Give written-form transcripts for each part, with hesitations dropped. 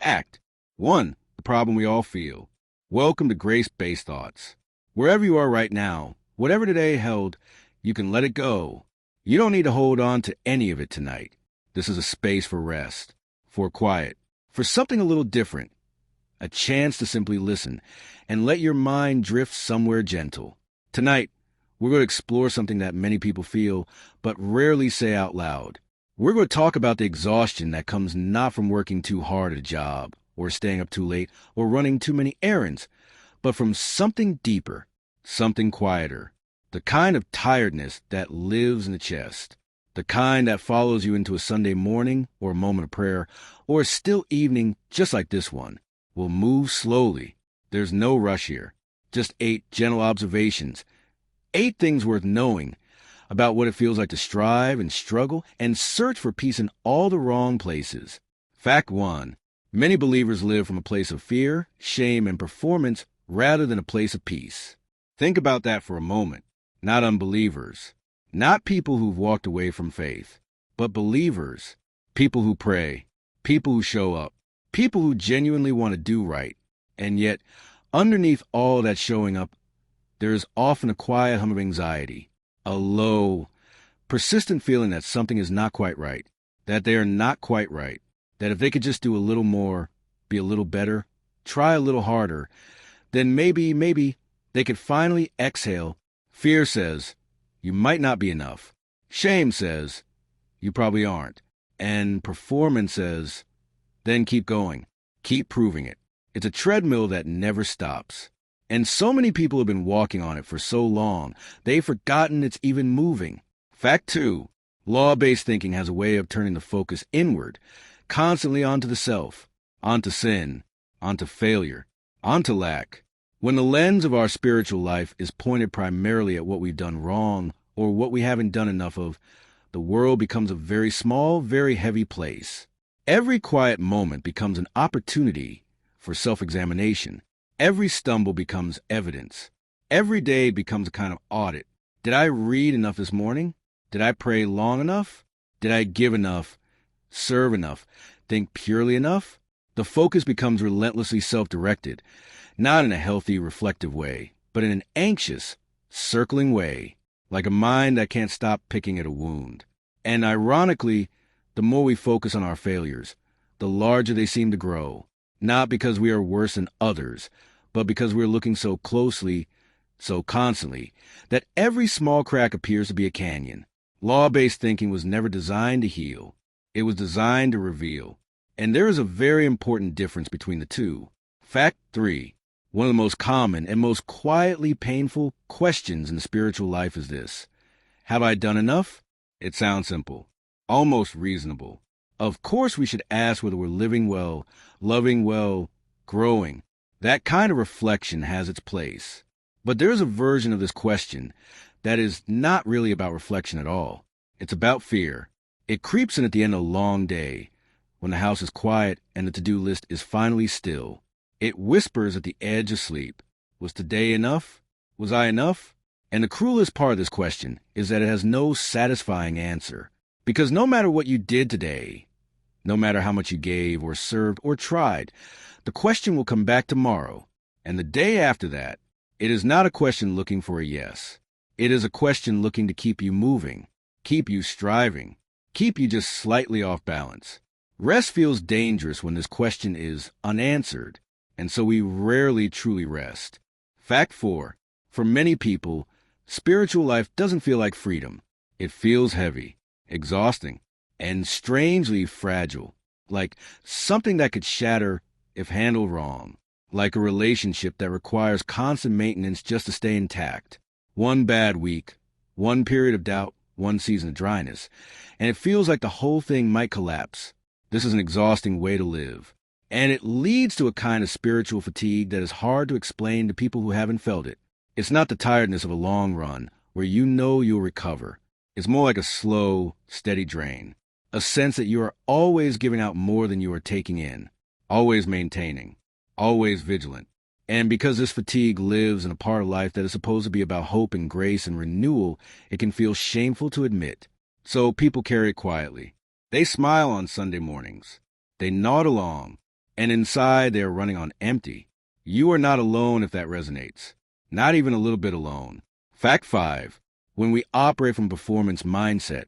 Act 1. The problem we all feel. Welcome to Grace-Based Thoughts. Wherever you are right now, whatever today held, you can let it go. You don't need to hold on to any of it tonight. This is a space for rest, for quiet, for something a little different. A chance to simply listen and let your mind drift somewhere gentle. Tonight, we're going to explore something that many people feel, but rarely say out loud. We're going to talk about the exhaustion that comes not from working too hard at a job, or staying up too late, or running too many errands, but from something deeper, something quieter. The kind of tiredness that lives in the chest. The kind that follows you into a Sunday morning, or a moment of prayer, or a still evening just like this one. We'll move slowly. There's no rush here. Just 8 gentle observations. 8 things worth knowing about what it feels like to strive and struggle and search for peace in all the wrong places. Fact 1. Many believers live from a place of fear, shame, and performance rather than a place of peace. Think about that for a moment. Not unbelievers. Not people who've walked away from faith, but believers. People who pray. People who show up. People who genuinely want to do right. And yet, underneath all that showing up, there is often a quiet hum of anxiety. A low, persistent feeling that something is not quite right, that they are not quite right, that if they could just do a little more, be a little better, try a little harder, then maybe they could finally exhale. Fear says, you might not be enough. Shame says, you probably aren't. And performance says, then keep going, keep proving it. It's a treadmill that never stops. And so many people have been walking on it for so long, they've forgotten it's even moving. Fact 2. Law-based thinking has a way of turning the focus inward, constantly onto the self, onto sin, onto failure, onto lack. When the lens of our spiritual life is pointed primarily at what we've done wrong or what we haven't done enough of, the world becomes a very small, very heavy place. Every quiet moment becomes an opportunity for self-examination. Every stumble becomes evidence. Every day becomes a kind of audit. Did I read enough this morning? Did I pray long enough? Did I give enough? Serve enough? Think purely enough? The focus becomes relentlessly self-directed, not in a healthy, reflective way, but in an anxious, circling way, like a mind that can't stop picking at a wound. And ironically, the more we focus on our failures, the larger they seem to grow. Not because we are worse than others, but because we're looking so closely, so constantly, that every small crack appears to be a canyon. Law-based thinking was never designed to heal. It was designed to reveal. And there is a very important difference between the two. Fact 3. One of the most common and most quietly painful questions in the spiritual life is this. Have I done enough? It sounds simple, almost reasonable. Of course we should ask whether we're living well, loving well, growing. That kind of reflection has its place. But there is a version of this question that is not really about reflection at all. It's about fear. It creeps in at the end of a long day, when the house is quiet and the to-do list is finally still. It whispers at the edge of sleep. Was today enough? Was I enough? And the cruelest part of this question is that it has no satisfying answer. Because no matter what you did today, no matter how much you gave or served or tried, the question will come back tomorrow. And the day after that, it is not a question looking for a yes. It is a question looking to keep you moving, keep you striving, keep you just slightly off balance. Rest feels dangerous when this question is unanswered, and so we rarely truly rest. Fact 4. For many people, spiritual life doesn't feel like freedom. It feels heavy, exhausting, and strangely fragile, like something that could shatter if handled wrong, like a relationship that requires constant maintenance just to stay intact. One bad week, one period of doubt, one season of dryness, and it feels like the whole thing might collapse. This is an exhausting way to live, and it leads to a kind of spiritual fatigue that is hard to explain to people who haven't felt it. It's not the tiredness of a long run where you know you'll recover. It's more like a slow, steady drain, a sense that you are always giving out more than you are taking in, always maintaining, always vigilant. And because this fatigue lives in a part of life that is supposed to be about hope and grace and renewal, it can feel shameful to admit. So people carry it quietly. They smile on Sunday mornings. They nod along. and inside they are running on empty. You are not alone if that resonates. Not even a little bit alone. Fact 5. When we operate from performance mindset,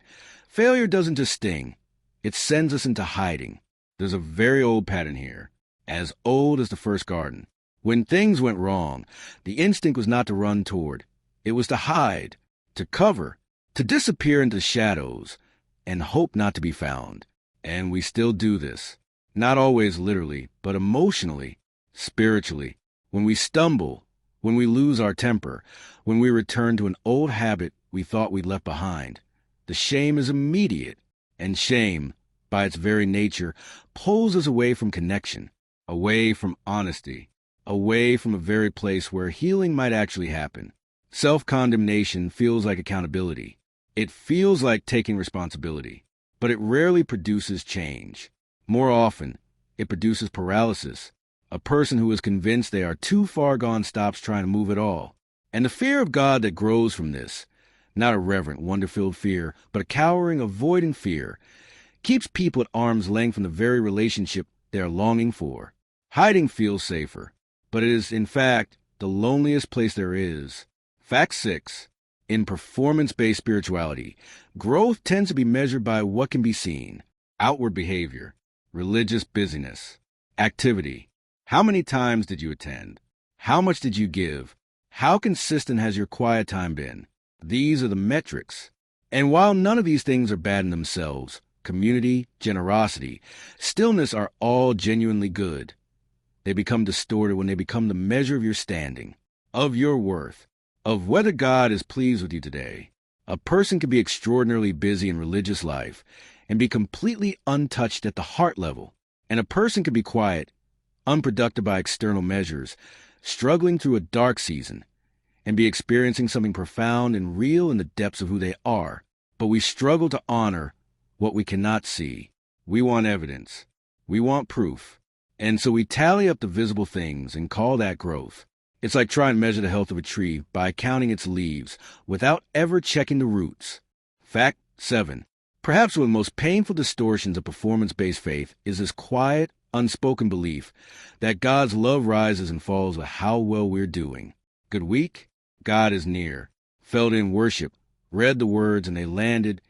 failure doesn't just sting. It sends us into hiding. There's a very old pattern here, as old as the first garden. When things went wrong, the instinct was not to run toward. It was to hide, to cover, to disappear into shadows, and hope not to be found. And we still do this. Not always literally, but emotionally, spiritually. When we stumble, when we lose our temper, when we return to an old habit we thought we'd left behind, the shame is immediate. And shame, by its very nature, pulls us away from connection, away from honesty, away from a very place where healing might actually happen. Self-condemnation feels like accountability. It feels like taking responsibility, but it rarely produces change. More often, it produces paralysis. A person who is convinced they are too far gone stops trying to move at all. And the fear of God that grows from this, not a reverent, wonder-filled fear, but a cowering, avoiding fear, keeps people at arm's length from the very relationship they are longing for. Hiding feels safer, but it is, in fact, the loneliest place there is. Fact 6. In performance-based spirituality, growth tends to be measured by what can be seen: outward behavior, religious busyness, activity. How many times did you attend? How much did you give? How consistent has your quiet time been? These are the metrics. And while none of these things are bad in themselves, community, generosity, stillness are all genuinely good. They become distorted when they become the measure of your standing, of your worth, of whether God is pleased with you today. A person can be extraordinarily busy in religious life and be completely untouched at the heart level. And a person can be quiet, unproductive by external measures, struggling through a dark season, and be experiencing something profound and real in the depths of who they are. But we struggle to honor what we cannot see. We want evidence. We want proof. And so we tally up the visible things and call that growth. It's like trying to measure the health of a tree by counting its leaves without ever checking the roots. Fact 7. Perhaps one of the most painful distortions of performance-based faith is this quiet, unspoken belief that God's love rises and falls with how well we're doing. Good week? God is near. Felt in worship, read the words and they landed,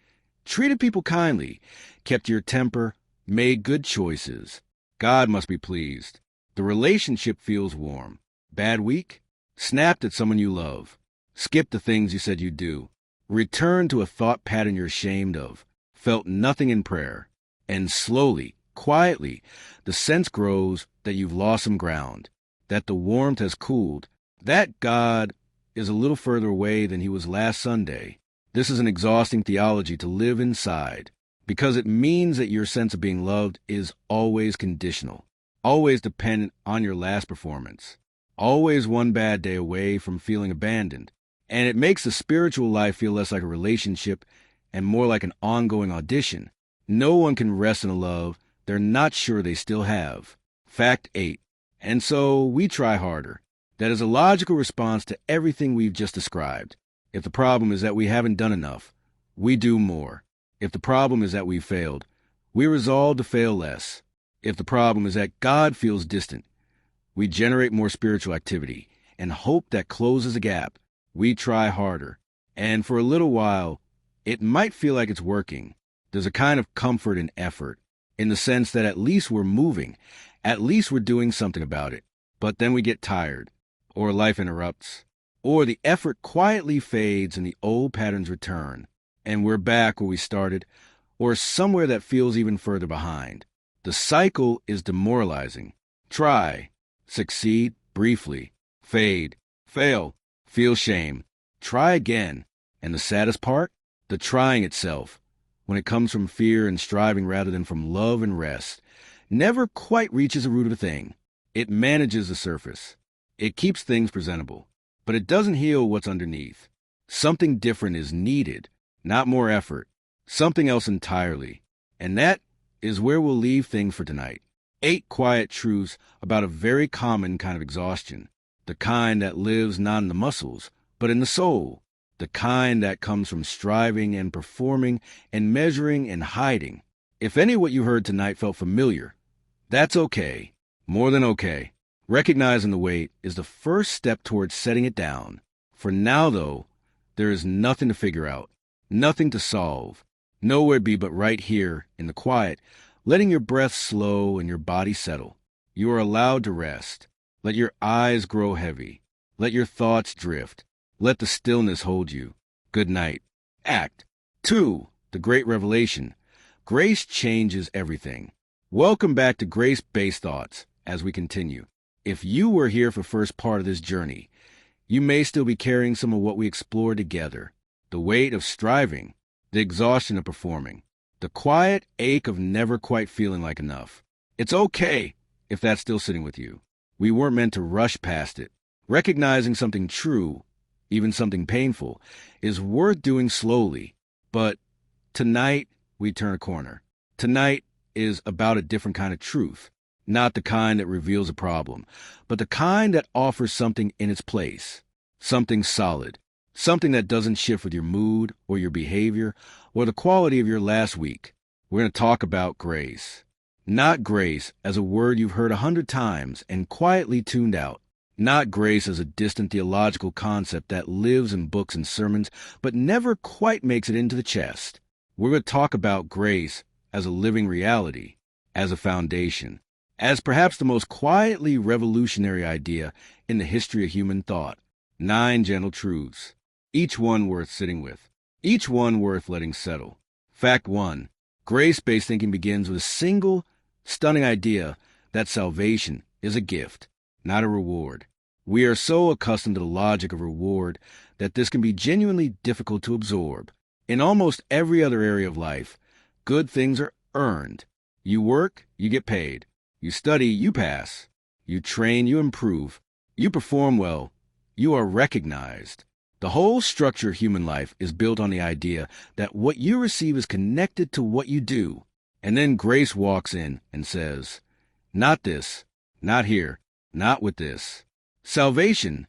treated people kindly, kept your temper, made good choices. God must be pleased. The relationship feels warm. Bad week? Snapped at someone you love. Skipped the things you said you'd do. Returned to a thought pattern you're ashamed of. Felt nothing in prayer. And slowly, quietly, the sense grows that you've lost some ground, that the warmth has cooled, that God is a little further away than he was last Sunday. This is an exhausting theology to live inside, because it means that your sense of being loved is always conditional, always dependent on your last performance, always one bad day away from feeling abandoned. And it makes the spiritual life feel less like a relationship and more like an ongoing audition. No one can rest in a love they're not sure they still have. Fact 8. And so we try harder. That is a logical response to everything we've just described. If the problem is that we haven't done enough, we do more. If the problem is that we've failed, we resolve to fail less. If the problem is that God feels distant, we generate more spiritual activity and hope that closes a gap. We try harder. And for a little while, it might feel like it's working. There's a kind of comfort in effort, in the sense that at least we're moving, at least we're doing something about it. But then we get tired, or life interrupts, or the effort quietly fades and the old patterns return, and we're back where we started, or somewhere that feels even further behind. The cycle is demoralizing. Try, succeed briefly, fade, fail, feel shame, try again. And the saddest part? The trying itself, when it comes from fear and striving rather than from love and rest, never quite reaches the root of the thing. It manages the surface. It keeps things presentable, but it doesn't heal what's underneath. Something different is needed, not more effort, something else entirely. And that is where we'll leave things for tonight. 8 quiet truths about a very common kind of exhaustion, the kind that lives not in the muscles, but in the soul, the kind that comes from striving and performing and measuring and hiding. If any of what you heard tonight felt familiar, that's okay. More than okay. Recognizing the weight is the first step towards setting it down. For now, though, there is nothing to figure out, nothing to solve, nowhere to be but right here in the quiet, letting your breath slow and your body settle. You are allowed to rest. Let your eyes grow heavy. Let your thoughts drift. Let the stillness hold you. Good night. Act 2. The Great Revelation. Grace changes everything. Welcome back to Grace-Based Thoughts as we continue. If you were here for the first part of this journey, you may still be carrying some of what we explored together. The weight of striving, the exhaustion of performing, the quiet ache of never quite feeling like enough. It's okay if that's still sitting with you. We weren't meant to rush past it. Recognizing something true, even something painful, is worth doing slowly. But tonight, we turn a corner. Tonight is about a different kind of truth. Not the kind that reveals a problem, but the kind that offers something in its place. Something solid. Something that doesn't shift with your mood or your behavior or the quality of your last week. We're going to talk about grace. Not grace as a word you've heard 100 times and quietly tuned out. Not grace as a distant theological concept that lives in books and sermons but never quite makes it into the chest. We're going to talk about grace as a living reality, as a foundation, as perhaps the most quietly revolutionary idea in the history of human thought. 9 gentle truths, each one worth sitting with, each one worth letting settle. Fact 1. Grace-based thinking begins with a single, stunning idea that salvation is a gift, not a reward. We are so accustomed to the logic of reward that this can be genuinely difficult to absorb. In almost every other area of life, good things are earned. You work, you get paid. You study, you pass. You train, you improve. You perform well, you are recognized. The whole structure of human life is built on the idea that what you receive is connected to what you do. And then grace walks in and says, not this, not here, not with this. Salvation,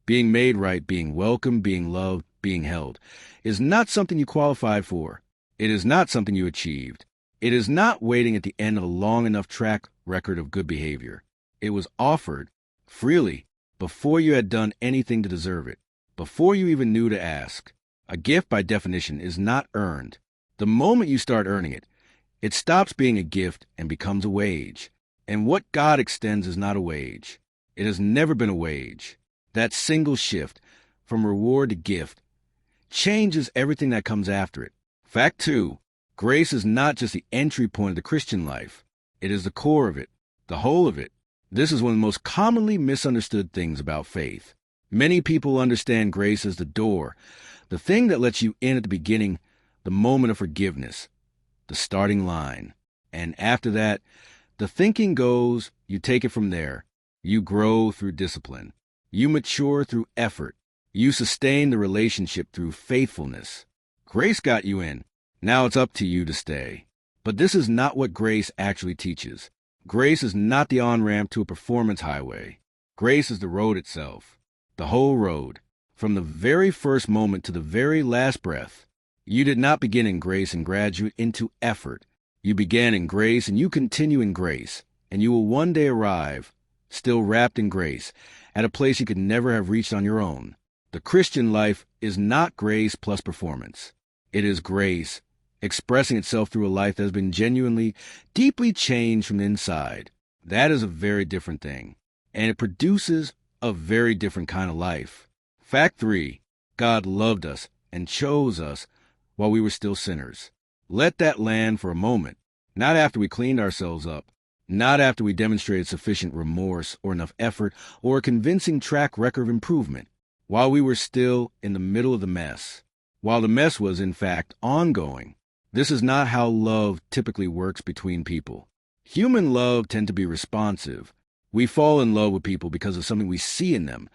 being made right, being welcomed, being loved, being held, is not something you qualified for. It is not something you achieved. It is not waiting at the end of a long enough track record of good behavior. It was offered freely before you had done anything to deserve it, before you even knew to ask. A gift, by definition, is not earned. The moment you start earning it, it stops being a gift and becomes a wage. And what God extends is not a wage. It has never been a wage. That single shift from reward to gift changes everything that comes after it. Fact 2. Grace is not just the entry point of the Christian life. It is the core of it, the whole of it. This is one of the most commonly misunderstood things about faith. Many people understand grace as the door, the thing that lets you in at the beginning, the moment of forgiveness, the starting line. And after that, the thinking goes, you take it from there. You grow through discipline. You mature through effort. You sustain the relationship through faithfulness. Grace got you in. Now it's up to you to stay. But this is not what grace actually teaches. Grace is not the on-ramp to a performance highway. Grace is the road itself. The whole road. From the very first moment to the very last breath. You did not begin in grace and graduate into effort. You began in grace and you continue in grace. And you will one day arrive, still wrapped in grace, at a place you could never have reached on your own. The Christian life is not grace plus performance. It is grace expressing itself through a life that has been genuinely, deeply changed from the inside. That is a very different thing. And it produces a very different kind of life. Fact 3. God loved us and chose us while we were still sinners. Let that land for a moment. Not after we cleaned ourselves up. Not after we demonstrated sufficient remorse or enough effort or a convincing track record of improvement. While we were still in the middle of the mess. While the mess was, in fact, ongoing. This is not how love typically works between people. Human love tends to be responsive. We fall in love with people because of something we see in them.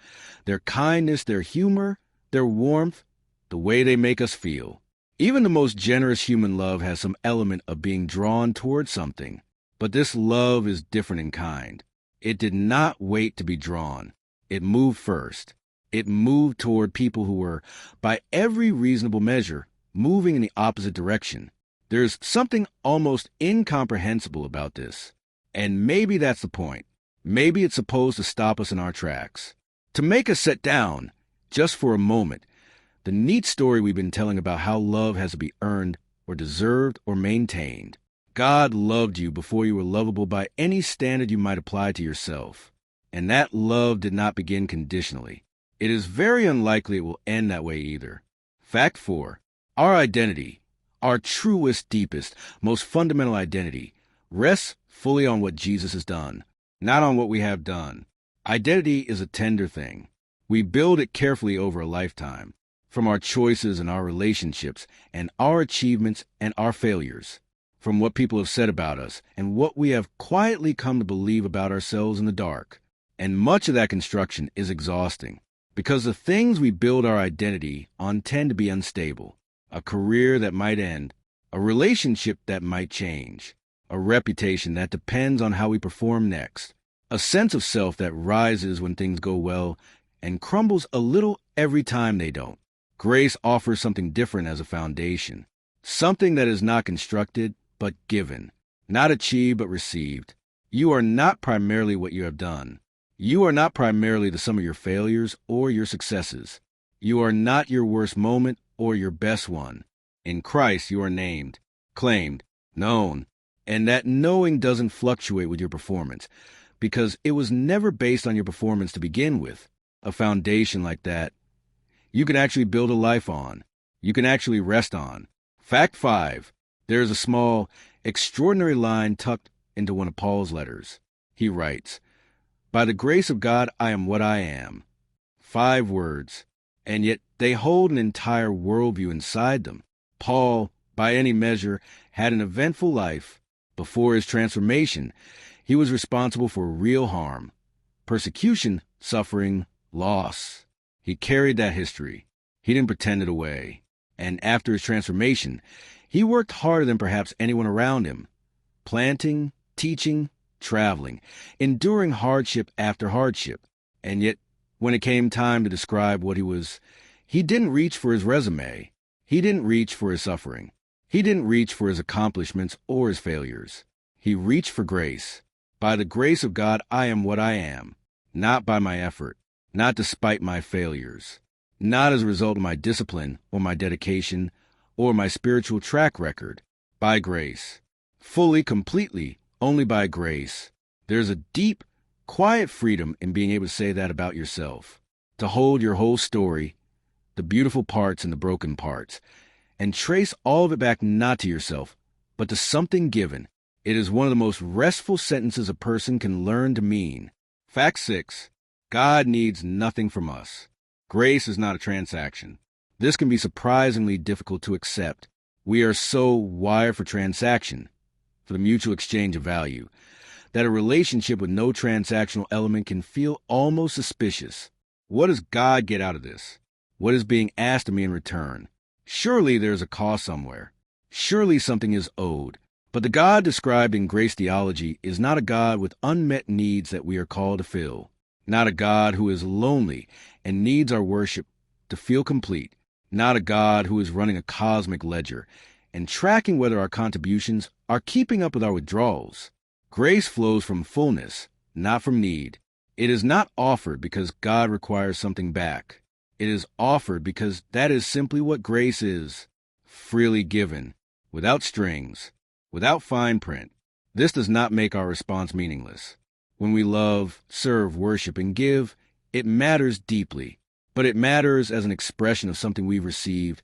Their kindness, their humor, their warmth, the way they make us feel. Even the most generous human love has some element of being drawn towards something. But this love is different in kind. It did not wait to be drawn. It moved first. It moved toward people who were, by every reasonable measure, moving in the opposite direction. There's something almost incomprehensible about this. And maybe that's the point. Maybe it's supposed to stop us in our tracks, to make us sit down, just for a moment. The neat story we've been telling about how love has to be earned or deserved or maintained. God loved you before you were lovable by any standard you might apply to yourself. And that love did not begin conditionally. It is very unlikely it will end that way either. Fact 4. Our identity, our truest, deepest, most fundamental identity, rests fully on what Jesus has done, not on what we have done. Identity is a tender thing. We build it carefully over a lifetime, from our choices and our relationships and our achievements and our failures, from what people have said about us and what we have quietly come to believe about ourselves in the dark. And much of that construction is exhausting, because the things we build our identity on tend to be unstable. A career that might end, a relationship that might change, a reputation that depends on how we perform next, a sense of self that rises when things go well and crumbles a little every time they don't. Grace offers something different as a foundation, something that is not constructed but given, not achieved but received. You are not primarily what you have done. You are not primarily the sum of your failures or your successes. You are not your worst moment or your best one. In Christ, you are named, claimed, known, and that knowing doesn't fluctuate with your performance, because it was never based on your performance to begin with. A foundation like that, you can actually build a life on. You can actually rest on. Fact 5. There is a small, extraordinary line tucked into one of Paul's letters. He writes, "By the grace of God, I am what I am." 5 words, and yet they hold an entire worldview inside them. Paul, by any measure, had an eventful life. Before his transformation, he was responsible for real harm, persecution, suffering, loss. He carried that history. He didn't pretend it away. And after his transformation, he worked harder than perhaps anyone around him, planting, teaching, traveling, enduring hardship after hardship. And yet, when it came time to describe what he was, he didn't reach for his resume. He didn't reach for his suffering. He didn't reach for his accomplishments or his failures. He reached for grace. By the grace of God, I am what I am, not by my effort, not despite my failures, not as a result of my discipline or my dedication or my spiritual track record. By grace. Fully, completely, only by grace. There's a deep, quiet freedom in being able to say that about yourself, to hold your whole story, the beautiful parts and the broken parts, and trace all of it back not to yourself, but to something given. It is one of the most restful sentences a person can learn to mean. Fact 6. God needs nothing from us. Grace is not a transaction. This can be surprisingly difficult to accept. We are so wired for transaction, for the mutual exchange of value, that a relationship with no transactional element can feel almost suspicious. What does God get out of this? What is being asked of me in return? Surely there's a cost somewhere. Surely something is owed. But the God described in grace theology is not a God with unmet needs that we are called to fill. Not a God who is lonely and needs our worship to feel complete. Not a God who is running a cosmic ledger and tracking whether our contributions are keeping up with our withdrawals. Grace flows from fullness, not from need. It is not offered because God requires something back. It is offered because that is simply what grace is. Freely given, without strings, without fine print. This does not make our response meaningless. When we love, serve, worship, and give, it matters deeply. But it matters as an expression of something we've received,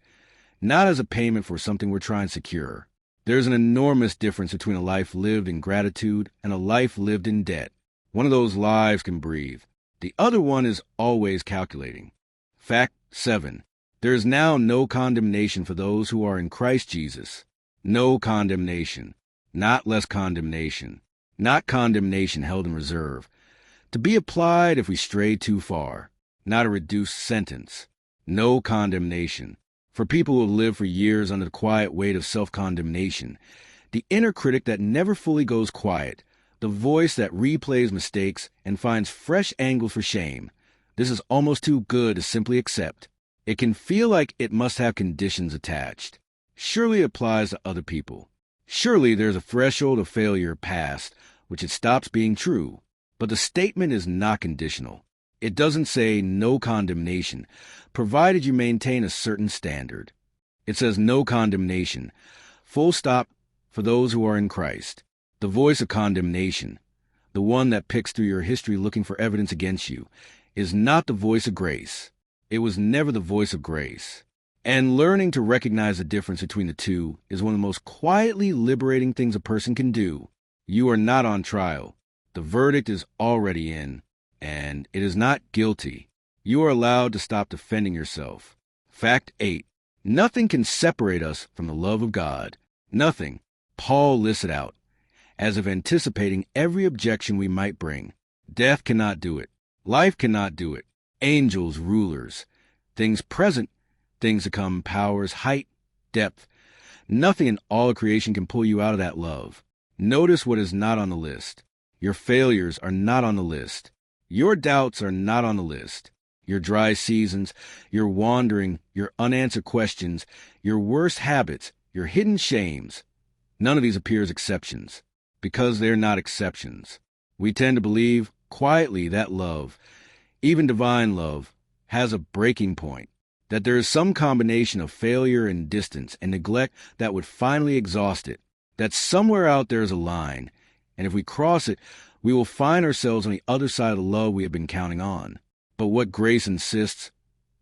not as a payment for something we're trying to secure. There's an enormous difference between a life lived in gratitude and a life lived in debt. One of those lives can breathe. The other one is always calculating. Fact 7. There is now no condemnation for those who are in Christ Jesus. No condemnation. Not less condemnation. Not condemnation held in reserve, to be applied if we stray too far. Not a reduced sentence. No condemnation. For people who have lived for years under the quiet weight of self-condemnation, the inner critic that never fully goes quiet, the voice that replays mistakes and finds fresh angles for shame. This is almost too good to simply accept. It can feel like it must have conditions attached. Surely it applies to other people. Surely there's a threshold of failure past which it stops being true. But the statement is not conditional. It doesn't say no condemnation, provided you maintain a certain standard. It says no condemnation, full stop, for those who are in Christ. The voice of condemnation, the one that picks through your history looking for evidence against you, is not the voice of grace. It was never the voice of grace. And learning to recognize the difference between the two is one of the most quietly liberating things a person can do. You are not on trial. The verdict is already in, and it is not guilty. You are allowed to stop defending yourself. Fact 8. Nothing can separate us from the love of God. Nothing. Paul lists it out, as if anticipating every objection we might bring. Death cannot do it. Life cannot do it. Angels, rulers, things present, things to come, powers, height, depth. Nothing in all of creation can pull you out of that love. Notice what is not on the list. Your failures are not on the list. Your doubts are not on the list. Your dry seasons, your wandering, your unanswered questions, your worst habits, your hidden shames. None of these appear as exceptions, because they're not exceptions. We tend to believe quietly that love, even divine love, has a breaking point, that there is some combination of failure and distance and neglect that would finally exhaust it, that somewhere out there is a line, and if we cross it, we will find ourselves on the other side of the love we have been counting on. But what grace insists,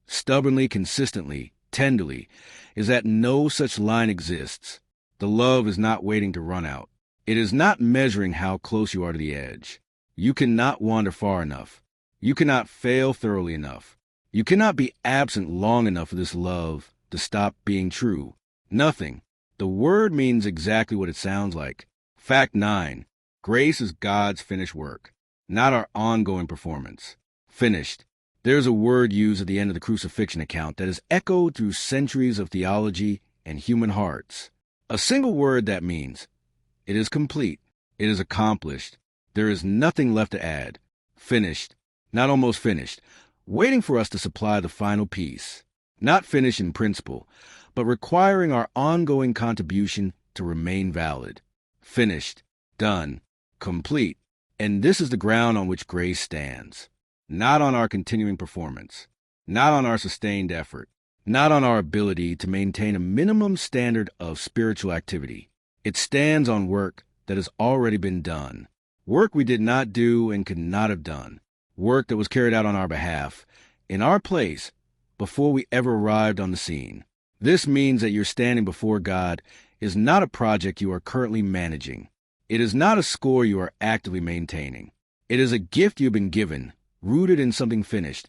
stubbornly, consistently, tenderly, is that no such line exists. The love is not waiting to run out. It is not measuring how close you are to the edge. You cannot wander far enough. You cannot fail thoroughly enough. You cannot be absent long enough for this love to stop being true. Nothing. The word means exactly what it sounds like. Fact 9. Grace is God's finished work, not our ongoing performance. Finished. There's a word used at the end of the crucifixion account that is echoed through centuries of theology and human hearts. A single word that means, it is complete, it is accomplished, there is nothing left to add. Finished, not almost finished, waiting for us to supply the final piece. Not finished in principle, but requiring our ongoing contribution to remain valid. Finished, done, complete, and this is the ground on which grace stands. Not on our continuing performance, not on our sustained effort, not on our ability to maintain a minimum standard of spiritual activity. It stands on work that has already been done, work we did not do and could not have done, work that was carried out on our behalf, in our place, before we ever arrived on the scene. This means that your standing before God is not a project you are currently managing. It is not a score you are actively maintaining. It is a gift you've been given, rooted in something finished,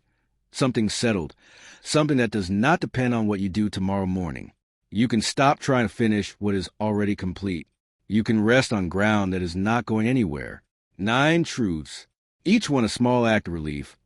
something settled, something that does not depend on what you do tomorrow morning. You can stop trying to finish what is already complete. You can rest on ground that is not going anywhere. 9 truths, each one a small act of relief.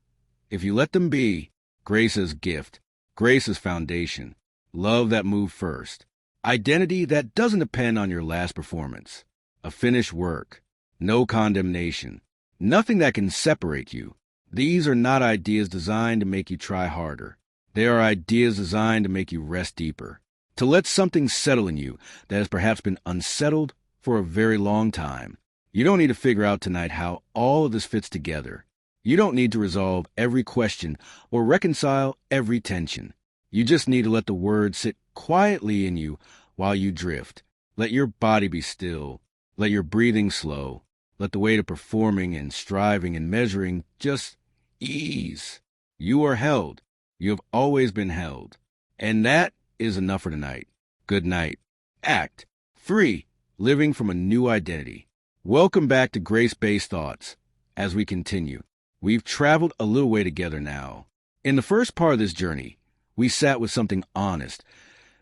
If you let them be, grace as gift, grace as foundation, love that moved first, identity that doesn't depend on your last performance, a finished work, no condemnation, nothing that can separate you. These are not ideas designed to make you try harder. They are ideas designed to make you rest deeper, to let something settle in you that has perhaps been unsettled for a very long time. You don't need to figure out tonight how all of this fits together. You don't need to resolve every question or reconcile every tension. You just need to let the word sit quietly in you while you drift. Let your body be still. Let your breathing slow. Let the weight of performing and striving and measuring just ease. You are held. You have always been held. And that is enough for tonight. Good night. Act. Free. Living from a new identity. Welcome back to Grace-Based Thoughts. As we continue, we've traveled a little way together now. In the first part of this journey, we sat with something honest.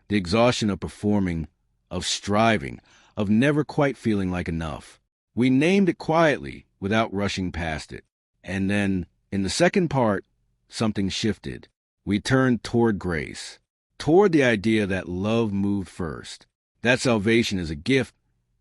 The exhaustion of performing, of striving, of never quite feeling like enough. We named it quietly without rushing past it. And then, in the second part, something shifted. We turned toward grace, toward the idea that love moved first, that salvation is a gift,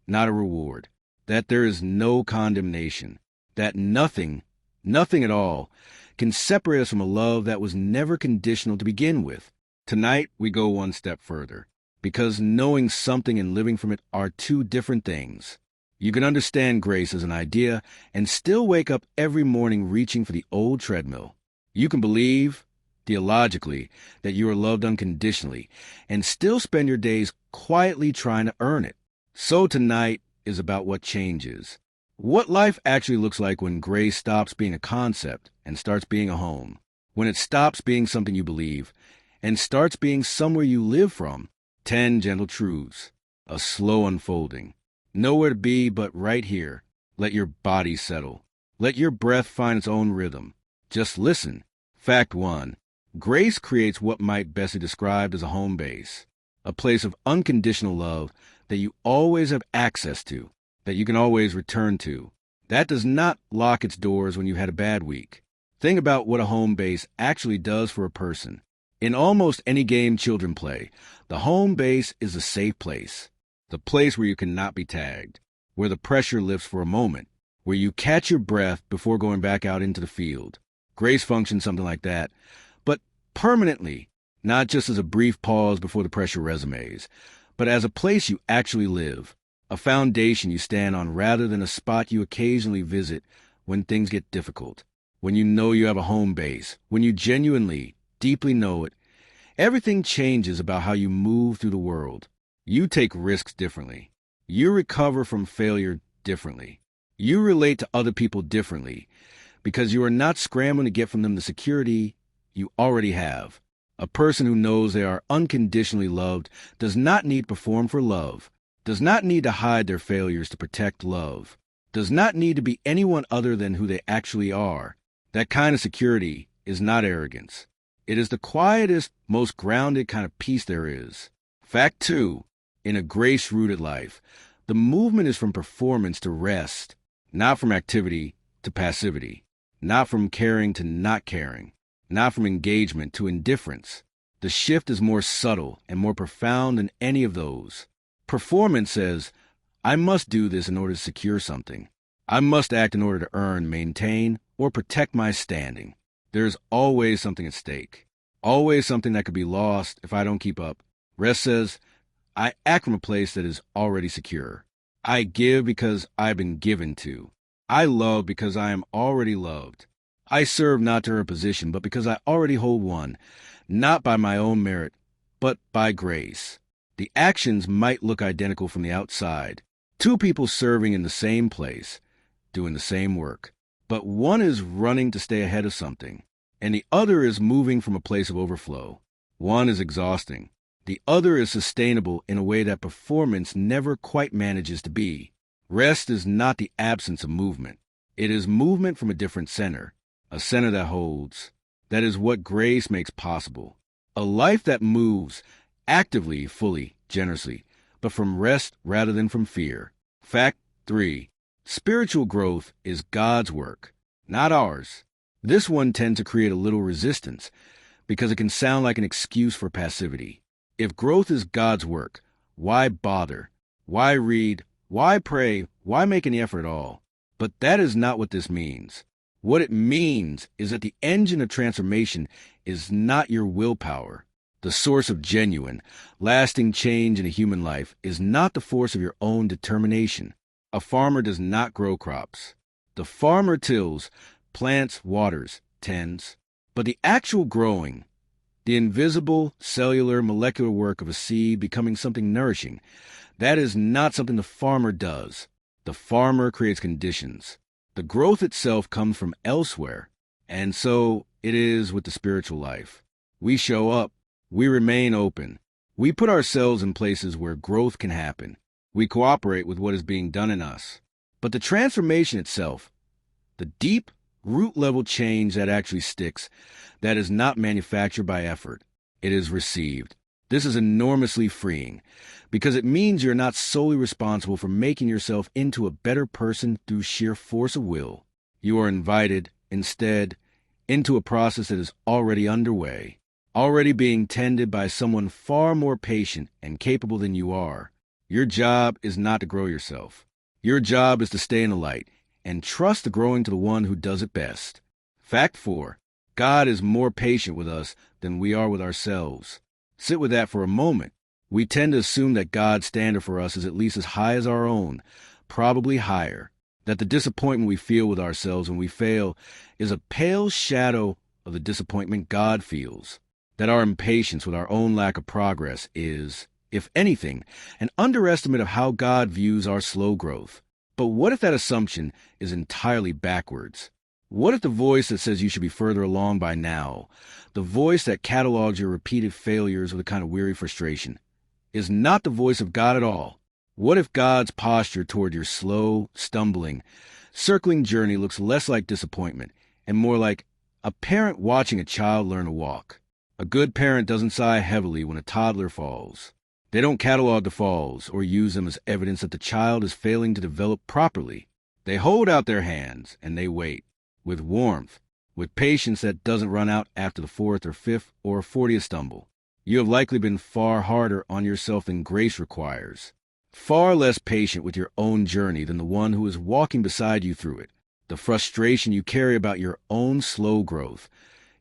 not a reward, that there is no condemnation, that nothing at all, can separate us from a love that was never conditional to begin with. Tonight, we go one step further, because knowing something and living from it are two different things. You can understand grace as an idea and still wake up every morning reaching for the old treadmill. You can believe, theologically, that you are loved unconditionally and still spend your days quietly trying to earn it. So tonight is about what changes. What life actually looks like when grace stops being a concept and starts being a home. When it stops being something you believe and starts being somewhere you live from. 10 gentle truths. A slow unfolding. Nowhere to be but right here. Let your body settle. Let your breath find its own rhythm. Just listen. Fact 1. Grace creates what might best be described as a home base. A place of unconditional love that you always have access to, that you can always return to. That does not lock its doors when you had a bad week. Think about what a home base actually does for a person. In almost any game children play, the home base is a safe place. The place where you cannot be tagged, where the pressure lifts for a moment, where you catch your breath before going back out into the field. Grace functions something like that, but permanently, not just as a brief pause before the pressure resumes, but as a place you actually live, a foundation you stand on rather than a spot you occasionally visit when things get difficult. When you know you have a home base, when you genuinely, deeply know it, everything changes about how you move through the world. You take risks differently. You recover from failure differently. You relate to other people differently because you are not scrambling to get from them the security you already have. A person who knows they are unconditionally loved does not need to perform for love, does not need to hide their failures to protect love, does not need to be anyone other than who they actually are. That kind of security is not arrogance. It is the quietest, most grounded kind of peace there is. Fact 2. In a grace-rooted life, the movement is from performance to rest, not from activity to passivity, not from caring to not caring, not from engagement to indifference. The shift is more subtle and more profound than any of those. Performance says, I must do this in order to secure something. I must act in order to earn, maintain, or protect my standing. There is always something at stake, always something that could be lost if I don't keep up. Rest says, I act from a place that is already secure. I give because I've been given to. I love because I am already loved. I serve not to earn a position, but because I already hold one, not by my own merit, but by grace. The actions might look identical from the outside. Two people serving in the same place, doing the same work. But one is running to stay ahead of something, and the other is moving from a place of overflow. One is exhausting. The other is sustainable in a way that performance never quite manages to be. Rest is not the absence of movement. It is movement from a different center, a center that holds. That is what grace makes possible. A life that moves actively, fully, generously, but from rest rather than from fear. Fact 3. Spiritual growth is God's work, not ours. This one tends to create a little resistance because it can sound like an excuse for passivity. If growth is God's work, why bother? Why read? Why pray? Why make any effort at all? But that is not what this means. What it means is that the engine of transformation is not your willpower. The source of genuine, lasting change in a human life is not the force of your own determination. A farmer does not grow crops. The farmer tills, plants, waters, tends. But the actual growing, the invisible, cellular, molecular work of a seed becoming something nourishing, that is not something the farmer does. The farmer creates conditions. The growth itself comes from elsewhere. And so it is with the spiritual life. We show up. We remain open. We put ourselves in places where growth can happen. We cooperate with what is being done in us. But the transformation itself, the deep, root-level change that actually sticks, that is not manufactured by effort. It is received. This is enormously freeing because it means you're not solely responsible for making yourself into a better person through sheer force of will. You are invited, instead, into a process that is already underway, already being tended by someone far more patient and capable than you are. Your job is not to grow yourself. Your job is to stay in the light and trust the growing to the one who does it best. Fact 4. God is more patient with us than we are with ourselves. Sit with that for a moment. We tend to assume that God's standard for us is at least as high as our own, probably higher, that the disappointment we feel with ourselves when we fail is a pale shadow of the disappointment God feels, that our impatience with our own lack of progress is, if anything, an underestimate of how God views our slow growth. But what if that assumption is entirely backwards? What if the voice that says you should be further along by now, the voice that catalogs your repeated failures with a kind of weary frustration, is not the voice of God at all? What if God's posture toward your slow, stumbling, circling journey looks less like disappointment and more like a parent watching a child learn to walk? A good parent doesn't sigh heavily when a toddler falls. They don't catalog the falls or use them as evidence that the child is failing to develop properly. They hold out their hands and they wait, with warmth, with patience that doesn't run out after the fourth or fifth or 40th stumble. You have likely been far harder on yourself than grace requires, far less patient with your own journey than the one who is walking beside you through it. The frustration you carry about your own slow growth,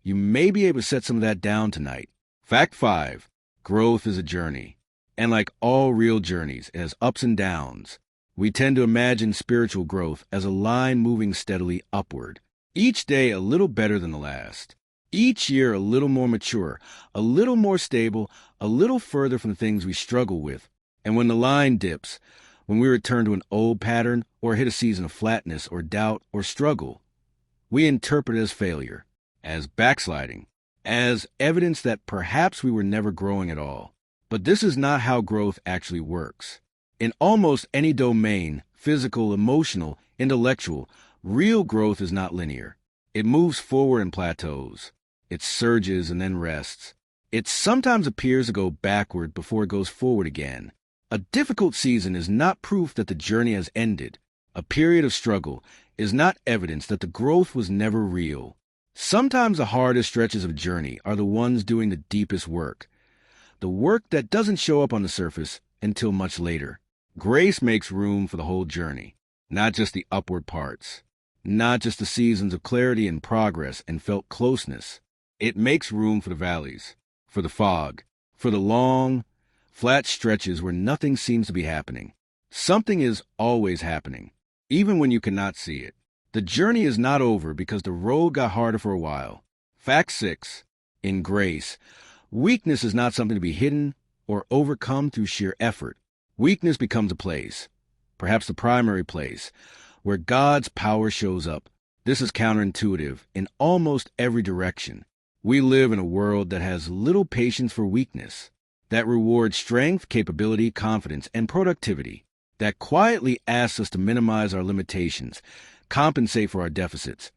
you may be able to set some of that down tonight. Fact 5. Growth is a journey. And like all real journeys, it has ups and downs. We tend to imagine spiritual growth as a line moving steadily upward. Each day a little better than the last. Each year a little more mature, a little more stable, a little further from the things we struggle with. And when the line dips, when we return to an old pattern or hit a season of flatness or doubt or struggle, we interpret it as failure, as backsliding, as evidence that perhaps we were never growing at all. But this is not how growth actually works. In almost any domain, physical, emotional, intellectual, real growth is not linear. It moves forward in plateaus. It surges and then rests. It sometimes appears to go backward before it goes forward again. A difficult season is not proof that the journey has ended. A period of struggle is not evidence that the growth was never real. Sometimes the hardest stretches of journey are the ones doing the deepest work. The work that doesn't show up on the surface until much later. Grace makes room for the whole journey, not just the upward parts, not just the seasons of clarity and progress and felt closeness. It makes room for the valleys, for the fog, for the long, flat stretches where nothing seems to be happening. Something is always happening, even when you cannot see it. The journey is not over because the road got harder for a while. Fact 6. In grace, weakness is not something to be hidden or overcome through sheer effort. Weakness becomes a place, perhaps the primary place, where God's power shows up. This is counterintuitive in almost every direction. We live in a world that has little patience for weakness, that rewards strength, capability, confidence, and productivity, that quietly asks us to minimize our limitations, compensate for our deficits,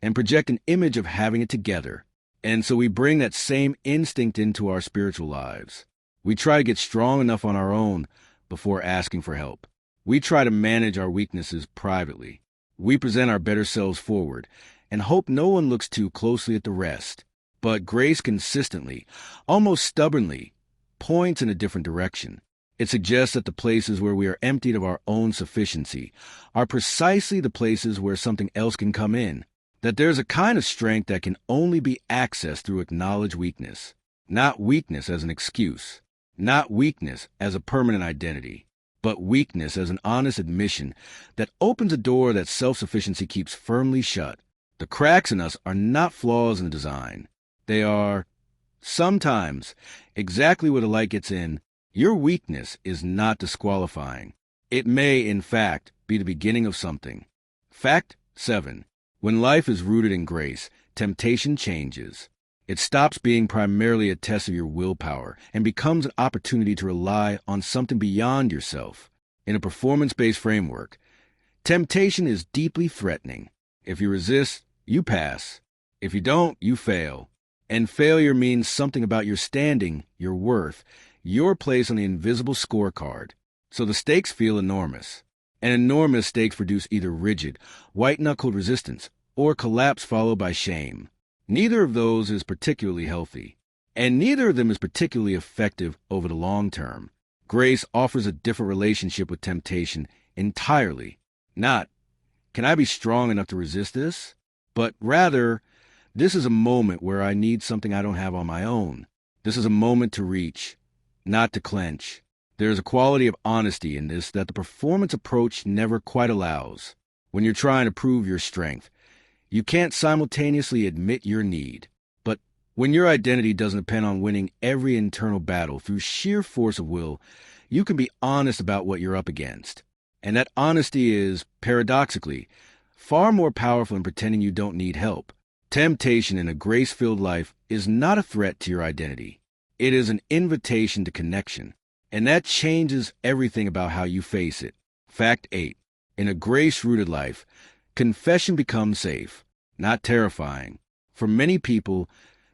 and project an image of having it together. And so we bring that same instinct into our spiritual lives. We try to get strong enough on our own before asking for help. We try to manage our weaknesses privately. We present our better selves forward and hope no one looks too closely at the rest. But grace consistently, almost stubbornly, points in a different direction. It suggests that the places where we are emptied of our own sufficiency are precisely the places where something else can come in, that there's a kind of strength that can only be accessed through acknowledged weakness, not weakness as an excuse, not weakness as a permanent identity, but weakness as an honest admission that opens a door that self-sufficiency keeps firmly shut. The cracks in us are not flaws in the design. They are, sometimes, exactly where the light gets in. Your weakness is not disqualifying. It may, in fact, be the beginning of something. Fact 7. When life is rooted in grace, temptation changes. It stops being primarily a test of your willpower and becomes an opportunity to rely on something beyond yourself. In a performance-based framework, temptation is deeply threatening. If you resist, you pass. If you don't, you fail. And failure means something about your standing, your worth, your place on the invisible scorecard. So the stakes feel enormous. And enormous stakes produce either rigid, white-knuckled resistance or collapse followed by shame. Neither of those is particularly healthy, and neither of them is particularly effective over the long term. Grace offers a different relationship with temptation entirely. Not, can I be strong enough to resist this? But rather, this is a moment where I need something I don't have on my own. This is a moment to reach, not to clench. There is a quality of honesty in this that the performance approach never quite allows. When you're trying to prove your strength, you can't simultaneously admit your need. But when your identity doesn't depend on winning every internal battle through sheer force of will, you can be honest about what you're up against. And that honesty is, paradoxically, far more powerful than pretending you don't need help. Temptation in a grace-filled life is not a threat to your identity. It is an invitation to connection. And that changes everything about how you face it. Fact 8. In a grace-rooted life, confession becomes safe, not terrifying. For many people,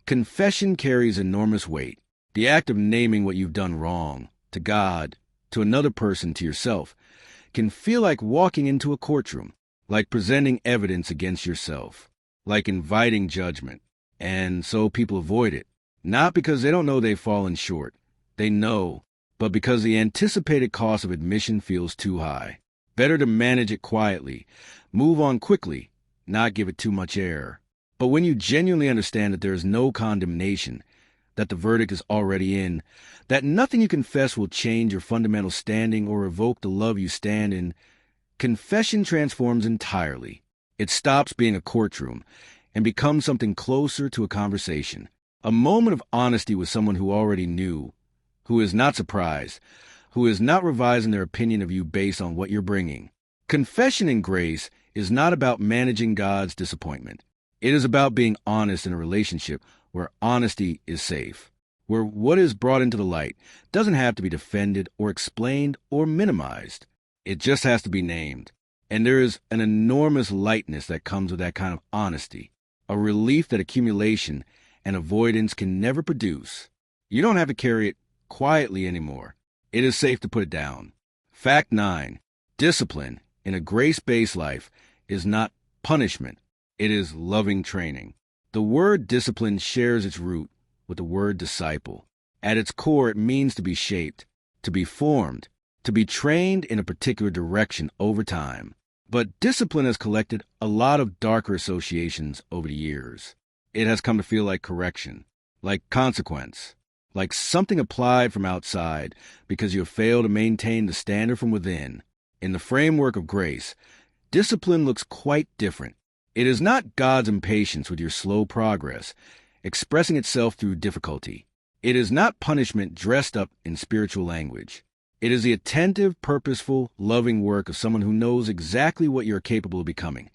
confession carries enormous weight. The act of naming what you've done wrong, to God, to another person, to yourself, can feel like walking into a courtroom, like presenting evidence against yourself, like inviting judgment. And so people avoid it, not because they don't know they've fallen short. They know, but because the anticipated cost of admission feels too high. Better to manage it quietly, move on quickly, not give it too much air. But when you genuinely understand that there is no condemnation, that the verdict is already in, that nothing you confess will change your fundamental standing or revoke the love you stand in, confession transforms entirely. It stops being a courtroom and becomes something closer to a conversation, a moment of honesty with someone who already knew, who is not surprised, who is not revising their opinion of you based on what you're bringing. Confession in grace is not about managing God's disappointment. It is about being honest in a relationship where honesty is safe, where what is brought into the light doesn't have to be defended or explained or minimized. It just has to be named. And there is an enormous lightness that comes with that kind of honesty, a relief that accumulation and avoidance can never produce. You don't have to carry it quietly anymore. It is safe to put it down. Fact 9. Discipline in a grace-based life is not punishment. It is loving training. The word discipline shares its root with the word disciple. At its core, it means to be shaped, to be formed, to be trained in a particular direction over time. But discipline has collected a lot of darker associations over the years. It has come to feel like correction, like consequence, like something applied from outside because you have failed to maintain the standard from within. In the framework of grace, discipline looks quite different. It is not God's impatience with your slow progress, expressing itself through difficulty. It is not punishment dressed up in spiritual language. It is the attentive, purposeful, loving work of someone who knows exactly what you're capable of becoming,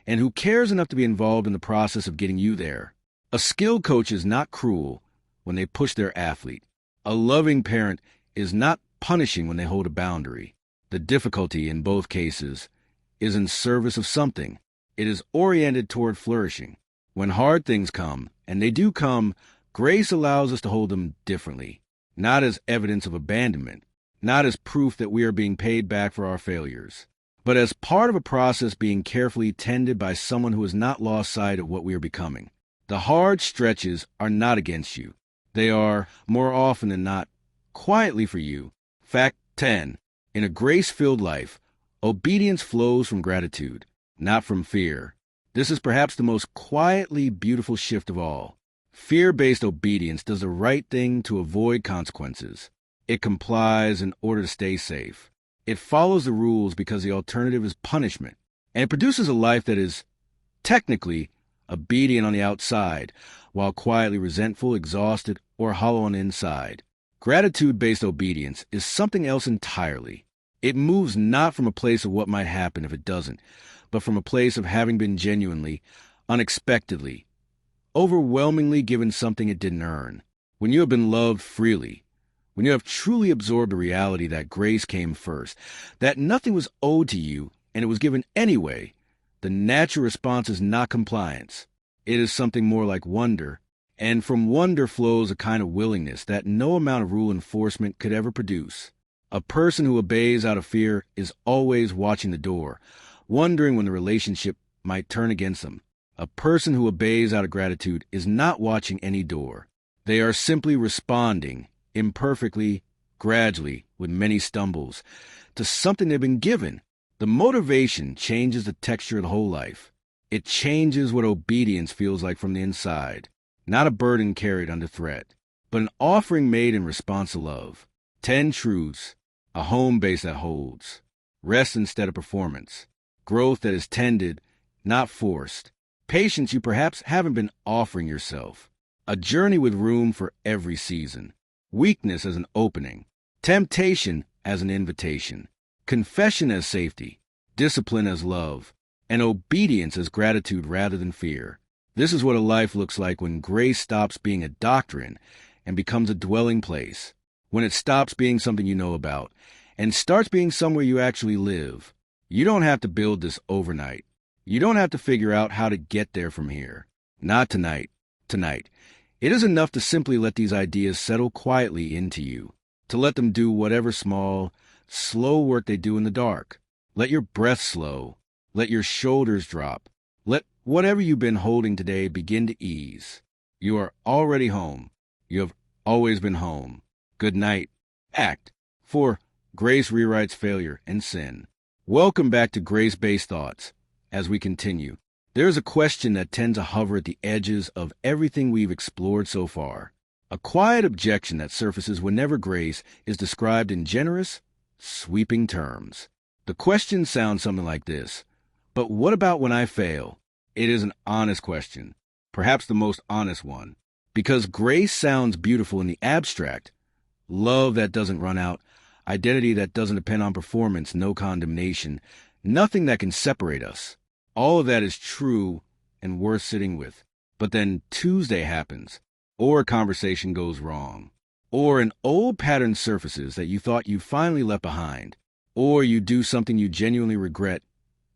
and who cares enough to be involved in the process of getting you there. A skilled coach is not cruel when they push their athlete. A loving parent is not punishing when they hold a boundary. The difficulty in both cases is in service of something. It is oriented toward flourishing. When hard things come, and they do come, grace allows us to hold them differently, not as evidence of abandonment, not as proof that we are being paid back for our failures, but as part of a process being carefully tended by someone who has not lost sight of what we are becoming. The hard stretches are not against you. They are, more often than not, quietly for you. Fact 10. In a grace-filled life, obedience flows from gratitude, not from fear. This is perhaps the most quietly beautiful shift of all. Fear-based obedience does the right thing to avoid consequences. It complies in order to stay safe. It follows the rules because the alternative is punishment. And it produces a life that is, technically, obedient on the outside, while quietly resentful, exhausted, or hollow on the inside. Gratitude-based obedience is something else entirely. It moves not from a place of what might happen if it doesn't, but from a place of having been genuinely, unexpectedly, overwhelmingly given something it didn't earn. When you have been loved freely, when you have truly absorbed the reality that grace came first, that nothing was owed to you and it was given anyway, the natural response is not compliance. It is something more like wonder, and from wonder flows a kind of willingness that no amount of rule enforcement could ever produce. A person who obeys out of fear is always watching the door, wondering when the relationship might turn against them. A person who obeys out of gratitude is not watching any door. They are simply responding, imperfectly, gradually, with many stumbles, to something they've been given. The motivation changes the texture of the whole life. It changes what obedience feels like from the inside. Not a burden carried under threat, but an offering made in response to love. 10 truths. A home base that holds. Rest instead of performance. Growth that is tended, not forced. Patience you perhaps haven't been offering yourself. A journey with room for every season. Weakness as an opening. Temptation as an invitation. Confession as safety. Discipline as love. And obedience as gratitude rather than fear. This is what a life looks like when grace stops being a doctrine and becomes a dwelling place. When it stops being something you know about and starts being somewhere you actually live. You don't have to build this overnight. You don't have to figure out how to get there from here. Not tonight. Tonight. It is enough to simply let these ideas settle quietly into you, to let them do whatever small, slow work they do in the dark. Let your breath slow. Let your shoulders drop. Let whatever you've been holding today begin to ease. You are already home. You have always been home. Good night. Act 4. Grace rewrites failure and sin. Welcome back to Grace-Based Thoughts. As we continue, there is a question that tends to hover at the edges of everything we've explored so far. A quiet objection that surfaces whenever grace is described in generous, sweeping terms. The question sounds something like this. But what about when I fail? It is an honest question, perhaps the most honest one. Because grace sounds beautiful in the abstract. Love that doesn't run out, identity that doesn't depend on performance, no condemnation, nothing that can separate us. All of that is true and worth sitting with. But then Tuesday happens, or a conversation goes wrong, or an old pattern surfaces that you thought you finally left behind, or you do something you genuinely regret,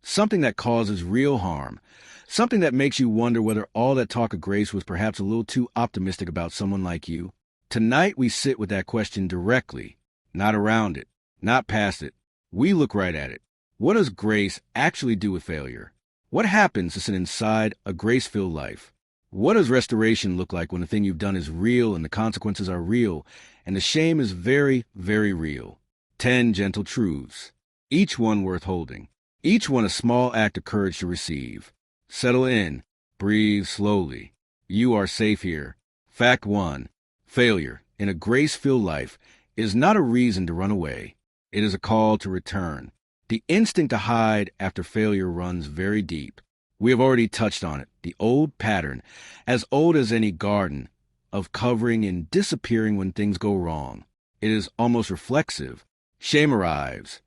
something that causes real harm, something that makes you wonder whether all that talk of grace was perhaps a little too optimistic about someone like you. Tonight we sit with that question directly, not around it, not past it. We look right at it. What does grace actually do with failure? What happens to sit inside a grace-filled life? What does restoration look like when the thing you've done is real and the consequences are real and the shame is very, very real? 10 gentle truths, each one worth holding, each one a small act of courage to receive. Settle in, breathe slowly. You are safe here. Fact 1. Failure in a grace-filled life is not a reason to run away. It is a call to return. The instinct to hide after failure runs very deep. We have already touched on it, the old pattern, as old as any garden, of covering and disappearing when things go wrong. It is almost reflexive. Shame arrives,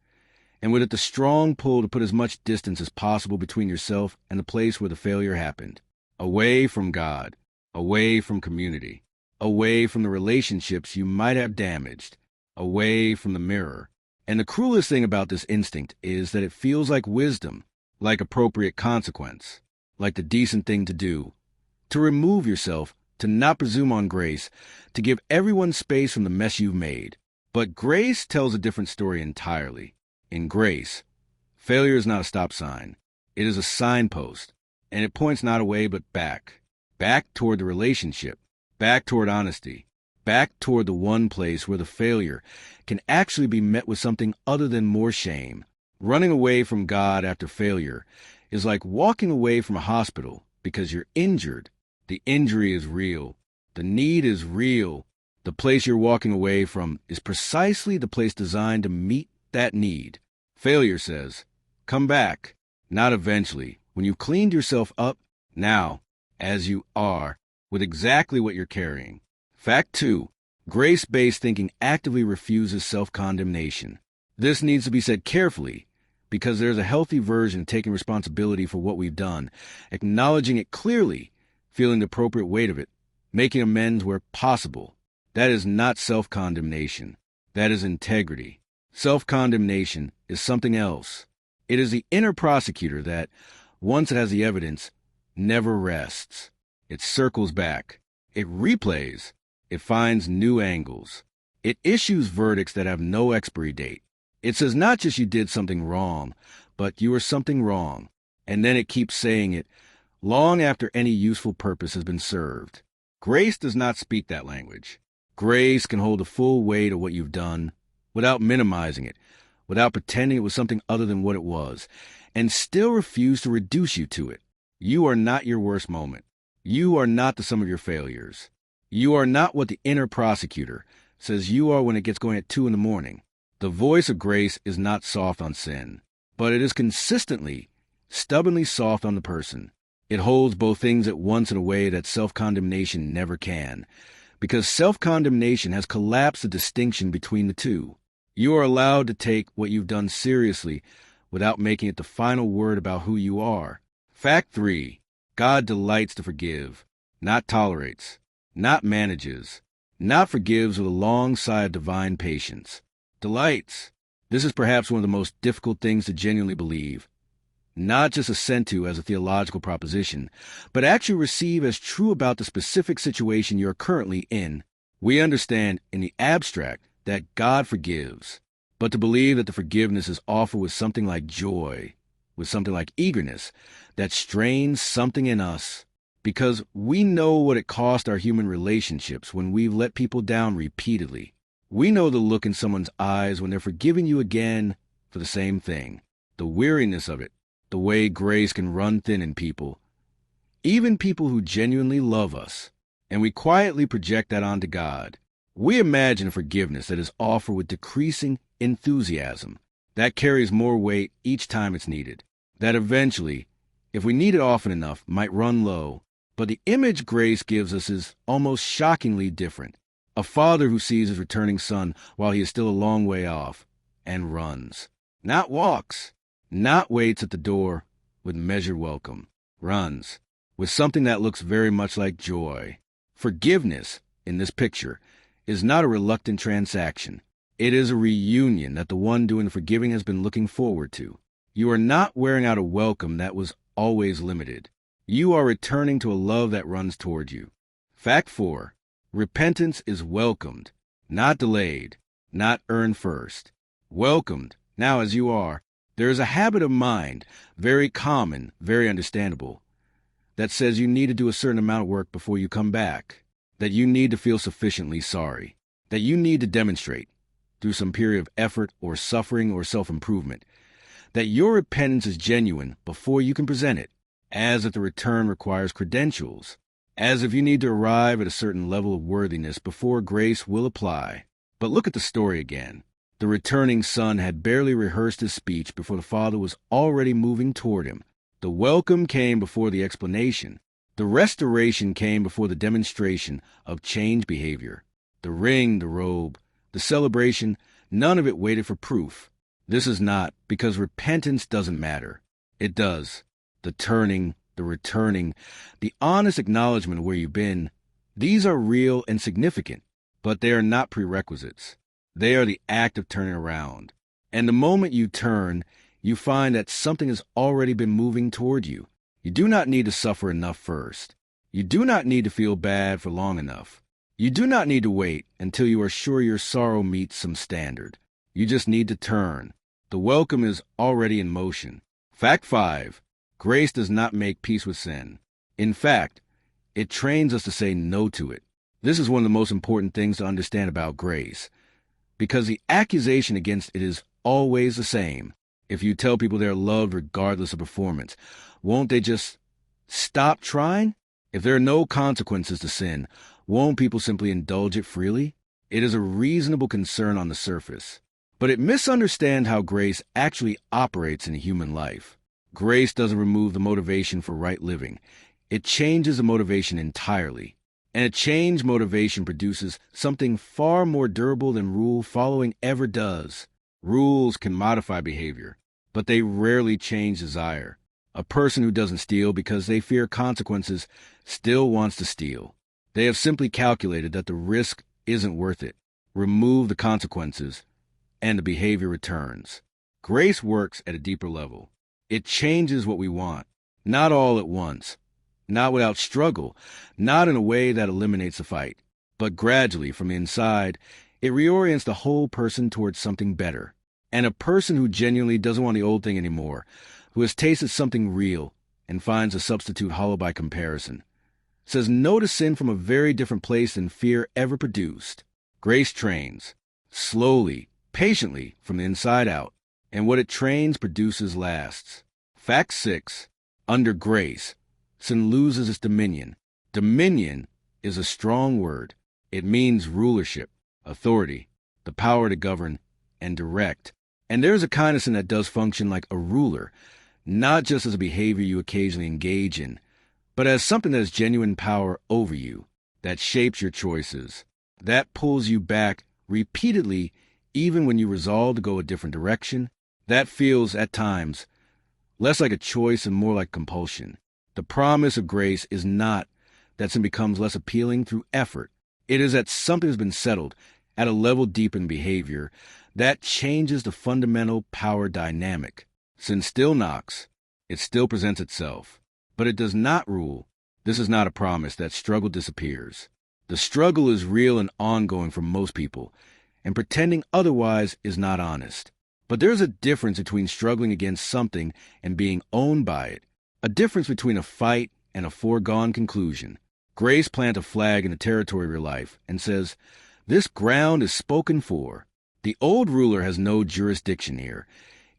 and with it the strong pull to put as much distance as possible between yourself and the place where the failure happened. Away from God, away from community, away from the relationships you might have damaged, away from the mirror. And the cruelest thing about this instinct is that it feels like wisdom, like appropriate consequence, like the decent thing to do. To remove yourself, to not presume on grace, to give everyone space from the mess you've made. But grace tells a different story entirely. In grace, failure is not a stop sign. It is a signpost, and it points not away but back. Back toward the relationship, back toward honesty, back toward the one place where the failure can actually be met with something other than more shame. Running away from God after failure is like walking away from a hospital because you're injured. The injury is real. The need is real. The place you're walking away from is precisely the place designed to meet that need. Failure says, come back, not eventually, when you've cleaned yourself up, now, as you are, with exactly what you're carrying. Fact 2. Grace-based thinking actively refuses self-condemnation. This needs to be said carefully, because there's a healthy version of taking responsibility for what we've done, acknowledging it clearly, feeling the appropriate weight of it, making amends where possible. That is not self-condemnation. That is integrity. Self-condemnation is something else. It is the inner prosecutor that, once it has the evidence, never rests. It circles back. It replays. It finds new angles. It issues verdicts that have no expiry date. It says not just you did something wrong, but you are something wrong. And then it keeps saying it long after any useful purpose has been served. Grace does not speak that language. Grace can hold the full weight of what you've done without minimizing it, without pretending it was something other than what it was, and still refuse to reduce you to it. You are not your worst moment. You are not the sum of your failures. You are not what the inner prosecutor, says you are when it gets going at 2 in the morning. The voice of grace is not soft on sin, but it is consistently, stubbornly soft on the person. It holds both things at once in a way that self-condemnation never can, because self-condemnation has collapsed the distinction between the two. You are allowed to take what you've done seriously without making it the final word about who you are. Fact 3. God delights to forgive, not tolerates, not manages, not forgives with a long sigh of divine patience. Delights. This is perhaps one of the most difficult things to genuinely believe. Not just assent to as a theological proposition, but actually receive as true about the specific situation you are currently in. We understand in the abstract that God forgives, but to believe that the forgiveness is offered with something like joy, with something like eagerness, that strains something in us, because we know what it cost our human relationships when we've let people down repeatedly. We know the look in someone's eyes when they're forgiving you again for the same thing, the weariness of it, the way grace can run thin in people, even people who genuinely love us, and we quietly project that onto God. We imagine a forgiveness that is offered with decreasing enthusiasm, that carries more weight each time it's needed, that eventually, if we need it often enough, might run low. But the image grace gives us is almost shockingly different. A father who sees his returning son while he is still a long way off, and runs. Not walks, not waits at the door with measured welcome. Runs, with something that looks very much like joy. Forgiveness, in this picture, is not a reluctant transaction. It is a reunion that the one doing the forgiving has been looking forward to. You are not wearing out a welcome that was always limited. You are returning to a love that runs toward you. Fact 4. Repentance is welcomed, not delayed, not earned first. Welcomed, now as you are. There is a habit of mind, very common, very understandable, that says you need to do a certain amount of work before you come back, that you need to feel sufficiently sorry, that you need to demonstrate, through some period of effort or suffering or self-improvement, that your repentance is genuine before you can present it, as if the return requires credentials, as if you need to arrive at a certain level of worthiness before grace will apply. But look at the story again. The returning son had barely rehearsed his speech before the father was already moving toward him. The welcome came before the explanation. The restoration came before the demonstration of changed behavior. The ring, the robe, the celebration, none of it waited for proof. This is not because repentance doesn't matter. It does. The turning, the returning, the honest acknowledgement of where you've been, these are real and significant, but they are not prerequisites. They are the act of turning around. And the moment you turn, you find that something has already been moving toward you. You do not need to suffer enough first. You do not need to feel bad for long enough. You do not need to wait until you are sure your sorrow meets some standard. You just need to turn. The welcome is already in motion. Fact 5. Grace does not make peace with sin. In fact, it trains us to say no to it. This is one of the most important things to understand about grace, because the accusation against it is always the same. If you tell people they're loved regardless of performance, won't they just stop trying? If there are no consequences to sin, won't people simply indulge it freely? It is a reasonable concern on the surface, but it misunderstands how grace actually operates in human life. Grace doesn't remove the motivation for right living. It changes the motivation entirely. And a changed motivation produces something far more durable than rule following ever does. Rules can modify behavior, but they rarely change desire. A person who doesn't steal because they fear consequences still wants to steal. They have simply calculated that the risk isn't worth it. Remove the consequences, and the behavior returns. Grace works at a deeper level. It changes what we want, not all at once, not without struggle, not in a way that eliminates the fight, but gradually from the inside, it reorients the whole person towards something better. And a person who genuinely doesn't want the old thing anymore, who has tasted something real and finds a substitute hollow by comparison, says no to sin from a very different place than fear ever produced. Grace trains, slowly, patiently, from the inside out, and what it trains produces lasts. Fact 6. Under grace, sin loses its dominion. Dominion is a strong word. It means rulership. authority, the power to govern and direct. And there's a kindness in that does function like a ruler, not just as a behavior you occasionally engage in, but as something that has genuine power over you, that shapes your choices, that pulls you back repeatedly even when you resolve to go a different direction. That feels, at times, less like a choice and more like compulsion. The promise of grace is not that sin becomes less appealing through effort. It is that something has been settled at a level deep in behavior that changes the fundamental power dynamic. Sin still knocks. It still presents itself. But it does not rule. This is not a promise that struggle disappears. The struggle is real and ongoing for most people, and pretending otherwise is not honest. But there's a difference between struggling against something and being owned by it, a difference between a fight and a foregone conclusion. Grace plants a flag in the territory of your life and says, "This ground is spoken for." The old ruler has no jurisdiction here,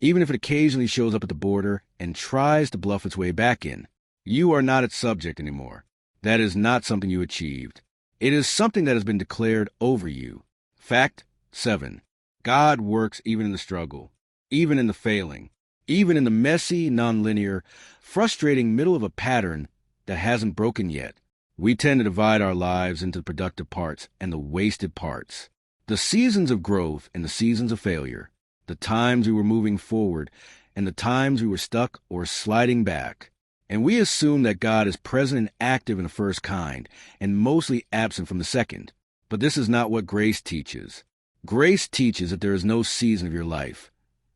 even if it occasionally shows up at the border and tries to bluff its way back in. You are not its subject anymore. That is not something you achieved. It is something that has been declared over you. Fact 7. God works even in the struggle, even in the failing, even in the messy, nonlinear, frustrating middle of a pattern that hasn't broken yet. We tend to divide our lives into the productive parts and the wasted parts. The seasons of growth and the seasons of failure. The times we were moving forward and the times we were stuck or sliding back. And we assume that God is present and active in the first kind and mostly absent from the second. But this is not what grace teaches. Grace teaches that there is no season of your life,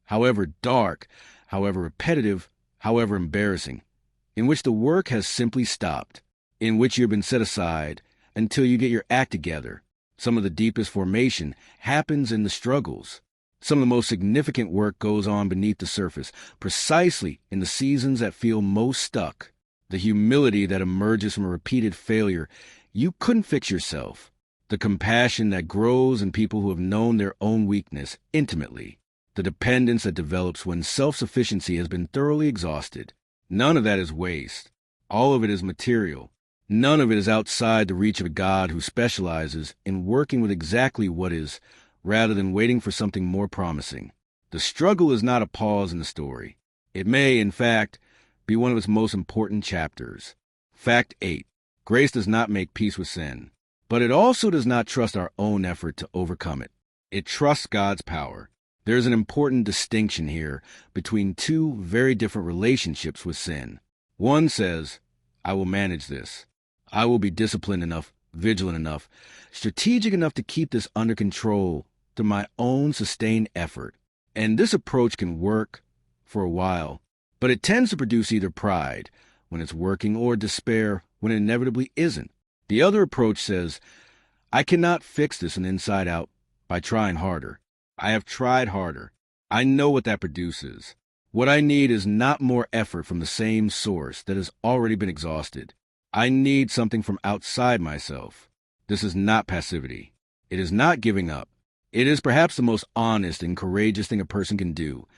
however dark, however repetitive, however embarrassing, in which the work has simply stopped, in which you have been set aside until you get your act together. Some of the deepest formation happens in the struggles. Some of the most significant work goes on beneath the surface, precisely in the seasons that feel most stuck. The humility that emerges from a repeated failure you couldn't fix yourself. The compassion that grows in people who have known their own weakness intimately. The dependence that develops when self-sufficiency has been thoroughly exhausted. None of that is waste. All of it is material. None of it is outside the reach of a God who specializes in working with exactly what is, rather than waiting for something more promising. The struggle is not a pause in the story. It may, in fact, be one of its most important chapters. Fact 8. Grace does not make peace with sin, but it also does not trust our own effort to overcome it. It trusts God's power. There is an important distinction here between two very different relationships with sin. One says, "I will manage this. I will be disciplined enough, vigilant enough, strategic enough to keep this under control through my own sustained effort." And this approach can work for a while, but it tends to produce either pride when it's working or despair when it inevitably isn't. The other approach says, "I cannot fix this from the inside out by trying harder. I have tried harder. I know what that produces. What I need is not more effort from the same source that has already been exhausted. I need something from outside myself." This is not passivity. It is not giving up. It is perhaps the most honest and courageous thing a person can do,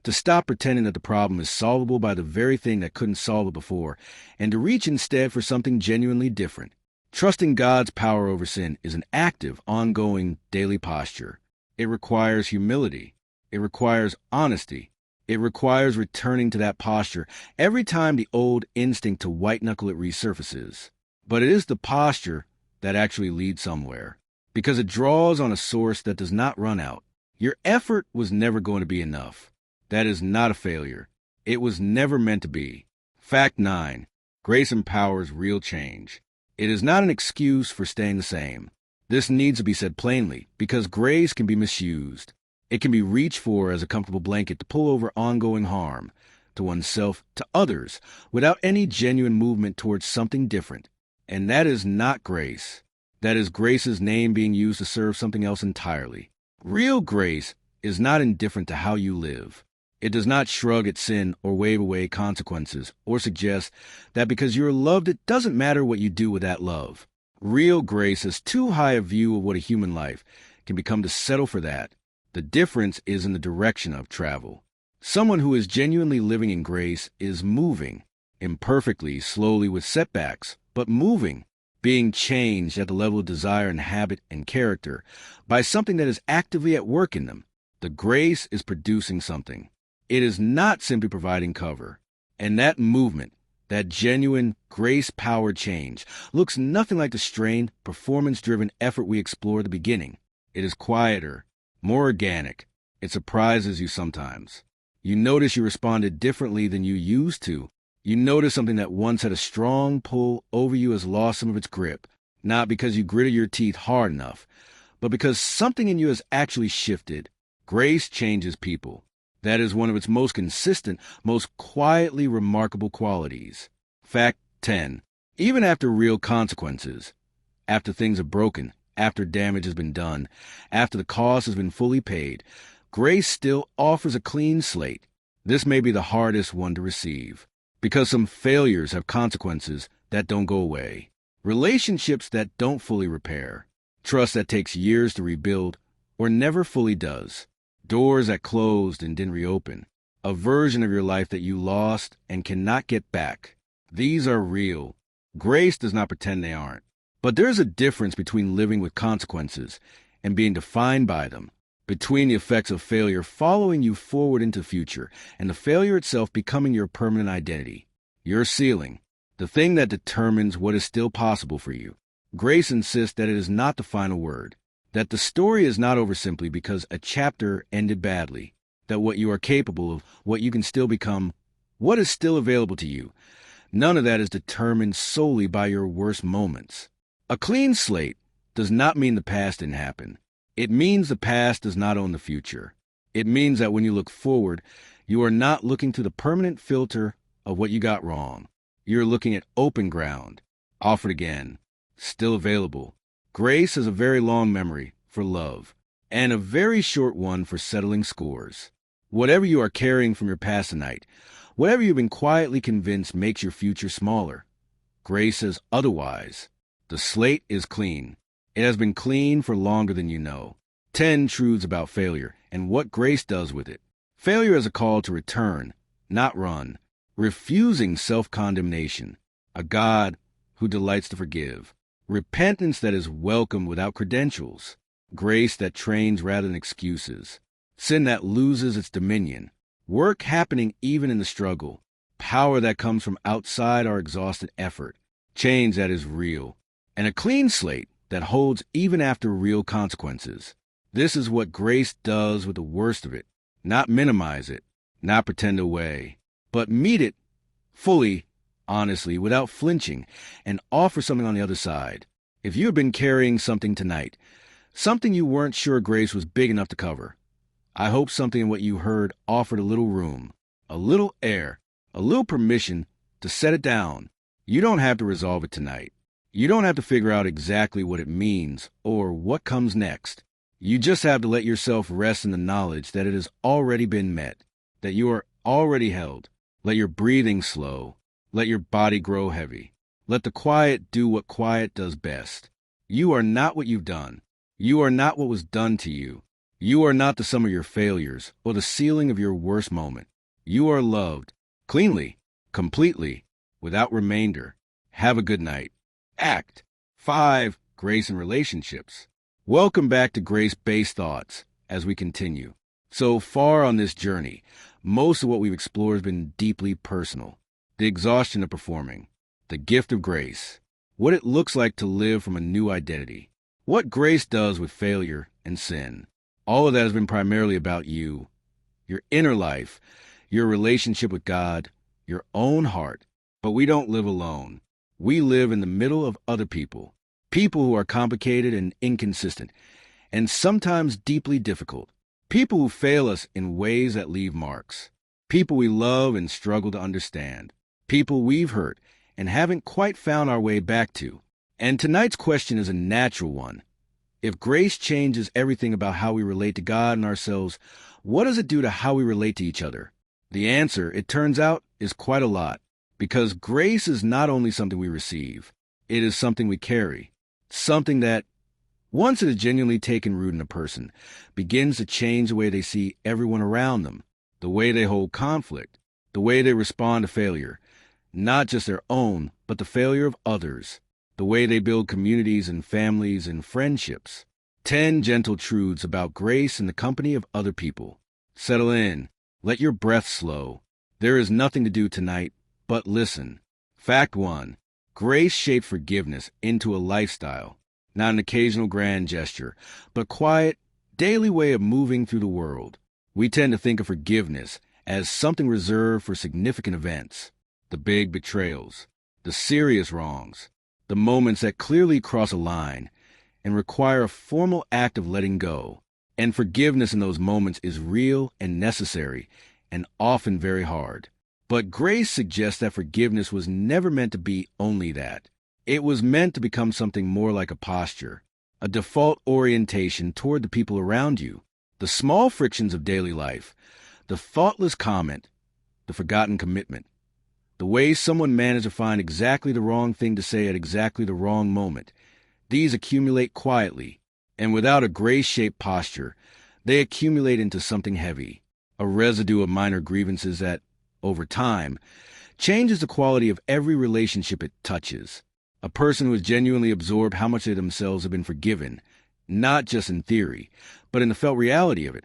to stop pretending that the problem is solvable by the very thing that couldn't solve it before, and to reach instead for something genuinely different. Trusting God's power over sin is an active, ongoing, daily posture. It requires humility. It requires honesty. It requires returning to that posture every time the old instinct to white-knuckle it resurfaces. But it is the posture that actually leads somewhere, because it draws on a source that does not run out. Your effort was never going to be enough. That is not a failure. It was never meant to be. Fact 9. Grace empowers real change. It is not an excuse for staying the same. This needs to be said plainly, because grace can be misused. It can be reached for as a comfortable blanket to pull over ongoing harm, to oneself, to others, without any genuine movement towards something different. And that is not grace. That is grace's name being used to serve something else entirely. Real grace is not indifferent to how you live. It does not shrug at sin or wave away consequences or suggest that because you are loved it doesn't matter what you do with that love. Real grace has too high a view of what a human life can become to settle for that. The difference is in the direction of travel. Someone who is genuinely living in grace is moving, imperfectly, slowly with setbacks, but moving, being changed at the level of desire and habit and character by something that is actively at work in them. The grace is producing something. It is not simply providing cover. And that movement, that genuine, grace-powered change, looks nothing like the strained, performance-driven effort we explored at the beginning. It is quieter, more organic. It surprises you sometimes. You notice you responded differently than you used to. You notice something that once had a strong pull over you has lost some of its grip, not because you gritted your teeth hard enough, but because something in you has actually shifted. Grace changes people. That is one of its most consistent, most quietly remarkable qualities. Fact 10. Even after real consequences, after things are broken, after damage has been done, after the cost has been fully paid, grace still offers a clean slate. This may be the hardest one to receive, because some failures have consequences that don't go away, relationships that don't fully repair, trust that takes years to rebuild or never fully does, doors that closed and didn't reopen, a version of your life that you lost and cannot get back. These are real. Grace does not pretend they aren't. But there's a difference between living with consequences and being defined by them, between the effects of failure following you forward into the future and the failure itself becoming your permanent identity, your ceiling, the thing that determines what is still possible for you. Grace insists that it is not the final word, that the story is not over simply because a chapter ended badly, that what you are capable of, what you can still become, what is still available to you, none of that is determined solely by your worst moments. A clean slate does not mean the past didn't happen. It means the past does not own the future. It means that when you look forward, you are not looking through the permanent filter of what you got wrong. You're looking at open ground, offered again, still available. Grace has a very long memory for love, and a very short one for settling scores. Whatever you are carrying from your past tonight, whatever you've been quietly convinced makes your future smaller, grace says otherwise. The slate is clean. It has been clean for longer than you know. 10 truths about failure and what grace does with it. Failure is a call to return, not run. Refusing self-condemnation. A God who delights to forgive. Repentance that is welcomed without credentials. Grace that trains rather than excuses. Sin that loses its dominion. Work happening even in the struggle. Power that comes from outside our exhausted effort. Change that is real. And a clean slate that holds even after real consequences. This is what grace does with the worst of it. Not minimize it, not pretend away, but meet it fully, honestly, without flinching, and offer something on the other side. If you have been carrying something tonight, something you weren't sure grace was big enough to cover, I hope something in what you heard offered a little room, a little air, a little permission to set it down. You don't have to resolve it tonight. You don't have to figure out exactly what it means or what comes next. You just have to let yourself rest in the knowledge that it has already been met, that you are already held. Let your breathing slow. Let your body grow heavy. Let the quiet do what quiet does best. You are not what you've done. You are not what was done to you. You are not the sum of your failures or the ceiling of your worst moment. You are loved, cleanly, completely, without remainder. Have a good night. Act 5. Grace in Relationships. Welcome back to Grace-Based Thoughts as we continue. So far on this journey, most of what we've explored has been deeply personal. The exhaustion of performing, the gift of grace, what it looks like to live from a new identity, what grace does with failure and sin. All of that has been primarily about you, your inner life, your relationship with God, your own heart. But we don't live alone. We live in the middle of other people, people who are complicated and inconsistent, and sometimes deeply difficult, people who fail us in ways that leave marks, people we love and struggle to understand, people we've hurt and haven't quite found our way back to. And tonight's question is a natural one. If grace changes everything about how we relate to God and ourselves, what does it do to how we relate to each other? The answer, it turns out, is quite a lot. Because grace is not only something we receive, it is something we carry. Something that, once it has genuinely taken root in a person, begins to change the way they see everyone around them, the way they hold conflict, the way they respond to failure, not just their own, but the failure of others. the way they build communities and families and friendships. 10 gentle truths about grace in the company of other people. Settle in. Let your breath slow. There is nothing to do tonight but listen. Fact 1. Grace shapes forgiveness into a lifestyle, not an occasional grand gesture, but quiet, daily way of moving through the world. We tend to think of forgiveness as something reserved for significant events, the big betrayals, the serious wrongs, the moments that clearly cross a line and require a formal act of letting go. And forgiveness in those moments is real and necessary, and often very hard. But grace suggests that forgiveness was never meant to be only that. It was meant to become something more like a posture, a default orientation toward the people around you, the small frictions of daily life, the thoughtless comment, the forgotten commitment, the way someone managed to find exactly the wrong thing to say at exactly the wrong moment. These accumulate quietly, and without a grace-shaped posture, they accumulate into something heavy, a residue of minor grievances that, over time, changes the quality of every relationship it touches. A person who has genuinely absorbed how much of themselves have been forgiven, not just in theory, but in the felt reality of it,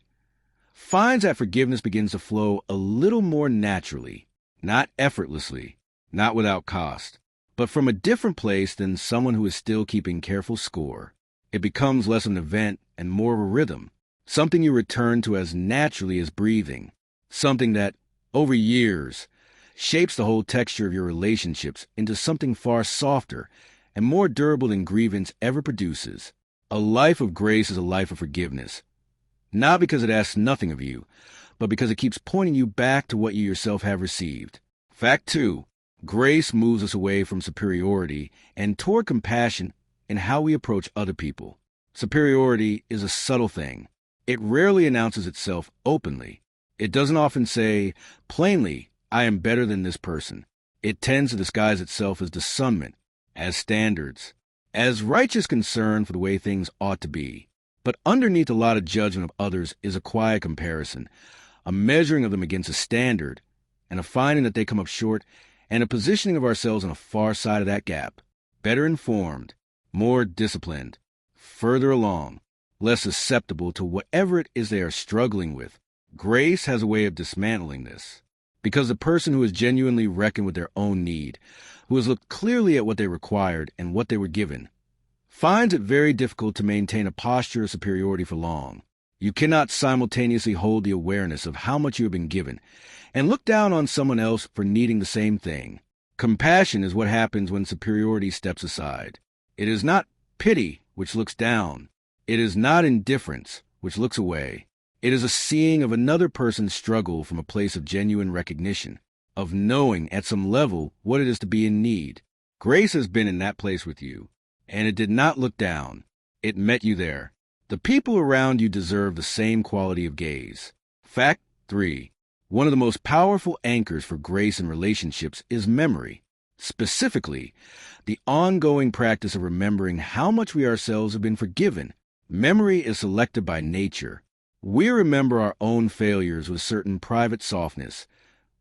finds that forgiveness begins to flow a little more naturally, not effortlessly, not without cost, but from a different place than someone who is still keeping careful score. It becomes less an event and more of a rhythm, something you return to as naturally as breathing, something that, over years, shapes the whole texture of your relationships into something far softer and more durable than grievance ever produces. A life of grace is a life of forgiveness, not because it asks nothing of you, but because it keeps pointing you back to what you yourself have received. Fact 2. Grace moves us away from superiority and toward compassion in how we approach other people. Superiority is a subtle thing. It rarely announces itself openly. It doesn't often say, plainly, I am better than this person. It tends to disguise itself as discernment, as standards, as righteous concern for the way things ought to be. But underneath a lot of judgment of others is a quiet comparison, a measuring of them against a standard, and a finding that they come up short, and a positioning of ourselves on a far side of that gap, better informed, more disciplined, further along, less susceptible to whatever it is they are struggling with. Grace has a way of dismantling this, because the person who has genuinely reckoned with their own need, who has looked clearly at what they required and what they were given, finds it very difficult to maintain a posture of superiority for long. You cannot simultaneously hold the awareness of how much you have been given and look down on someone else for needing the same thing. Compassion is what happens when superiority steps aside. It is not pity, which looks down. It is not indifference, which looks away. It is a seeing of another person's struggle from a place of genuine recognition, of knowing at some level what it is to be in need. Grace has been in that place with you, and it did not look down. It met you there. The people around you deserve the same quality of gaze. Fact 3. One of the most powerful anchors for grace in relationships is memory. Specifically, the ongoing practice of remembering how much we ourselves have been forgiven. Memory is selected by nature. We remember our own failures with certain private softness.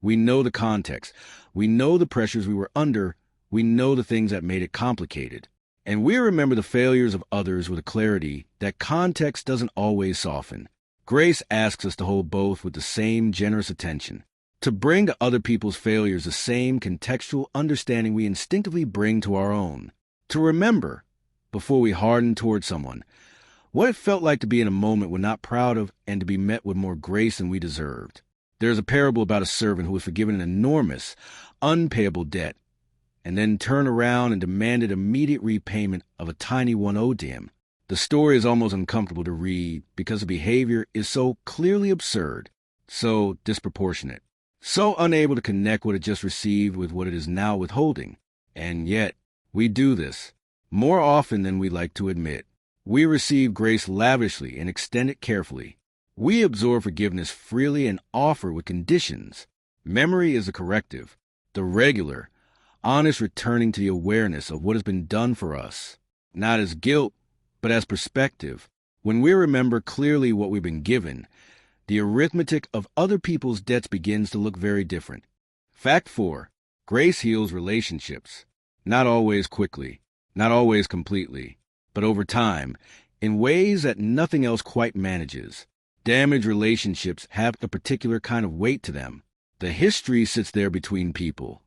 We know the context. We know the pressures we were under. We know the things that made it complicated. And we remember the failures of others with a clarity that context doesn't always soften. Grace asks us to hold both with the same generous attention, to bring to other people's failures the same contextual understanding we instinctively bring to our own, to remember, before we harden toward someone, what it felt like to be in a moment we're not proud of and to be met with more grace than we deserved. There's a parable about a servant who was forgiven an enormous, unpayable debt, and then turned around and demanded immediate repayment of a tiny one owed to him. The story is almost uncomfortable to read because the behavior is so clearly absurd, so disproportionate, so unable to connect what it just received with what it is now withholding. And yet, we do this more often than we like to admit. We receive grace lavishly and extend it carefully. We absorb forgiveness freely and offer with conditions. Memory is the corrective, the regular, honest returning to the awareness of what has been done for us, not as guilt, but as perspective. When we remember clearly what we've been given, the arithmetic of other people's debts begins to look very different. Fact 4. Grace heals relationships. Not always quickly. Not always completely, but over time, in ways that nothing else quite manages. Damaged relationships have a particular kind of weight to them. The history sits there between people.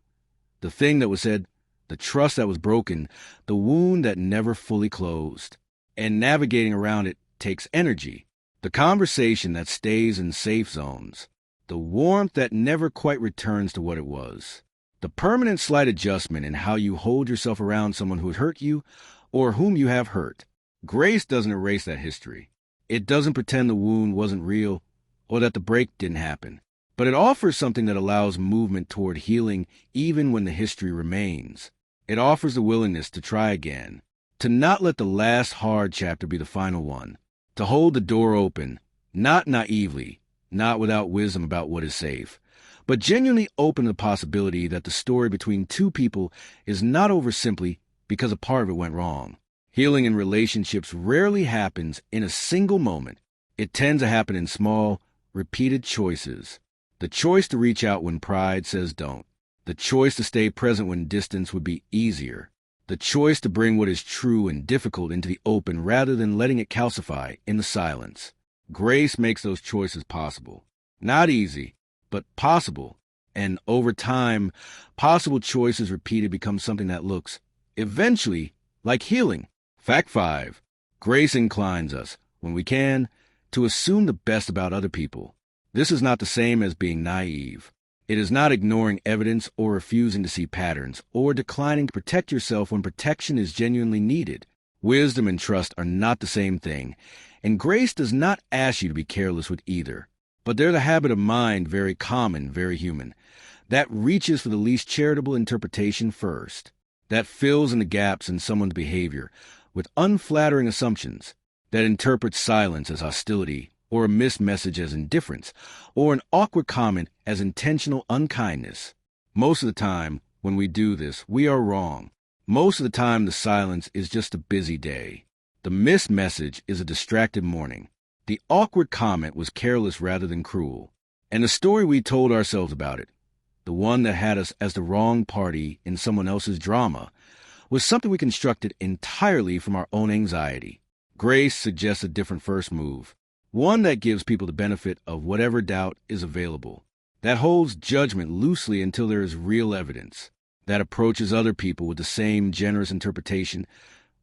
The thing that was said, the trust that was broken, the wound that never fully closed. And navigating around it takes energy. The conversation that stays in safe zones. The warmth that never quite returns to what it was. The permanent slight adjustment in how you hold yourself around someone who has hurt you or whom you have hurt. Grace doesn't erase that history. It doesn't pretend the wound wasn't real or that the break didn't happen. But it offers something that allows movement toward healing even when the history remains. It offers the willingness to try again, to not let the last hard chapter be the final one, to hold the door open, not naively, not without wisdom about what is safe, but genuinely open to the possibility that the story between two people is not over simply because a part of it went wrong. Healing in relationships rarely happens in a single moment. It tends to happen in small, repeated choices. The choice to reach out when pride says don't. The choice to stay present when distance would be easier. The choice to bring what is true and difficult into the open rather than letting it calcify in the silence. Grace makes those choices possible. Not easy, but possible. And over time, possible choices repeated become something that looks, eventually, like healing. Fact 5. Grace inclines us, when we can, to assume the best about other people. This is not the same as being naive. It is not ignoring evidence or refusing to see patterns, or declining to protect yourself when protection is genuinely needed. Wisdom and trust are not the same thing, and grace does not ask you to be careless with either. But they're the habit of mind, very common, very human, that reaches for the least charitable interpretation first, that fills in the gaps in someone's behavior with unflattering assumptions, that interprets silence as hostility, or a missed message as indifference, or an awkward comment as intentional unkindness. Most of the time, when we do this, we are wrong. Most of the time, the silence is just a busy day. The missed message is a distracted morning. The awkward comment was careless rather than cruel. And the story we told ourselves about it, the one that had us as the wrong party in someone else's drama, was something we constructed entirely from our own anxiety. Grace suggests a different first move. One that gives people the benefit of whatever doubt is available, that holds judgment loosely until there is real evidence, that approaches other people with the same generous interpretation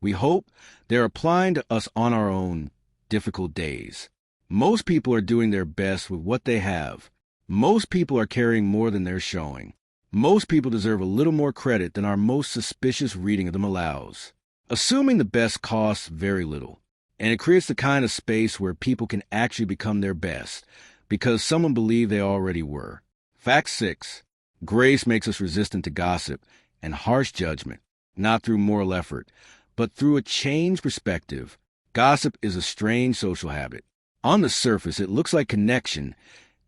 we hope they're applying to us on our own difficult days. Most people are doing their best with what they have. Most people are carrying more than they're showing. Most people deserve a little more credit than our most suspicious reading of them allows. Assuming the best costs very little. And it creates the kind of space where people can actually become their best, because someone believed they already were. Fact 6. Grace makes us resistant to gossip and harsh judgment, not through moral effort, but through a changed perspective. Gossip is a strange social habit. On the surface, it looks like connection,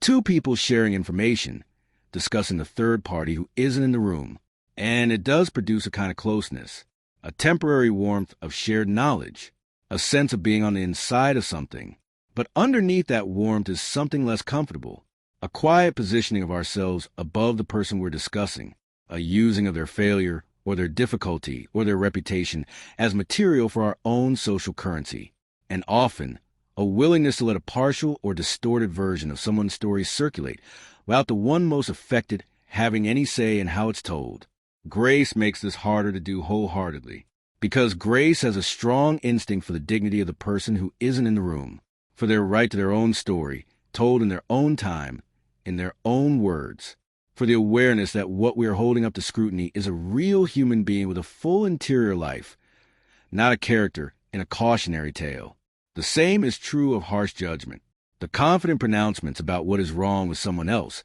two people sharing information, discussing the third party who isn't in the room. And it does produce a kind of closeness, a temporary warmth of shared knowledge, a sense of being on the inside of something. But underneath that warmth is something less comfortable, a quiet positioning of ourselves above the person we're discussing, a using of their failure or their difficulty or their reputation as material for our own social currency, and often a willingness to let a partial or distorted version of someone's story circulate without the one most affected having any say in how it's told. Grace makes this harder to do wholeheartedly, because grace has a strong instinct for the dignity of the person who isn't in the room, for their right to their own story, told in their own time, in their own words, for the awareness that what we are holding up to scrutiny is a real human being with a full interior life, not a character in a cautionary tale. The same is true of harsh judgment, the confident pronouncements about what is wrong with someone else,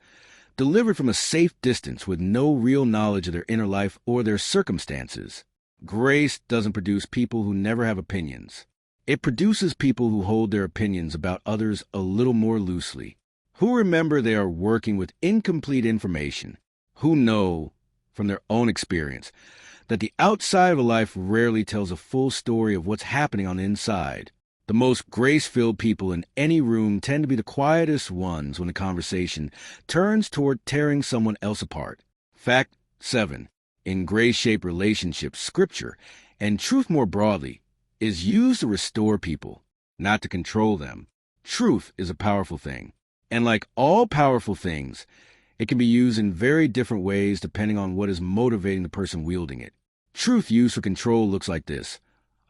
delivered from a safe distance with no real knowledge of their inner life or their circumstances. Grace doesn't produce people who never have opinions. It produces people who hold their opinions about others a little more loosely, who remember they are working with incomplete information, who know, from their own experience, that the outside of a life rarely tells a full story of what's happening on the inside. The most grace-filled people in any room tend to be the quietest ones when the conversation turns toward tearing someone else apart. Fact 7. In grace-shaped relationships, Scripture, And truth more broadly is used to restore people, not to control them. Truth is a powerful thing. And like all powerful things, it can be used in very different ways depending on what is motivating the person wielding it. Truth used for control looks like this: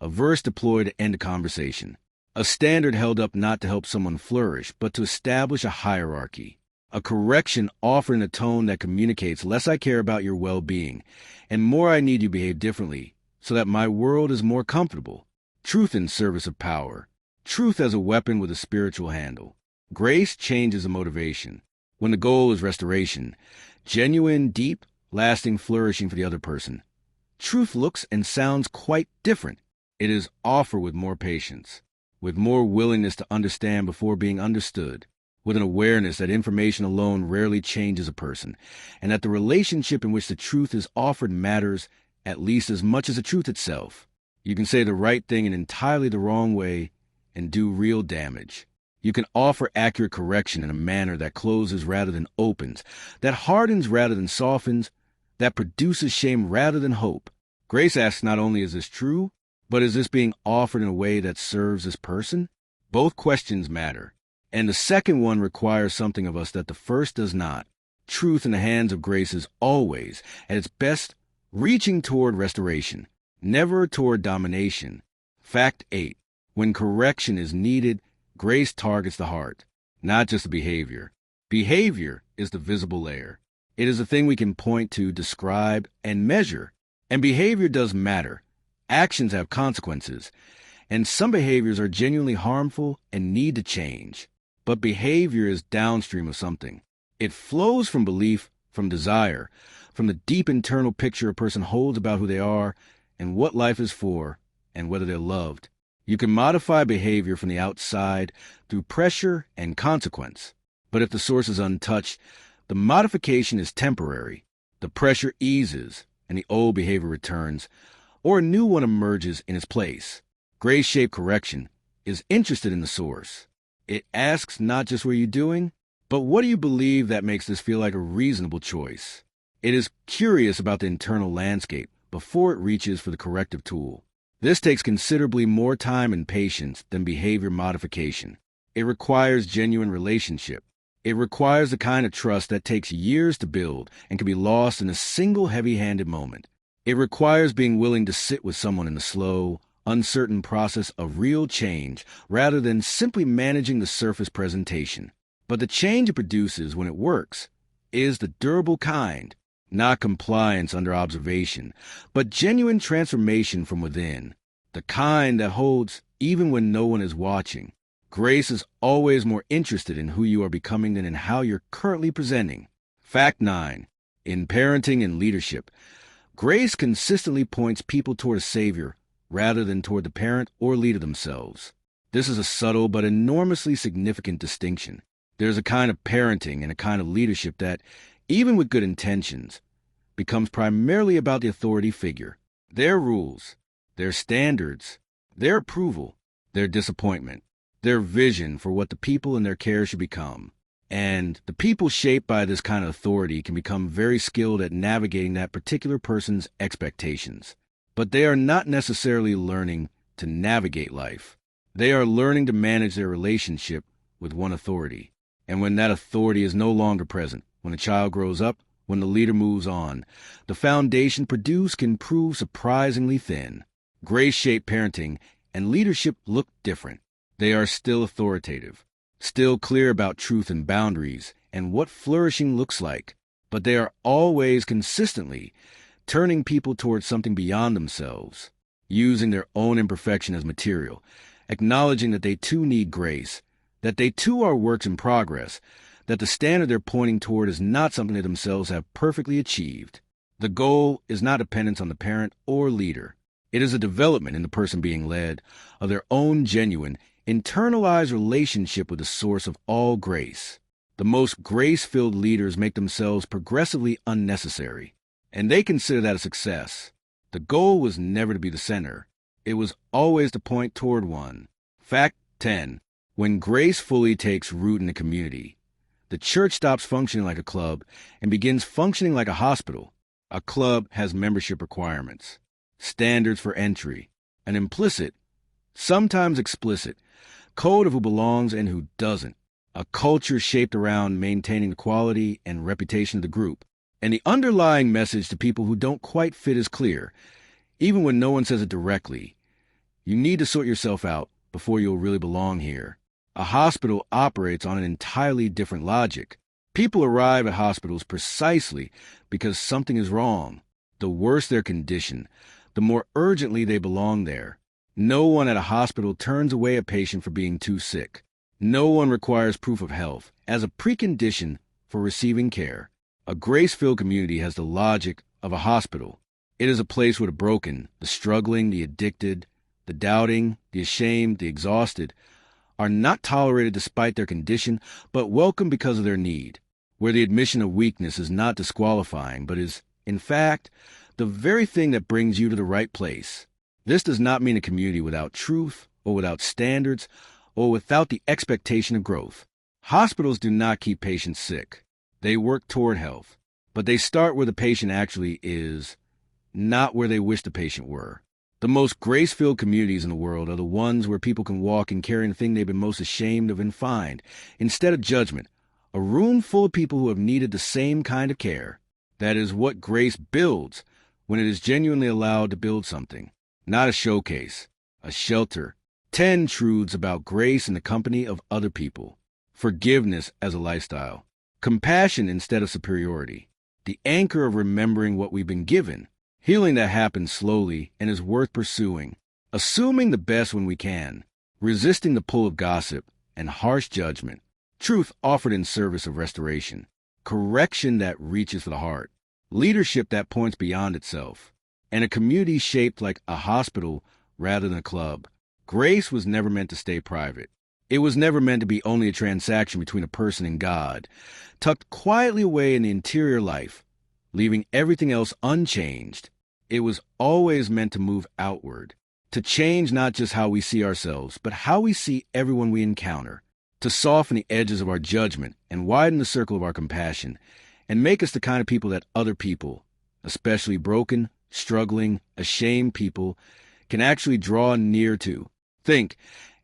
a verse deployed to end a conversation, a standard held up not to help someone flourish, but to establish a hierarchy, a correction offered in a tone that communicates less I care about your well-being and more I need you to behave differently so that my world is more comfortable. Truth in service of power. Truth as a weapon with a spiritual handle. Grace changes the motivation. When the goal is restoration, genuine, deep, lasting flourishing for the other person, truth looks and sounds quite different. It is offered with more patience, with more willingness to understand before being understood, with an awareness that information alone rarely changes a person, and that the relationship in which the truth is offered matters at least as much as the truth itself. You can say the right thing in entirely the wrong way and do real damage. You can offer accurate correction in a manner that closes rather than opens, that hardens rather than softens, that produces shame rather than hope. Grace asks not only is this true, but is this being offered in a way that serves this person? Both questions matter, and the second one requires something of us that the first does not. Truth in the hands of grace is always, at its best, reaching toward restoration, never toward domination. Fact 8. When correction is needed, grace targets the heart, not just the behavior. Behavior is the visible layer. It is a thing we can point to, describe, and measure. And behavior does matter. Actions have consequences, and some behaviors are genuinely harmful and need to change. But behavior is downstream of something. It flows from belief, from desire, from the deep internal picture a person holds about who they are and what life is for and whether they're loved. You can modify behavior from the outside through pressure and consequence. But if the source is untouched, the modification is temporary. The pressure eases and the old behavior returns, or a new one emerges in its place. Grace-shaped correction is interested in the source. It asks not just what you're doing, but what do you believe that makes this feel like a reasonable choice? It is curious about the internal landscape before it reaches for the corrective tool. This takes considerably more time and patience than behavior modification. It requires genuine relationship. It requires the kind of trust that takes years to build and can be lost in a single heavy-handed moment. It requires being willing to sit with someone in the slow, uncertain process of real change rather than simply managing the surface presentation. But the change it produces when it works is the durable kind. Not compliance under observation, but genuine transformation from within, the kind that holds even when no one is watching. Grace is always more interested in who you are becoming than in how you're currently presenting. Fact 9. In parenting and leadership, grace consistently points people toward a savior rather than toward the parent or leader themselves. This is a subtle but enormously significant distinction. There's a kind of parenting and a kind of leadership that, even with good intentions, becomes primarily about the authority figure, their rules, their standards, their approval, their disappointment, their vision for what the people in their care should become. And the people shaped by this kind of authority can become very skilled at navigating that particular person's expectations. But they are not necessarily learning to navigate life. They are learning to manage their relationship with one authority. And when that authority is no longer present, when a child grows up, when the leader moves on, the foundation produced can prove surprisingly thin. Grace-shaped parenting and leadership look different. They are still authoritative, still clear about truth and boundaries and what flourishing looks like, but they are always consistently turning people towards something beyond themselves, using their own imperfection as material, acknowledging that they too need grace, that they too are works in progress, that the standard they're pointing toward is not something they themselves have perfectly achieved. The goal is not dependence on the parent or leader. It is a development in the person being led of their own genuine, internalized relationship with the source of all grace. The most grace-filled leaders make themselves progressively unnecessary, and they consider that a success. The goal was never to be the center. It was always to point toward one. Fact 10. When grace fully takes root in the community, the church stops functioning like a club and begins functioning like a hospital. A club has membership requirements. standards for entry, an implicit, sometimes explicit, code of who belongs and who doesn't, a culture shaped around maintaining the quality and reputation of the group, and the underlying message to people who don't quite fit is clear, even when no one says it directly. You need to sort yourself out before you'll really belong here. A hospital operates on an entirely different logic. People arrive at hospitals precisely because something is wrong. The worse their condition, the more urgently they belong there. No one at a hospital turns away a patient for being too sick. No one requires proof of health as a precondition for receiving care. A grace-filled community has the logic of a hospital. It is a place where the broken, the struggling, the addicted, the doubting, the ashamed, the exhausted are not tolerated despite their condition, but welcome because of their need. Where the admission of weakness is not disqualifying, but is, in fact, the very thing that brings you to the right place. This does not mean a community without truth, or without standards, or without the expectation of growth. Hospitals do not keep patients sick. They work toward health, but they start where the patient actually is, not where they wish the patient were. The most grace-filled communities in the world are the ones where people can walk and carry the thing they've been most ashamed of and find, instead of judgment, a room full of people who have needed the same kind of care. That is what grace builds when it is genuinely allowed to build something, not a showcase, a shelter. 10 truths about grace in the company of other people. Forgiveness as a lifestyle. Compassion instead of superiority. The anchor of remembering what we've been given. Healing that happens slowly and is worth pursuing. Assuming the best when we can. Resisting the pull of gossip and harsh judgment. Truth offered in service of restoration. Correction that reaches for the heart. Leadership that points beyond itself. And a community shaped like a hospital rather than a club. Grace was never meant to stay private. It was never meant to be only a transaction between a person and God, tucked quietly away in the interior life, leaving everything else unchanged. It was always meant to move outward, to change not just how we see ourselves, but how we see everyone we encounter, to soften the edges of our judgment and widen the circle of our compassion, and make us the kind of people that other people, especially broken, struggling, ashamed people, can actually draw near to. Think,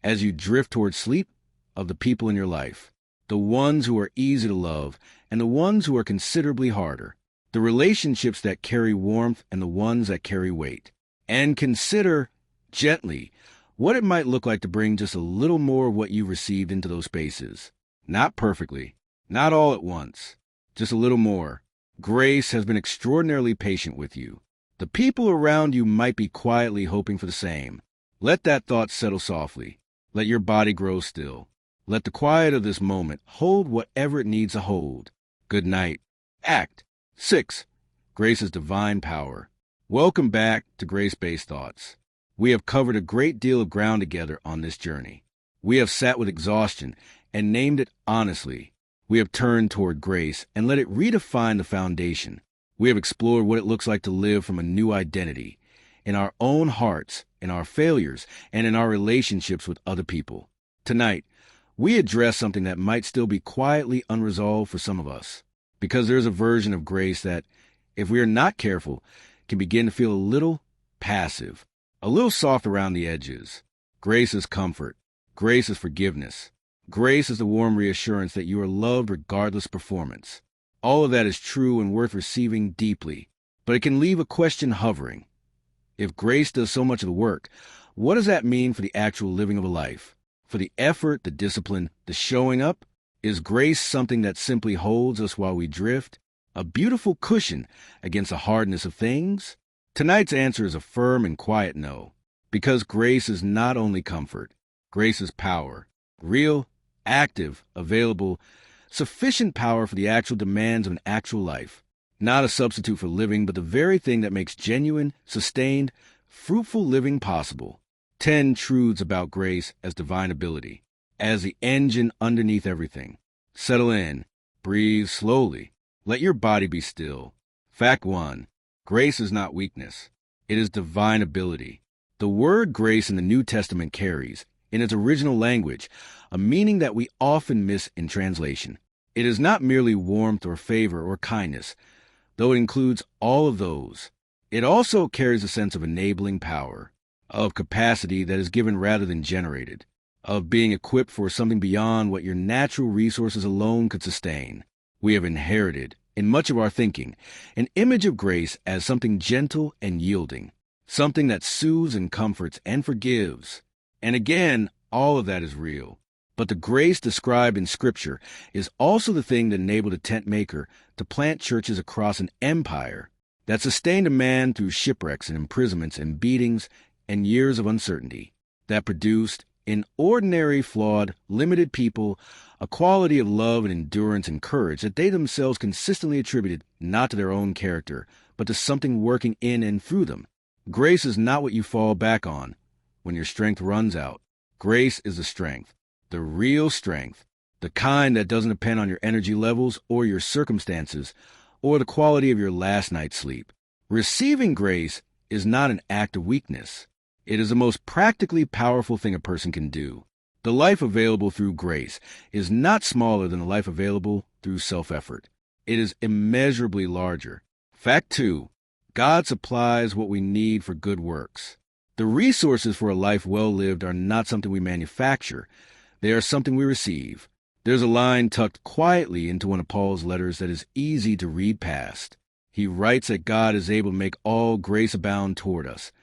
as you drift toward sleep, of the people in your life, the ones who are easy to love and the ones who are considerably harder, the relationships that carry warmth and the ones that carry weight. And consider, gently, what it might look like to bring just a little more of what you received into those spaces. Not perfectly, not all at once, just a little more. Grace has been extraordinarily patient with you. The people around you might be quietly hoping for the same. Let that thought settle softly. Let your body grow still. Let the quiet of this moment hold whatever it needs to hold. Good night. Act 6. Grace's divine power. Welcome back to Grace-Based Thoughts. We have covered a great deal of ground together on this journey. We have sat with exhaustion and named it honestly. We have turned toward grace and let it redefine the foundation. We have explored what it looks like to live from a new identity, in our own hearts, in our failures, and in our relationships with other people. Tonight, we address something that might still be quietly unresolved for some of us, because there's a version of grace that, if we are not careful, can begin to feel a little passive, a little soft around the edges. Grace is comfort. Grace is forgiveness. Grace is the warm reassurance that you are loved regardless of performance. All of that is true and worth receiving deeply, but it can leave a question hovering. If grace does so much of the work, what does that mean for the actual living of a life? For the effort, the discipline, the showing up? Is grace something that simply holds us while we drift? A beautiful cushion against the hardness of things? Tonight's answer is a firm and quiet no, because grace is not only comfort. Grace is power. Real, active, available, sufficient power for the actual demands of an actual life. Not a substitute for living, but the very thing that makes genuine, sustained, fruitful living possible. 10 truths about grace as divine ability, as the engine underneath everything. Settle in. Breathe slowly. Let your body be still. Fact 1. Grace is not weakness. It is divine ability. The word grace in the New Testament carries, in its original language, a meaning that we often miss in translation. It is not merely warmth or favor or kindness, though it includes all of those. It also carries a sense of enabling power, of capacity that is given rather than generated, of being equipped for something beyond what your natural resources alone could sustain. We have inherited, in much of our thinking, an image of grace as something gentle and yielding, something that soothes and comforts and forgives. And again, all of that is real. But the grace described in Scripture is also the thing that enabled a tent maker to plant churches across an empire, that sustained a man through shipwrecks and imprisonments and beatings and years of uncertainty, that produced, in ordinary, flawed, limited people, a quality of love and endurance and courage that they themselves consistently attributed not to their own character, but to something working in and through them. Grace is not what you fall back on when your strength runs out. Grace is the strength, the real strength, the kind that doesn't depend on your energy levels or your circumstances or the quality of your last night's sleep. Receiving grace is not an act of weakness. It is the most practically powerful thing a person can do. The life available through grace is not smaller than the life available through self-effort. It is immeasurably larger. Fact 2. God supplies what we need for good works. The resources for a life well lived are not something we manufacture. They are something we receive. There's a line tucked quietly into one of Paul's letters that is easy to read past. He writes that God is able to make all grace abound toward us,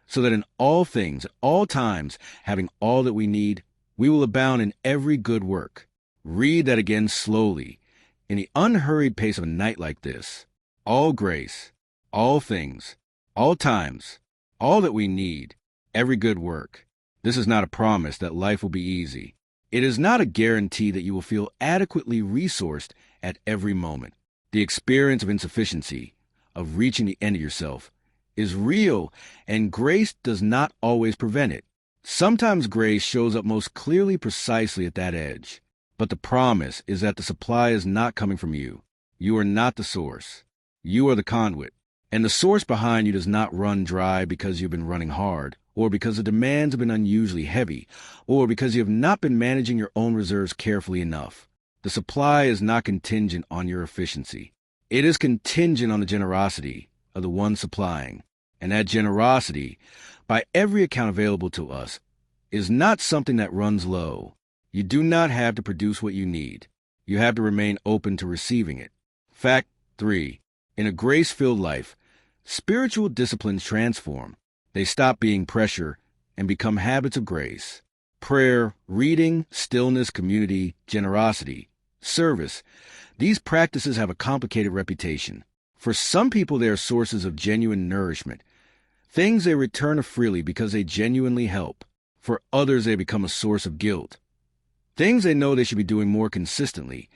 so that in all things, at all times, having all that we need, we will abound in every good work. Read that again slowly, in the unhurried pace of a night like this. All grace, all things, all times, all that we need, every good work. This is not a promise that life will be easy. It is not a guarantee that you will feel adequately resourced at every moment. The experience of insufficiency, of reaching the end of yourself, is real, and grace does not always prevent it. Sometimes grace shows up most clearly precisely at that edge. But the promise is that the supply is not coming from you. You are not the source. You are the conduit. And the source behind you does not run dry because you've been running hard, or because the demands have been unusually heavy, or because you have not been managing your own reserves carefully enough. The supply is not contingent on your efficiency. It is contingent on the generosity of the one supplying. And that generosity, by every account available to us, is not something that runs low. You do not have to produce what you need. You have to remain open to receiving it. Fact 3. In a grace-filled life, spiritual disciplines transform. They stop being pressure and become habits of grace. Prayer, reading, stillness, community, generosity, service. These practices have a complicated reputation. For some people, they are sources of genuine nourishment, things they return freely because they genuinely help. For others, they become a source of guilt, things they know they should be doing more consistently,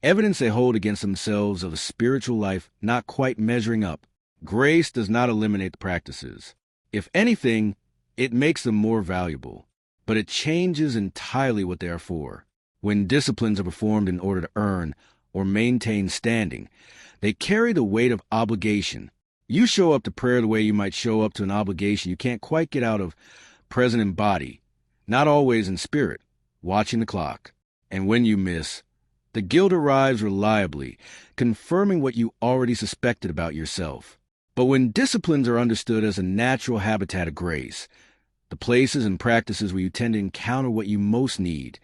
evidence they hold against themselves of a spiritual life not quite measuring up. Grace does not eliminate the practices. If anything, it makes them more valuable, but it changes entirely what they are for. When disciplines are performed in order to earn or maintain standing, they carry the weight of obligation. You show up to prayer the way you might show up to an obligation you can't quite get out of, present in body, not always in spirit, watching the clock. And when you miss, the guilt arrives reliably, confirming what you already suspected about yourself. But when disciplines are understood as a natural habitat of grace, the places and practices where you tend to encounter what you most need,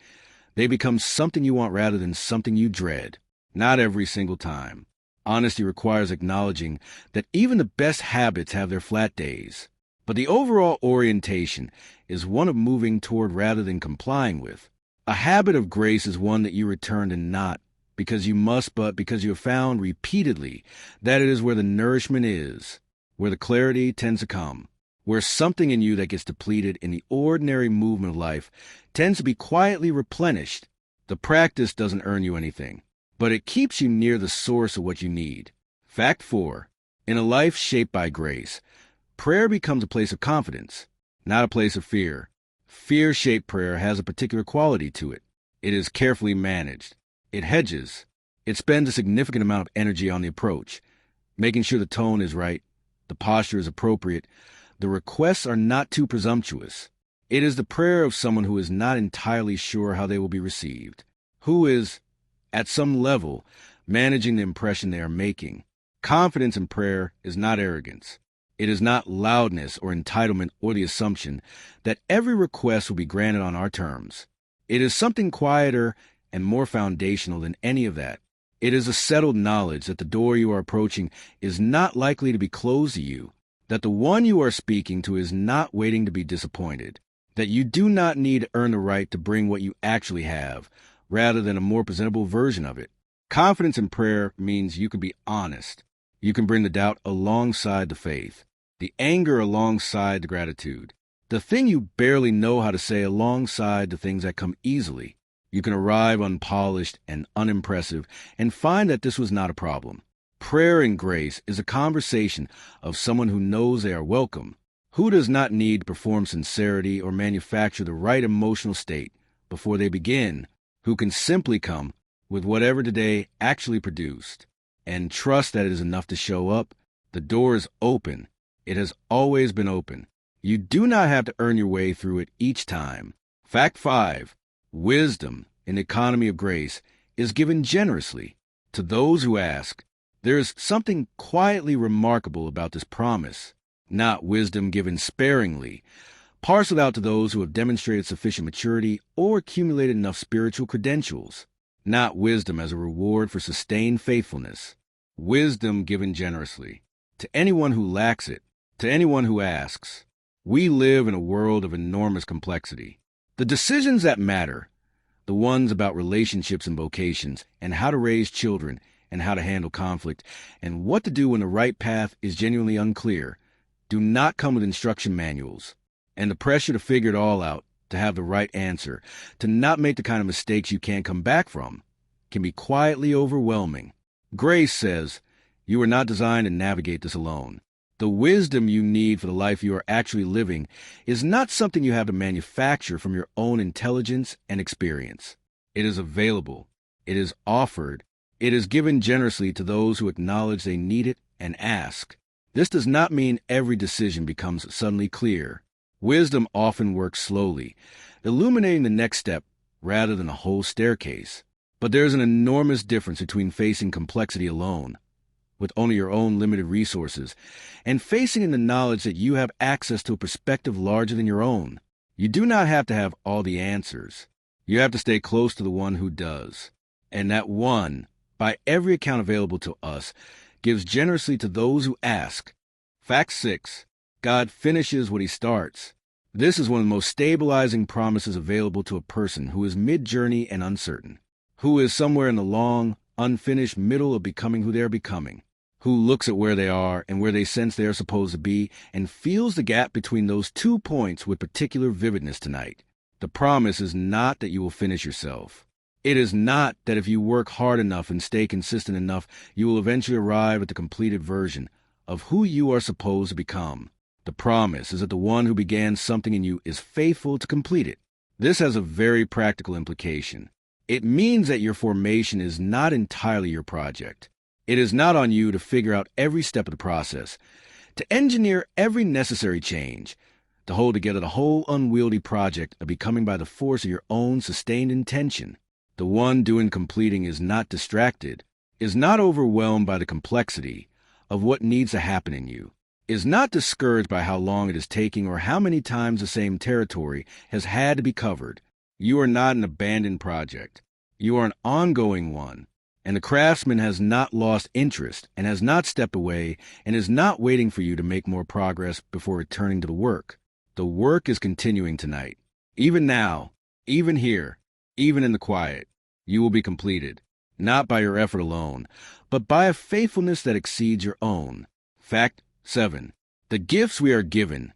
they become something you want rather than something you dread. Not every single time. Honesty requires acknowledging that even the best habits have their flat days. But the overall orientation is one of moving toward rather than complying with. A habit of grace is one that you return to not because you must, but because you have found repeatedly that it is where the nourishment is, where the clarity tends to come, where something in you that gets depleted in the ordinary movement of life tends to be quietly replenished. The practice doesn't earn you anything, but it keeps you near the source of what you need. Fact 4. In a life shaped by grace, prayer becomes a place of confidence, not a place of fear. Fear-shaped prayer has a particular quality to it. It is carefully managed. It hedges. It spends a significant amount of energy on the approach, making sure the tone is right, the posture is appropriate, the requests are not too presumptuous. It is the prayer of someone who is not entirely sure how they will be received, who is, at some level, managing the impression they are making. Confidence in prayer is not arrogance. It is not loudness or entitlement or the assumption that every request will be granted on our terms. It is something quieter and more foundational than any of that. It is a settled knowledge that the door you are approaching is not likely to be closed to you, that the one you are speaking to is not waiting to be disappointed, that you do not need to earn the right to bring what you actually have, rather than a more presentable version of it. Confidence in prayer means you can be honest. You can bring the doubt alongside the faith, the anger alongside the gratitude, the thing you barely know how to say alongside the things that come easily. You can arrive unpolished and unimpressive and find that this was not a problem. Prayer and grace is a conversation of someone who knows they are welcome, who does not need to perform sincerity or manufacture the right emotional state before they begin, who can simply come with whatever today actually produced and trust that it is enough to show up. The door is open. It has always been open. You do not have to earn your way through it each time. Fact 5. Wisdom in the economy of grace is given generously to those who ask. There is something quietly remarkable about this promise. Not wisdom given sparingly, parceled out to those who have demonstrated sufficient maturity or accumulated enough spiritual credentials. Not wisdom as a reward for sustained faithfulness. Wisdom given generously to anyone who lacks it, to anyone who asks. We live in a world of enormous complexity. The decisions that matter, the ones about relationships and vocations, and how to raise children, and how to handle conflict, and what to do when the right path is genuinely unclear, do not come with instruction manuals. And the pressure to figure it all out, to have the right answer, to not make the kind of mistakes you can't come back from, can be quietly overwhelming. Grace says, you are not designed to navigate this alone. The wisdom you need for the life you are actually living is not something you have to manufacture from your own intelligence and experience. It is available. It is offered. It is given generously to those who acknowledge they need it and ask. This does not mean every decision becomes suddenly clear. Wisdom often works slowly, illuminating the next step rather than a whole staircase. But there is an enormous difference between facing complexity alone, with only your own limited resources, and facing in the knowledge that you have access to a perspective larger than your own. You do not have to have all the answers. You have to stay close to the one who does. And that one, by every account available to us, gives generously to those who ask. Fact 6. God finishes what he starts. This is one of the most stabilizing promises available to a person who is mid-journey and uncertain, who is somewhere in the long, unfinished middle of becoming who they are becoming, who looks at where they are and where they sense they are supposed to be and feels the gap between those 2 points with particular vividness tonight. The promise is not that you will finish yourself. It is not that if you work hard enough and stay consistent enough, you will eventually arrive at the completed version of who you are supposed to become. The promise is that the one who began something in you is faithful to complete it. This has a very practical implication. It means that your formation is not entirely your project. It is not on you to figure out every step of the process, to engineer every necessary change, to hold together the whole unwieldy project of becoming by the force of your own sustained intention. The one doing completing is not distracted, is not overwhelmed by the complexity of what needs to happen in you, is not discouraged by how long it is taking or how many times the same territory has had to be covered. You are not an abandoned project. You are an ongoing one. And the craftsman has not lost interest and has not stepped away and is not waiting for you to make more progress before returning to the work. The work is continuing tonight. Even now, even here, even in the quiet, you will be completed, not by your effort alone, but by a faithfulness that exceeds your own. Fact 7. The gifts we are given,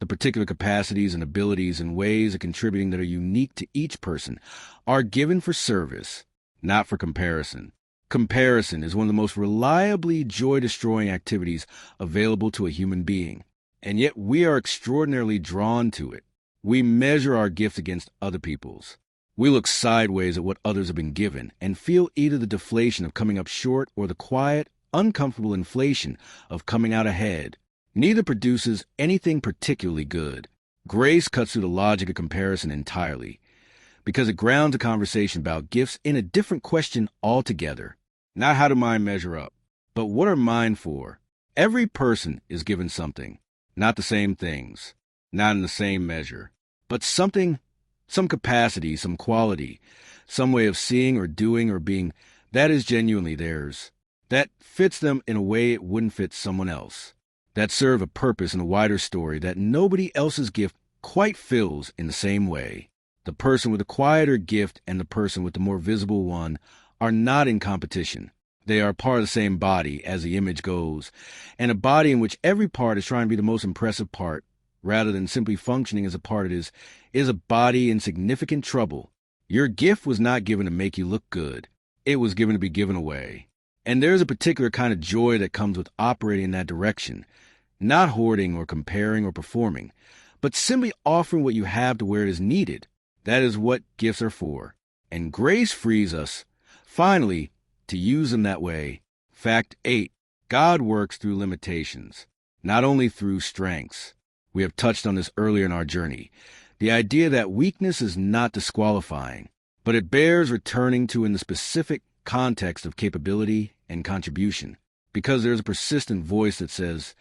the particular capacities and abilities and ways of contributing that are unique to each person, are given for service, not for comparison. Comparison is one of the most reliably joy-destroying activities available to a human being, and yet we are extraordinarily drawn to it. We measure our gifts against other people's. We look sideways at what others have been given and feel either the deflation of coming up short or the quiet, uncomfortable inflation of coming out ahead. Neither produces anything particularly good. Grace cuts through the logic of comparison entirely, because it grounds a conversation about gifts in a different question altogether. Not how do mine measure up, but what are mine for? Every person is given something, not the same things, not in the same measure, but something, some capacity, some quality, some way of seeing or doing or being that is genuinely theirs, that fits them in a way it wouldn't fit someone else, that serve a purpose in a wider story that nobody else's gift quite fills in the same way. The person with the quieter gift and the person with the more visible one are not in competition. They are part of the same body, as the image goes, and a body in which every part is trying to be the most impressive part, rather than simply functioning as a part it is a body in significant trouble. Your gift was not given to make you look good. It was given to be given away. And there's a particular kind of joy that comes with operating in that direction, not hoarding or comparing or performing, but simply offering what you have to where it is needed. That is what gifts are for. And grace frees us, finally, to use them that way. Fact 8. God works through limitations, not only through strengths. We have touched on this earlier in our journey. The idea that weakness is not disqualifying, but it bears returning to in the specific context of capability and contribution, because there's a persistent voice that says,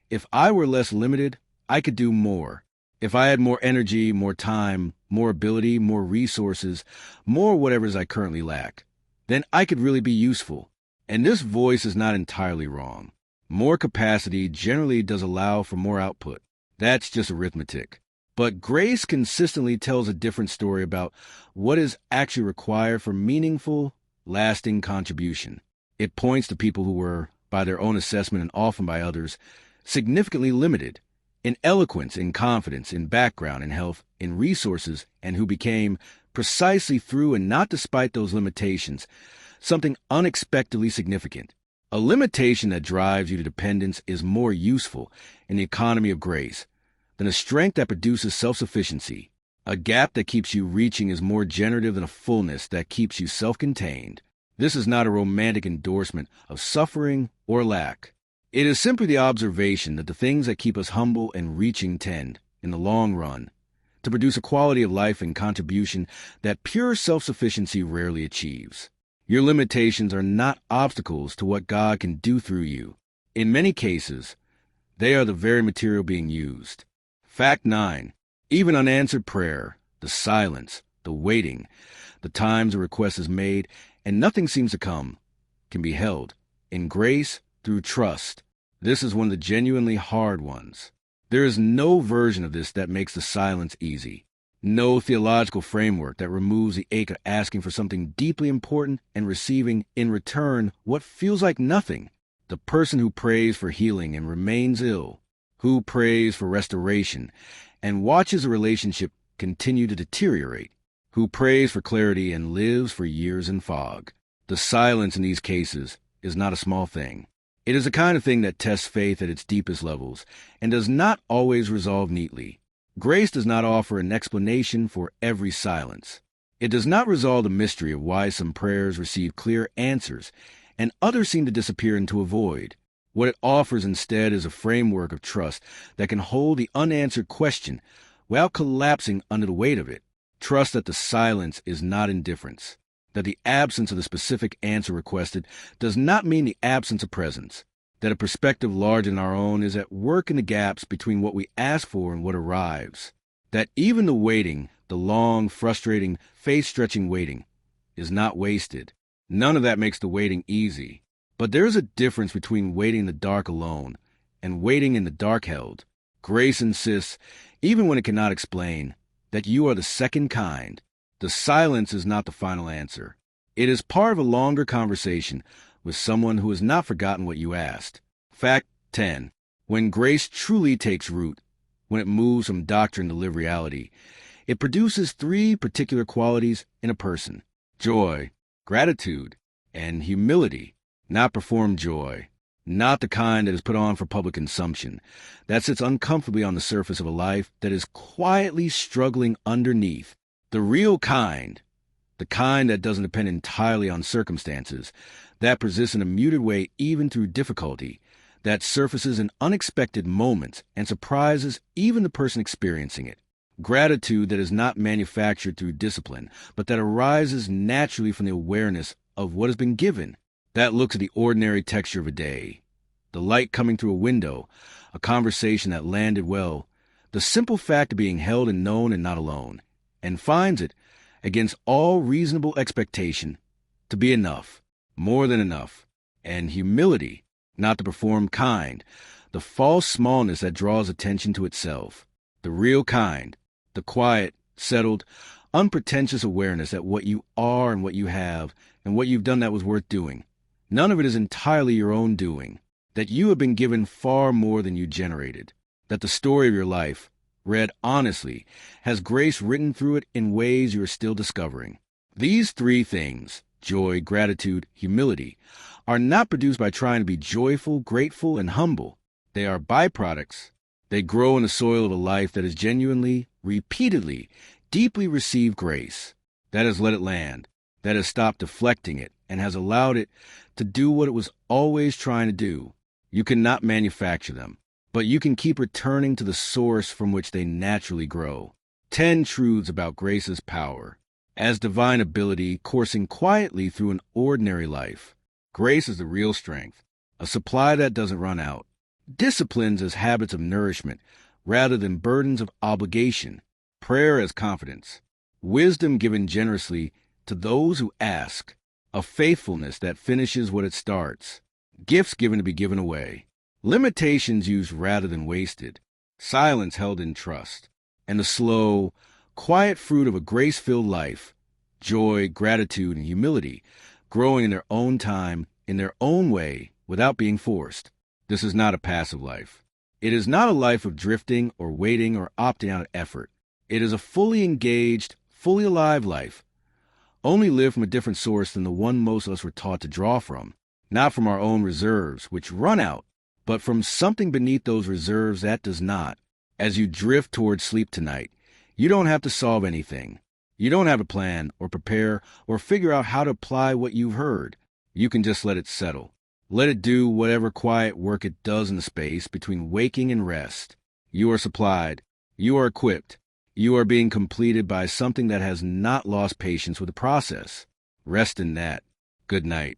if I were less limited, I could do more. If I had more energy, more time, more ability, more resources, more whatever it is I currently lack, then I could really be useful. And this voice is not entirely wrong. More capacity generally does allow for more output. That's just arithmetic. But grace consistently tells a different story about what is actually required for meaningful, lasting contribution. It points to people who were, by their own assessment and often by others, significantly limited in eloquence, in confidence, in background, in health, in resources, and who became, precisely through and not despite those limitations, something unexpectedly significant. A limitation that drives you to dependence is more useful in the economy of grace than a strength that produces self-sufficiency. A gap that keeps you reaching is more generative than a fullness that keeps you self-contained. This is not a romantic endorsement of suffering or lack. It is simply the observation that the things that keep us humble and reaching tend, in the long run, to produce a quality of life and contribution that pure self-sufficiency rarely achieves. Your limitations are not obstacles to what God can do through you. In many cases, they are the very material being used. Fact 9. Even unanswered prayer, the silence, the waiting, the times a request is made, and nothing seems to come, can be held in grace through trust. This is one of the genuinely hard ones. There is no version of this that makes the silence easy. No theological framework that removes the ache of asking for something deeply important and receiving in return what feels like nothing. The person who prays for healing and remains ill, who prays for restoration and watches a relationship continue to deteriorate, who prays for clarity and lives for years in fog. The silence in these cases is not a small thing. It is the kind of thing that tests faith at its deepest levels and does not always resolve neatly. Grace does not offer an explanation for every silence. It does not resolve the mystery of why some prayers receive clear answers and others seem to disappear into a void. What it offers instead is a framework of trust that can hold the unanswered question without collapsing under the weight of it. Trust that the silence is not indifference, that the absence of the specific answer requested does not mean the absence of presence, that a perspective larger than our own is at work in the gaps between what we ask for and what arrives, that even the waiting, the long, frustrating, face-stretching waiting, is not wasted. None of that makes the waiting easy, but there is a difference between waiting in the dark alone and waiting in the dark held. Grace insists, even when it cannot explain, that you are the second kind. The silence is not the final answer. It is part of a longer conversation with someone who has not forgotten what you asked. Fact 10. When grace truly takes root, when it moves from doctrine to live reality, it produces 3 particular qualities in a person: joy, gratitude, and humility. Not performed joy, not the kind that is put on for public consumption, that sits uncomfortably on the surface of a life that is quietly struggling underneath. The real kind, the kind that doesn't depend entirely on circumstances, that persists in a muted way even through difficulty, that surfaces in unexpected moments and surprises even the person experiencing it. Gratitude that is not manufactured through discipline, but that arises naturally from the awareness of what has been given, that looks at the ordinary texture of a day, the light coming through a window, a conversation that landed well, the simple fact of being held and known and not alone, and finds it, against all reasonable expectation, to be enough, more than enough, and humility, not to perform kind, the false smallness that draws attention to itself, the real kind, the quiet, settled, unpretentious awareness that what you are and what you have and what you've done that was worth doing, none of it is entirely your own doing, that you have been given far more than you generated, that the story of your life, read honestly, has grace written through it in ways you are still discovering. These three things, joy, gratitude, humility, are not produced by trying to be joyful, grateful, and humble. They are byproducts. They grow in the soil of a life that has genuinely, repeatedly, deeply received grace, that has let it land, that has stopped deflecting it, and has allowed it to do what it was always trying to do. You cannot manufacture them, but you can keep returning to the source from which they naturally grow. 10 truths about grace's power. As divine ability coursing quietly through an ordinary life. Grace is the real strength, a supply that doesn't run out. Disciplines as habits of nourishment, rather than burdens of obligation. Prayer as confidence. Wisdom given generously to those who ask. A faithfulness that finishes what it starts. Gifts given to be given away. Limitations used rather than wasted. Silence held in trust. And the slow, quiet fruit of a grace-filled life. Joy, gratitude, and humility, growing in their own time, in their own way, without being forced. This is not a passive life. It is not a life of drifting or waiting or opting out of effort. It is a fully engaged, fully alive life, only lived from a different source than the one most of us were taught to draw from, not from our own reserves, which run out, but from something beneath those reserves that does not. As you drift towards sleep tonight, you don't have to solve anything. You don't have to plan or prepare or figure out how to apply what you've heard. You can just let it settle. Let it do whatever quiet work it does in the space between waking and rest. You are supplied. You are equipped. You are being completed by something that has not lost patience with the process. Rest in that. Good night.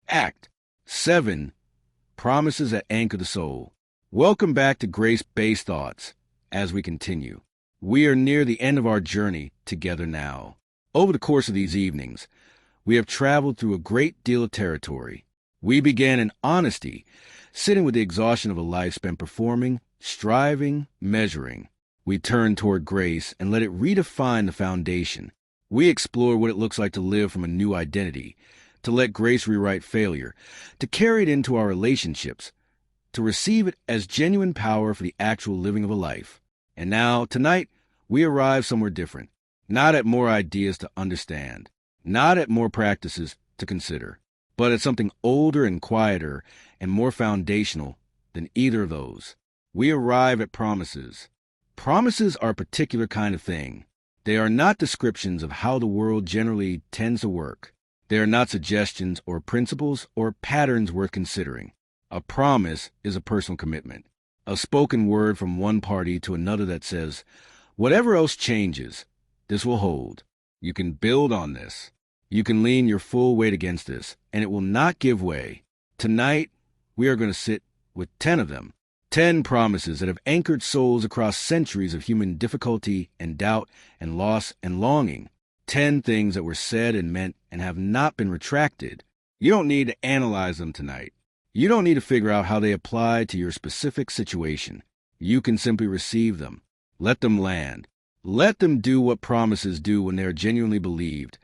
Act 7. Promises that anchor the soul. Welcome back to Grace-Based Thoughts. As we continue, we are near the end of our journey together now. Over the course of these evenings, we have traveled through a great deal of territory. We began in honesty, sitting with the exhaustion of a life spent performing, striving, measuring. We turned toward grace and let it redefine the foundation. We explored what it looks like to live from a new identity, to let grace rewrite failure, to carry it into our relationships, to receive it as genuine power for the actual living of a life. And now, tonight, we arrive somewhere different, not at more ideas to understand, not at more practices to consider, but at something older and quieter and more foundational than either of those. We arrive at promises. Promises are a particular kind of thing. They are not descriptions of how the world generally tends to work. They are not suggestions or principles or patterns worth considering. A promise is a personal commitment, a spoken word from one party to another that says, whatever else changes, this will hold. You can build on this. You can lean your full weight against this, and it will not give way. Tonight, we are going to sit with 10 of them. 10 promises that have anchored souls across centuries of human difficulty and doubt and loss and longing. 10 things that were said and meant and have not been retracted. You don't need to analyze them tonight. You don't need to figure out how they apply to your specific situation. You can simply receive them. Let them land. Let them do what promises do when they are genuinely believed,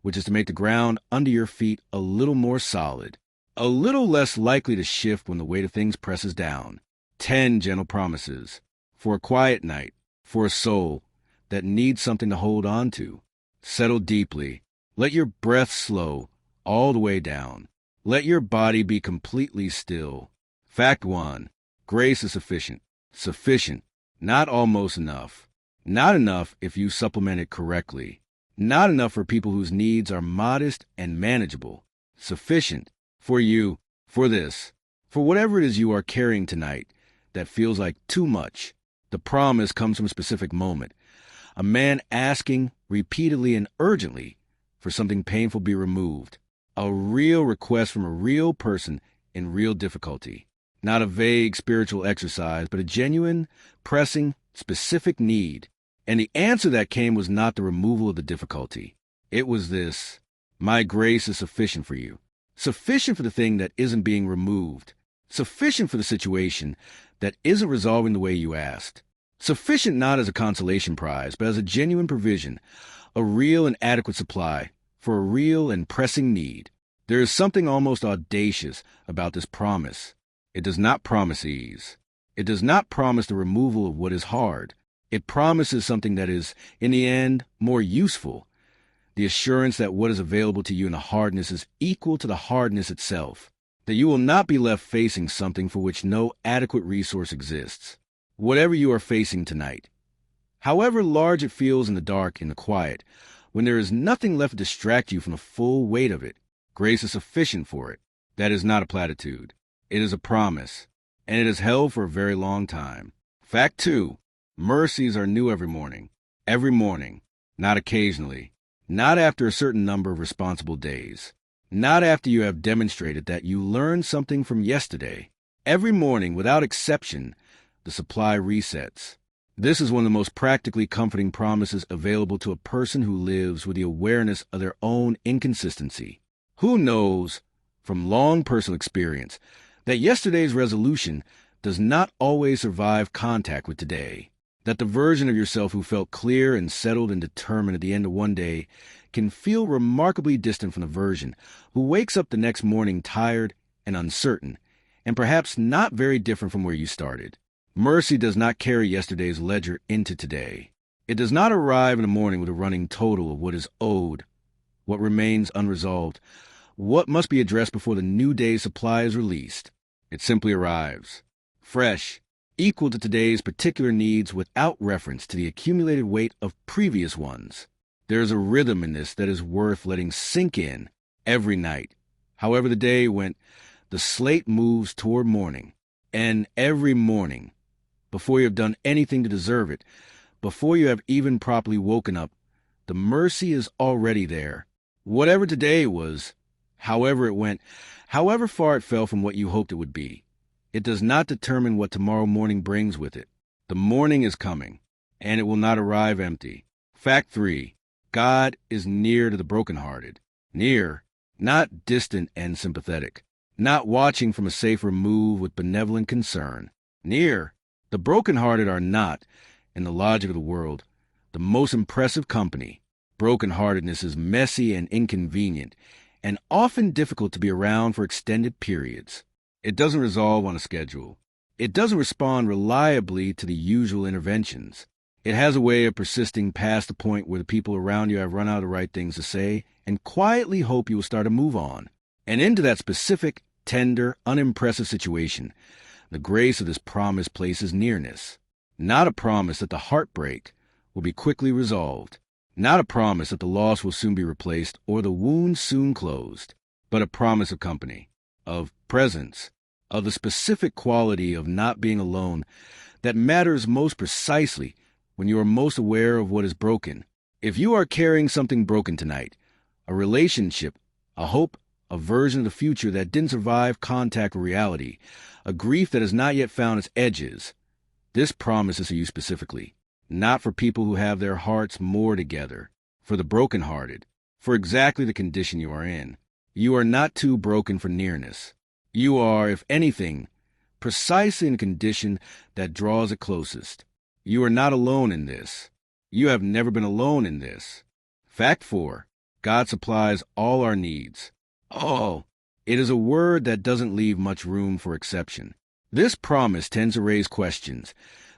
which is to make the ground under your feet a little more solid, a little less likely to shift when the weight of things presses down. 10 gentle promises for a quiet night, for a soul that needs something to hold on to. Settle deeply. Let your breath slow all the way down. Let your body be completely still. Fact 1. Grace is sufficient. Sufficient. Not almost enough. Not enough if you supplement it correctly. Not enough for people whose needs are modest and manageable. Sufficient for you, for this, for whatever it is you are carrying tonight that feels like too much. The promise comes from a specific moment. A man asking repeatedly and urgently for something painful be removed. A real request from a real person in real difficulty. Not a vague spiritual exercise, but a genuine, pressing, specific need. And the answer that came was not the removal of the difficulty. It was this: my grace is sufficient for you. Sufficient for the thing that isn't being removed. Sufficient for the situation that isn't resolving the way you asked. Sufficient not as a consolation prize, but as a genuine provision, a real and adequate supply for a real and pressing need. There is something almost audacious about this promise. It does not promise ease. It does not promise the removal of what is hard. It promises something that is, in the end, more useful. The assurance that what is available to you in the hardness is equal to the hardness itself. That you will not be left facing something for which no adequate resource exists. Whatever you are facing tonight, however large it feels in the dark, in the quiet, when there is nothing left to distract you from the full weight of it, grace is sufficient for it. That is not a platitude. It is a promise, and it is held for a very long time. Fact 2. Mercies are new every morning, not occasionally, not after a certain number of responsible days, not after you have demonstrated that you learned something from yesterday. Every morning, without exception, the supply resets. This is one of the most practically comforting promises available to a person who lives with the awareness of their own inconsistency. Who knows, from long personal experience, that yesterday's resolution does not always survive contact with today, that the version of yourself who felt clear and settled and determined at the end of one day can feel remarkably distant from the version who wakes up the next morning tired and uncertain, and perhaps not very different from where you started. Mercy does not carry yesterday's ledger into today. It does not arrive in the morning with a running total of what is owed, what remains unresolved, what must be addressed before the new day's supply is released. It simply arrives, fresh, equal to today's particular needs without reference to the accumulated weight of previous ones. There is a rhythm in this that is worth letting sink in every night. However the day went, the slate moves toward morning, and every morning, before you have done anything to deserve it, before you have even properly woken up, the mercy is already there. Whatever today was, however it went, however far it fell from what you hoped it would be, it does not determine what tomorrow morning brings with it. The morning is coming, and it will not arrive empty. Fact 3. God is near to the brokenhearted. Near, not distant and sympathetic, not watching from a safe remove with benevolent concern. Near. The brokenhearted are not, in the logic of the world, the most impressive company. Brokenheartedness is messy and inconvenient, and often difficult to be around for extended periods. It doesn't resolve on a schedule. It doesn't respond reliably to the usual interventions. It has a way of persisting past the point where the people around you have run out of the right things to say and quietly hope you will start to move on. And into that specific, tender, unimpressive situation, the grace of this promise places nearness. Not a promise that the heartbreak will be quickly resolved. Not a promise that the loss will soon be replaced or the wound soon closed, but a promise of company, of presence, of the specific quality of not being alone that matters most precisely when you are most aware of what is broken. If you are carrying something broken tonight, a relationship, a hope, a version of the future that didn't survive contact with reality, a grief that has not yet found its edges, this promise is for you specifically, not for people who have their hearts more together, for the brokenhearted, for exactly the condition you are in. You are not too broken for nearness. You are, if anything, precisely in a condition that draws it closest. You are not alone in this. You have never been alone in this. Fact 4. God supplies all our needs. All. It is a word that doesn't leave much room for exception. This promise tends to raise questions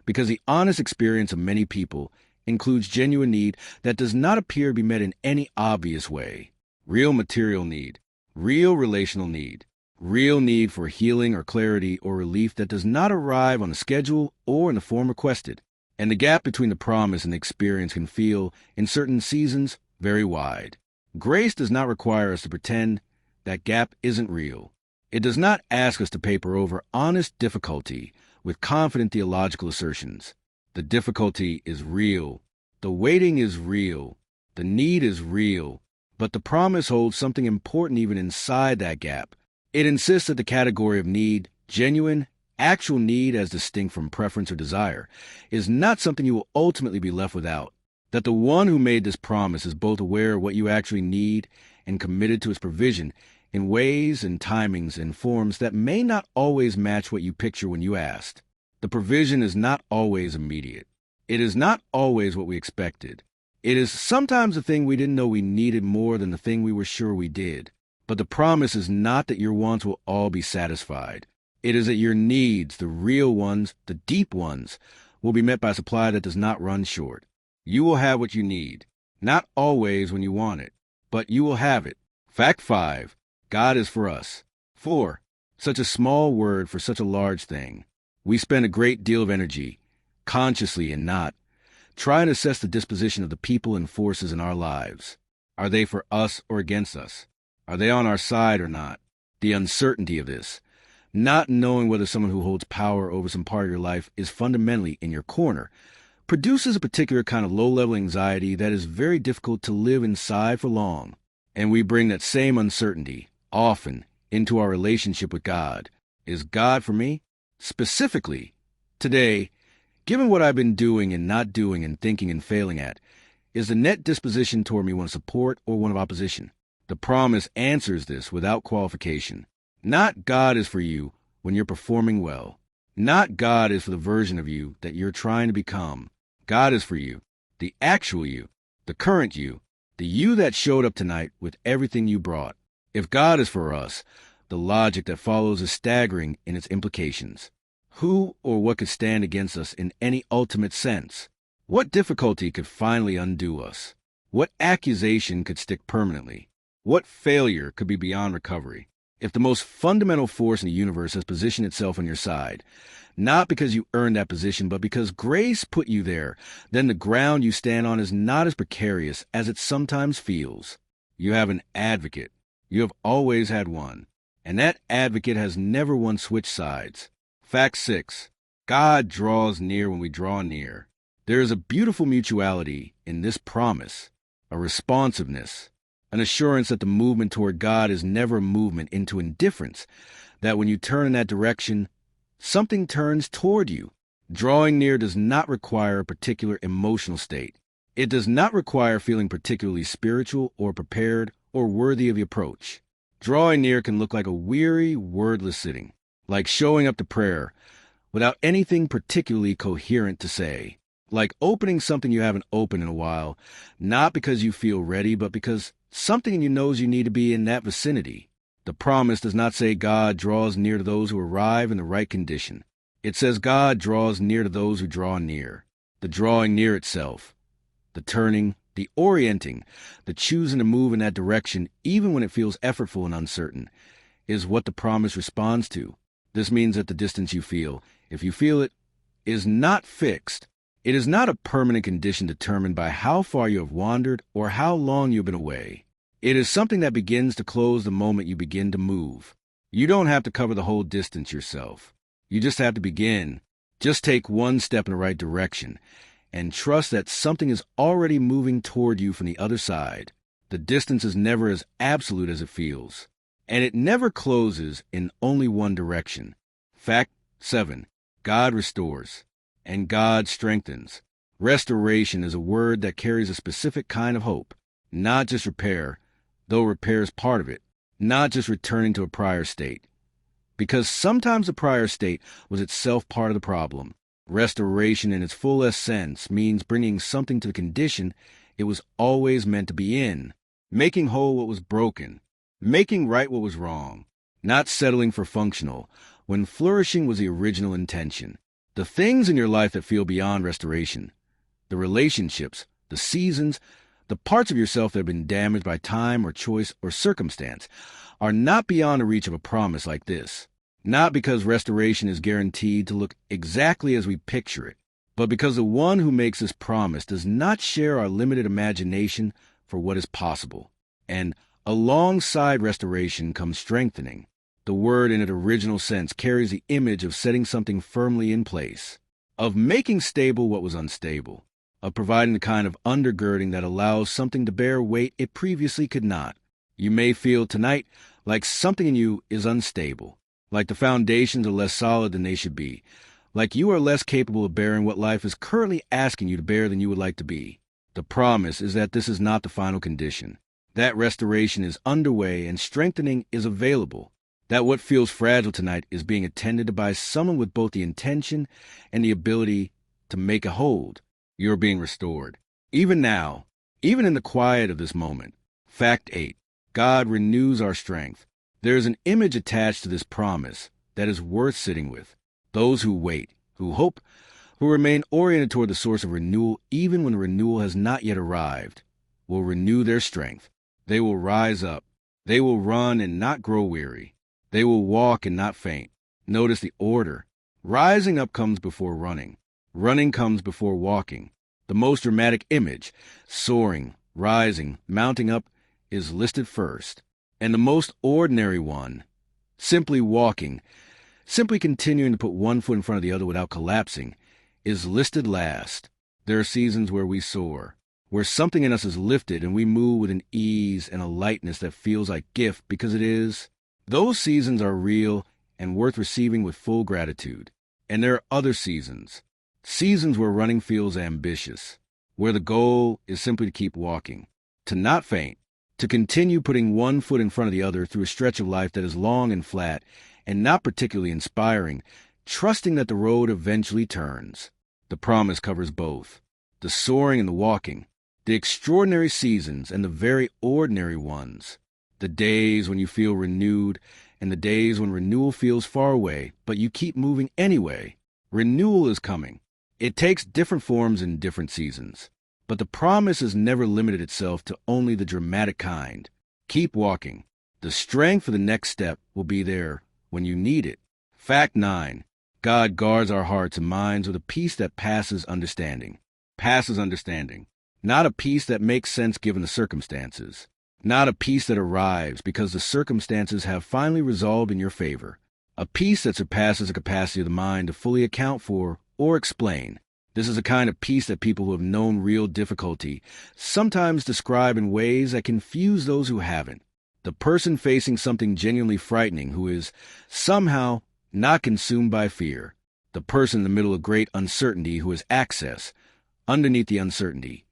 because the honest experience of many people includes genuine need that does not appear to be met in any obvious way. Real material need, real relational need, real need for healing or clarity or relief that does not arrive on a schedule or in the form requested. And the gap between the promise and the experience can feel, in certain seasons, very wide. Grace does not require us to pretend that gap isn't real. It does not ask us to paper over honest difficulty with confident theological assertions. The difficulty is real. The waiting is real. The need is real. But the promise holds something important even inside that gap. It insists that the category of need Genuine, actual need as distinct from preference or desire is not something you will ultimately be left without. That the one who made this promise is both aware of what you actually need and committed to its provision in ways and timings and forms that may not always match what you picture when you asked. The provision is not always immediate. It is not always what we expected. It is sometimes the thing we didn't know we needed more than the thing we were sure we did. But the promise is not that your wants will all be satisfied. It is that your needs, the real ones, the deep ones, will be met by supply that does not run short. You will have what you need. Not always when you want it, but you will have it. Fact 5. God is for us. 4. Such a small word for such a large thing. We spend a great deal of energy, consciously and not, trying to assess the disposition of the people and forces in our lives. Are they for us or against us? Are they on our side or not? The uncertainty of this, not knowing whether someone who holds power over some part of your life is fundamentally in your corner, produces a particular kind of low-level anxiety that is very difficult to live inside for long. And we bring that same uncertainty, often, into our relationship with God. Is God for me? Specifically, today, given what I've been doing and not doing and thinking and failing at, is the net disposition toward me one of support or one of opposition? The promise answers this without qualification. Not God is for you when you're performing well. Not God is for the version of you that you're trying to become. God is for you, the actual you, the current you, the you that showed up tonight with everything you brought. If God is for us, the logic that follows is staggering in its implications. Who or what could stand against us in any ultimate sense? What difficulty could finally undo us? What accusation could stick permanently? What failure could be beyond recovery? If the most fundamental force in the universe has positioned itself on your side, not because you earned that position, but because grace put you there, then the ground you stand on is not as precarious as it sometimes feels. You have an advocate. You have always had one. And that advocate has never once switched sides. Fact 6. God draws near when we draw near. There is a beautiful mutuality in this promise, a responsiveness, an assurance that the movement toward God is never a movement into indifference, that when you turn in that direction, something turns toward you. Drawing near does not require a particular emotional state. It does not require feeling particularly spiritual or prepared or worthy of the approach. Drawing near can look like a weary, wordless sitting, like showing up to prayer without anything particularly coherent to say, like opening something you haven't opened in a while, not because you feel ready, but because something in you knows you need to be in that vicinity. The promise does not say God draws near to those who arrive in the right condition. It says God draws near to those who draw near. The drawing near itself, the turning, the orienting, the choosing to move in that direction, even when it feels effortful and uncertain, is what the promise responds to. This means that the distance you feel, if you feel it, is not fixed. It is not a permanent condition determined by how far you have wandered or how long you've been away. It is something that begins to close the moment you begin to move. You don't have to cover the whole distance yourself. You just have to begin. Just take one step in the right direction and trust that something is already moving toward you from the other side. The distance is never as absolute as it feels, and it never closes in only one direction. Fact 7. God restores, and God strengthens. Restoration is a word that carries a specific kind of hope, not just repair, though repair is part of it, not just returning to a prior state, because sometimes the prior state was itself part of the problem. Restoration in its fullest sense means bringing something to the condition it was always meant to be in, making whole what was broken, making right what was wrong, not settling for functional, when flourishing was the original intention. The things in your life that feel beyond restoration, the relationships, the seasons, the parts of yourself that have been damaged by time or choice or circumstance, are not beyond the reach of a promise like this. Not because restoration is guaranteed to look exactly as we picture it, but because the one who makes this promise does not share our limited imagination for what is possible. And alongside restoration comes strengthening. The word in its original sense carries the image of setting something firmly in place, of making stable what was unstable, of providing the kind of undergirding that allows something to bear weight it previously could not. You may feel tonight like something in you is unstable. like the foundations are less solid than they should be, like you are less capable of bearing what life is currently asking you to bear than you would like to be. The promise is that this is not the final condition, that restoration is underway and strengthening is available, that what feels fragile tonight is being attended to by someone with both the intention and the ability to make a hold. You're being restored. Even now, even in the quiet of this moment. Fact 8. God renews our strength. There is an image attached to this promise that is worth sitting with. Those who wait, who hope, who remain oriented toward the source of renewal even when renewal has not yet arrived, will renew their strength. They will rise up. They will run and not grow weary. They will walk and not faint. Notice the order. Rising up comes before running. Running comes before walking. The most dramatic image, soaring, rising, mounting up, is listed first. And the most ordinary one, simply walking, simply continuing to put one foot in front of the other without collapsing, is listed last. There are seasons where we soar, where something in us is lifted and we move with an ease and a lightness that feels like gift because it is. Those seasons are real and worth receiving with full gratitude. And there are other seasons where running feels ambitious, where the goal is simply to keep walking, to not faint, to continue putting one foot in front of the other through a stretch of life that is long and flat and not particularly inspiring, trusting that the road eventually turns. The promise covers both, the soaring and the walking, the extraordinary seasons and the very ordinary ones, the days when you feel renewed and the days when renewal feels far away, but you keep moving anyway. Renewal is coming. It takes different forms in different seasons, but the promise has never limited itself to only the dramatic kind. Keep walking. The strength for the next step will be there when you need it. Fact 9. God guards our hearts and minds with a peace that passes understanding. Passes understanding. Not a peace that makes sense given the circumstances. Not a peace that arrives because the circumstances have finally resolved in your favor. A peace that surpasses the capacity of the mind to fully account for or explain. This is a kind of peace that people who have known real difficulty sometimes describe in ways that confuse those who haven't. The person facing something genuinely frightening who is somehow not consumed by fear. The person in the middle of great uncertainty who has access, underneath the uncertainty,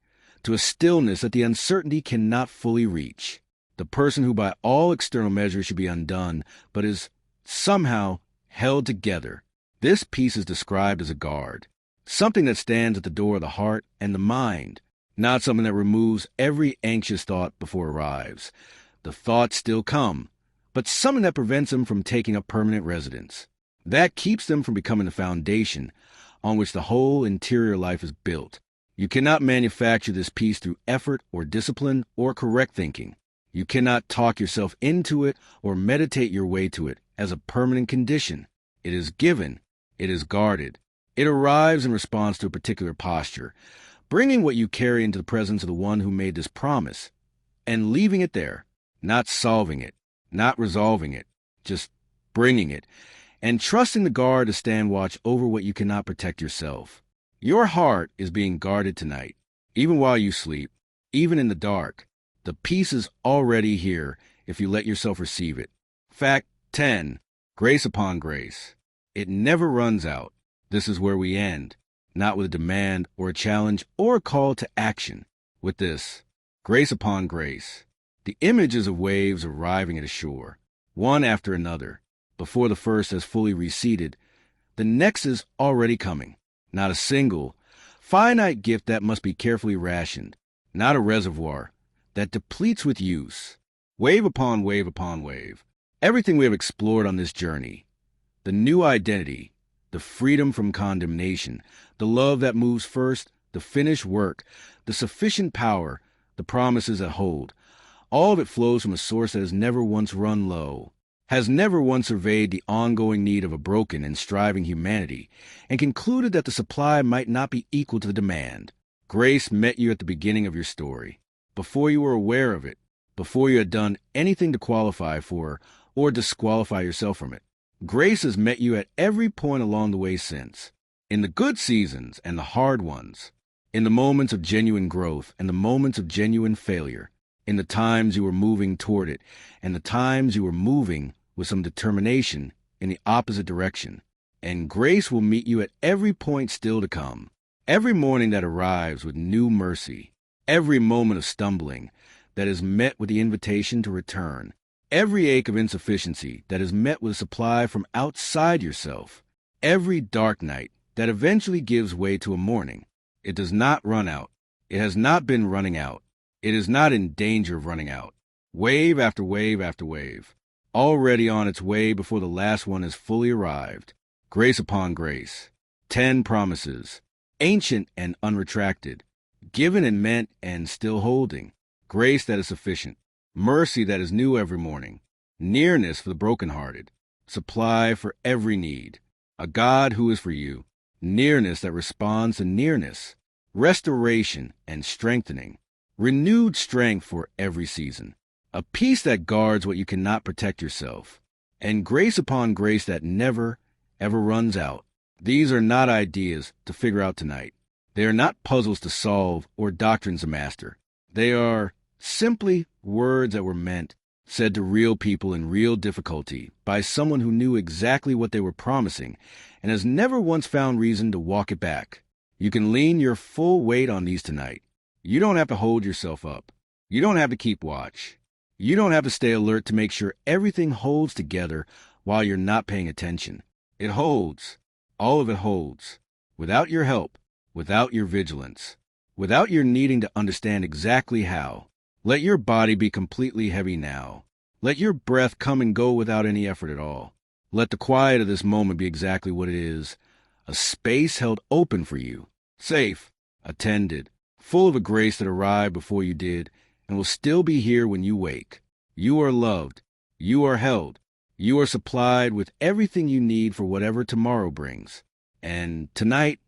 to a stillness that the uncertainty cannot fully reach. The person who by all external measures should be undone, but is somehow held together. This peace is described as a guard, something that stands at the door of the heart and the mind, not something that removes every anxious thought before it arrives. The thoughts still come, but something that prevents them from taking up permanent residence. That keeps them from becoming the foundation on which the whole interior life is built. You cannot manufacture this peace through effort or discipline or correct thinking. You cannot talk yourself into it or meditate your way to it as a permanent condition. It is given. It is guarded. It arrives in response to a particular posture, bringing what you carry into the presence of the one who made this promise, and leaving it there, not solving it, not resolving it, just bringing it, and trusting the guard to stand watch over what you cannot protect yourself. Your heart is being guarded tonight, even while you sleep, even in the dark. The peace is already here if you let yourself receive it. Fact 10. Grace upon grace. It never runs out. This is where we end, not with a demand or a challenge or a call to action. With this, grace upon grace. The images of waves arriving at a shore, one after another. Before the first has fully receded, the next is already coming. Not a single, finite gift that must be carefully rationed. Not a reservoir that depletes with use. Wave upon wave upon wave. Everything we have explored on this journey. The new identity, the freedom from condemnation, the love that moves first, the finished work, the sufficient power, the promises that hold. All of it flows from a source that has never once run low, has never once surveyed the ongoing need of a broken and striving humanity, and concluded that the supply might not be equal to the demand. Grace met you at the beginning of your story, before you were aware of it, before you had done anything to qualify for or disqualify yourself from it. Grace has met you at every point along the way since, in the good seasons and the hard ones, in the moments of genuine growth and the moments of genuine failure, in the times you were moving toward it and the times you were moving with some determination in the opposite direction. And grace will meet you at every point still to come. Every morning that arrives with new mercy. Every moment of stumbling that is met with the invitation to return. Every ache of insufficiency that is met with a supply from outside yourself. Every dark night that eventually gives way to a morning. It does not run out. It has not been running out. It is not in danger of running out. Wave after wave after wave. Already on its way before the last one has fully arrived. Grace upon grace. 10 promises. Ancient and unretracted. Given and meant and still holding. Grace that is sufficient. Mercy that is new every morning. Nearness for the brokenhearted. Supply for every need. A God who is for you. Nearness that responds to nearness. Restoration and strengthening. Renewed strength for every season. A peace that guards what you cannot protect yourself. And grace upon grace that never, ever runs out. These are not ideas to figure out tonight. They are not puzzles to solve or doctrines to master. They are simply words that were meant, said to real people in real difficulty by someone who knew exactly what they were promising and has never once found reason to walk it back. You can lean your full weight on these tonight. You don't have to hold yourself up. You don't have to keep watch. You don't have to stay alert to make sure everything holds together while you're not paying attention. It holds. All of it holds. Without your help, without your vigilance, without your needing to understand exactly how. Let your body be completely heavy now. Let your breath come and go without any effort at all. Let the quiet of this moment be exactly what it is, a space held open for you, safe, attended, full of a grace that arrived before you did and will still be here when you wake. You are loved. You are held. You are supplied with everything you need for whatever tomorrow brings. And tonight,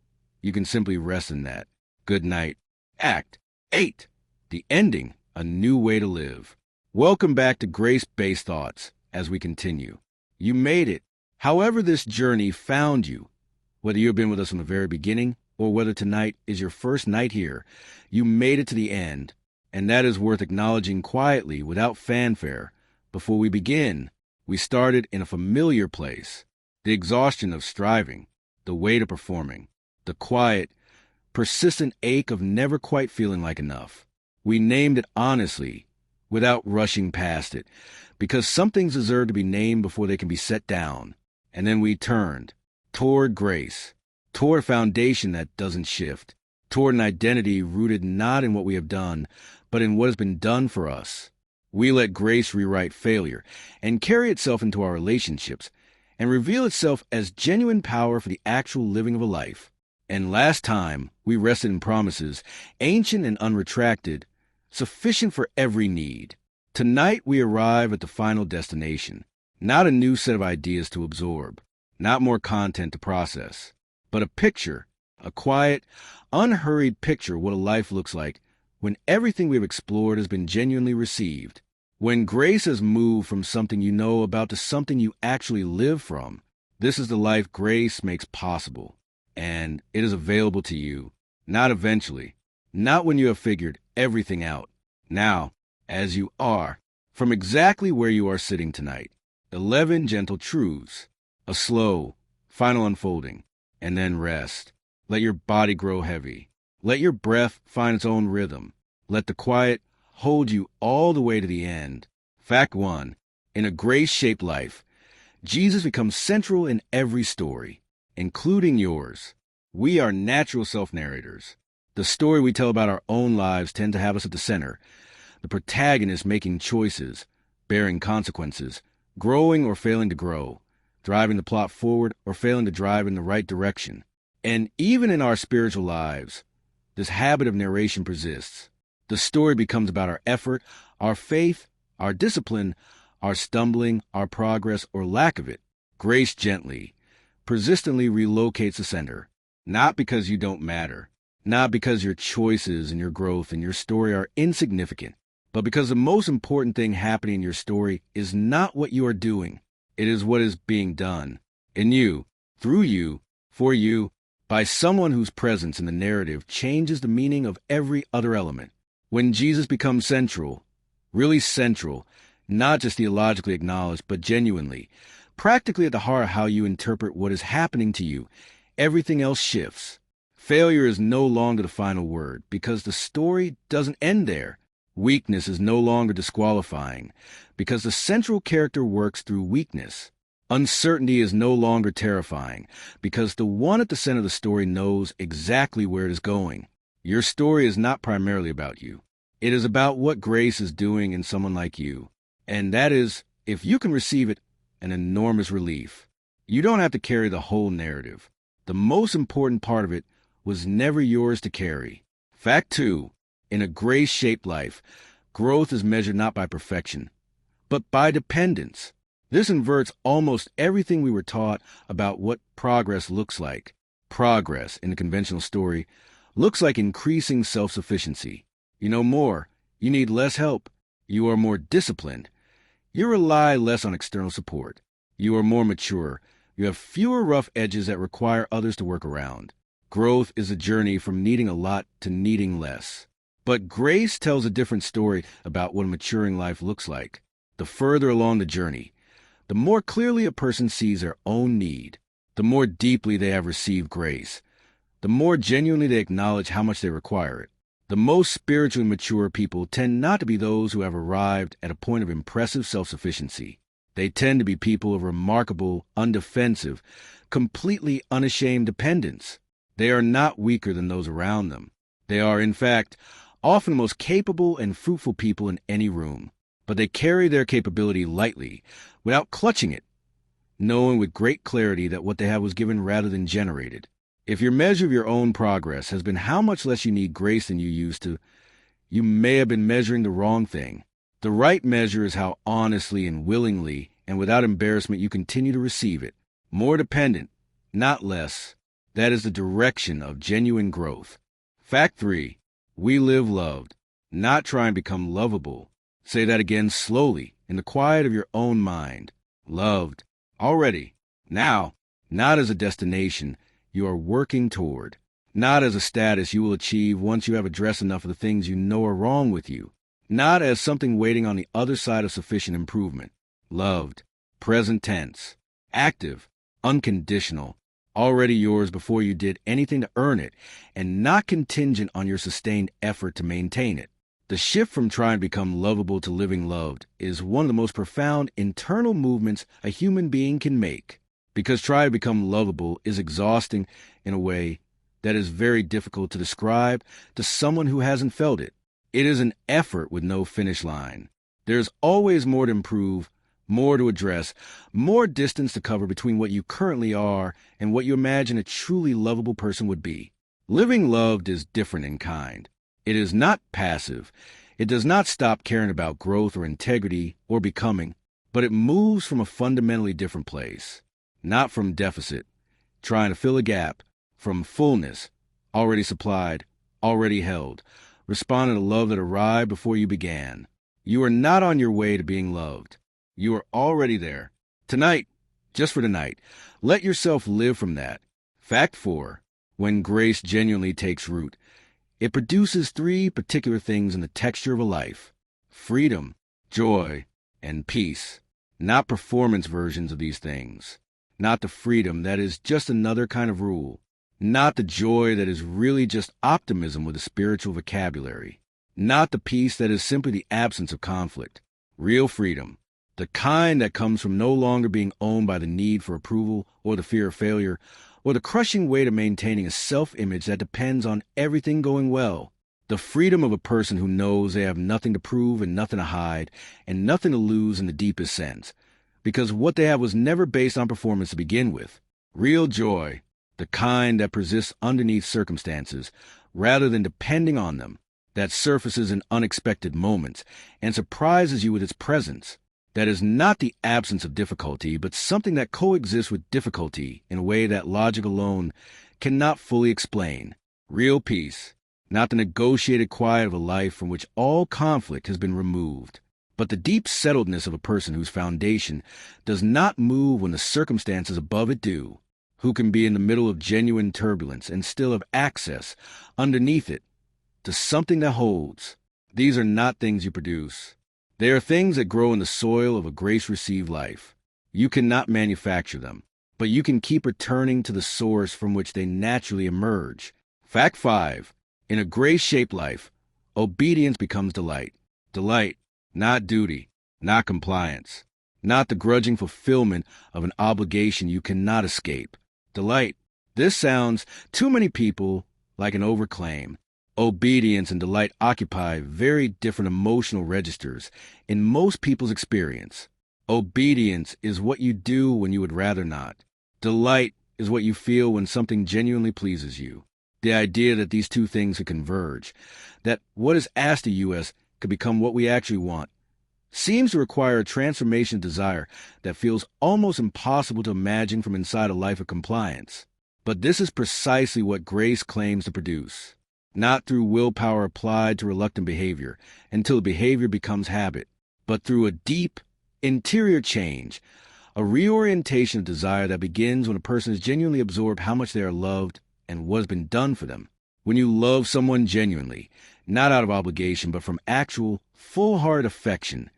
you can simply rest in that. Good night. Act 8. The ending. A new way to live. Welcome back to Grace-Based Thoughts as we continue. You made it. However this journey found you, whether you have been with us from the very beginning or whether tonight is your first night here, you made it to the end, and that is worth acknowledging quietly without fanfare. Before we begin, we started in a familiar place, the exhaustion of striving, the weight of performing, the quiet, persistent ache of never quite feeling like enough. We named it honestly, without rushing past it, because some things deserve to be named before they can be set down. And then we turned toward grace, toward a foundation that doesn't shift, toward an identity rooted not in what we have done, but in what has been done for us. We let grace rewrite failure and carry itself into our relationships and reveal itself as genuine power for the actual living of a life. And last time, we rested in promises, ancient and unretracted, sufficient for every need. Tonight, we arrive at the final destination, not a new set of ideas to absorb, not more content to process, but a picture, a quiet, unhurried picture of what a life looks like when everything we've explored has been genuinely received, when grace has moved from something you know about to something you actually live from. This is the life grace makes possible. And it is available to you, not eventually, not when you have figured everything out. Now, as you are, from exactly where you are sitting tonight. 11 gentle truths, a slow, final unfolding, and then rest. Let your body grow heavy. Let your breath find its own rhythm. Let the quiet hold you all the way to the end. Fact 1. In a grace-shaped life, Jesus becomes central in every story, including yours. We are natural self-narrators. The story we tell about our own lives tend to have us at the center, the protagonist making choices, bearing consequences, growing or failing to grow, driving the plot forward or failing to drive in the right direction. And even in our spiritual lives, this habit of narration persists. The story becomes about our effort, our faith, our discipline, our stumbling, our progress, or lack of it. Grace gently, persistently relocates the center, not because you don't matter, not because your choices and your growth and your story are insignificant, but because the most important thing happening in your story is not what you are doing. It is what is being done in you, through you, for you, by someone whose presence in the narrative changes the meaning of every other element. When Jesus becomes central, really central, not just theologically acknowledged, but genuinely, practically at the heart of how you interpret what is happening to you. Everything else shifts. Failure is no longer the final word because the story doesn't end there. Weakness is no longer disqualifying because the central character works through weakness. Uncertainty is no longer terrifying because the one at the center of the story knows exactly where it is going. Your story is not primarily about you. It is about what grace is doing in someone like you. And that is, if you can receive it, an enormous relief. You don't have to carry the whole narrative. The most important part of it was never yours to carry. Fact 2. In a grace-shaped life, growth is measured not by perfection, but by dependence. This inverts almost everything we were taught about what progress looks like. Progress, in the conventional story, looks like increasing self-sufficiency. You know more. You need less help. You are more disciplined. You rely less on external support. You are more mature. You have fewer rough edges that require others to work around. Growth is a journey from needing a lot to needing less. But grace tells a different story about what a maturing life looks like. The further along the journey, the more clearly a person sees their own need, the more deeply they have received grace, the more genuinely they acknowledge how much they require it. The most spiritually mature people tend not to be those who have arrived at a point of impressive self-sufficiency. They tend to be people of remarkable, undefensive, completely unashamed dependence. They are not weaker than those around them. They are, in fact, often the most capable and fruitful people in any room. But they carry their capability lightly, without clutching it, knowing with great clarity that what they have was given rather than generated. If your measure of your own progress has been how much less you need grace than you used to, you may have been measuring the wrong thing. The right measure is how honestly and willingly and without embarrassment you continue to receive it. More dependent, not less. That is the direction of genuine growth. Fact 3. We live loved, not try and become lovable. Say that again slowly, in the quiet of your own mind. Loved. Already. Now. Not as a destination you are working toward. Not as a status you will achieve once you have addressed enough of the things you know are wrong with you. Not as something waiting on the other side of sufficient improvement. Loved. Present tense. Active. Unconditional. Already yours before you did anything to earn it, and not contingent on your sustained effort to maintain it. The shift from trying to become lovable to living loved is one of the most profound internal movements a human being can make, because trying to become lovable is exhausting in a way that is very difficult to describe to someone who hasn't felt it. It is an effort with no finish line. There's always more to improve, more to address, more distance to cover between what you currently are and what you imagine a truly lovable person would be. Living loved is different in kind. It is not passive. It does not stop caring about growth or integrity or becoming, but it moves from a fundamentally different place. Not from deficit, trying to fill a gap, from fullness, already supplied, already held, responding to love that arrived before you began. You are not on your way to being loved. You are already there. Tonight, just for tonight, let yourself live from that. Fact 4. When grace genuinely takes root, it produces 3 particular things in the texture of a life: freedom, joy, and peace. Not performance versions of these things. Not the freedom that is just another kind of rule. Not the joy that is really just optimism with a spiritual vocabulary. Not the peace that is simply the absence of conflict. Real freedom. The kind that comes from no longer being owned by the need for approval or the fear of failure, or the crushing weight of maintaining a self-image that depends on everything going well. The freedom of a person who knows they have nothing to prove and nothing to hide, and nothing to lose in the deepest sense, because what they have was never based on performance to begin with. Real joy, the kind that persists underneath circumstances, rather than depending on them, that surfaces in unexpected moments, and surprises you with its presence. That is not the absence of difficulty, but something that coexists with difficulty in a way that logic alone cannot fully explain. Real peace, not the negotiated quiet of a life from which all conflict has been removed, but the deep settledness of a person whose foundation does not move when the circumstances above it do, who can be in the middle of genuine turbulence and still have access, underneath it, to something that holds. These are not things you produce. They are things that grow in the soil of a grace-received life. You cannot manufacture them, but you can keep returning to the source from which they naturally emerge. Fact 5. In a grace-shaped life, obedience becomes delight. Delight, not duty, not compliance, not the grudging fulfillment of an obligation you cannot escape. Delight. This sounds, too many people, like an overclaim. Obedience and delight occupy very different emotional registers in most people's experience. Obedience is what you do when you would rather not. Delight is what you feel when something genuinely pleases you. The idea that these two things could converge, that what is asked of us could become what we actually want, seems to require a transformation of desire that feels almost impossible to imagine from inside a life of compliance. But this is precisely what grace claims to produce. Not through willpower applied to reluctant behavior until the behavior becomes habit, but through a deep, interior change, a reorientation of desire that begins when a person has genuinely absorbed how much they are loved and what has been done for them. When you love someone genuinely, not out of obligation, but from actual, full-hearted affection,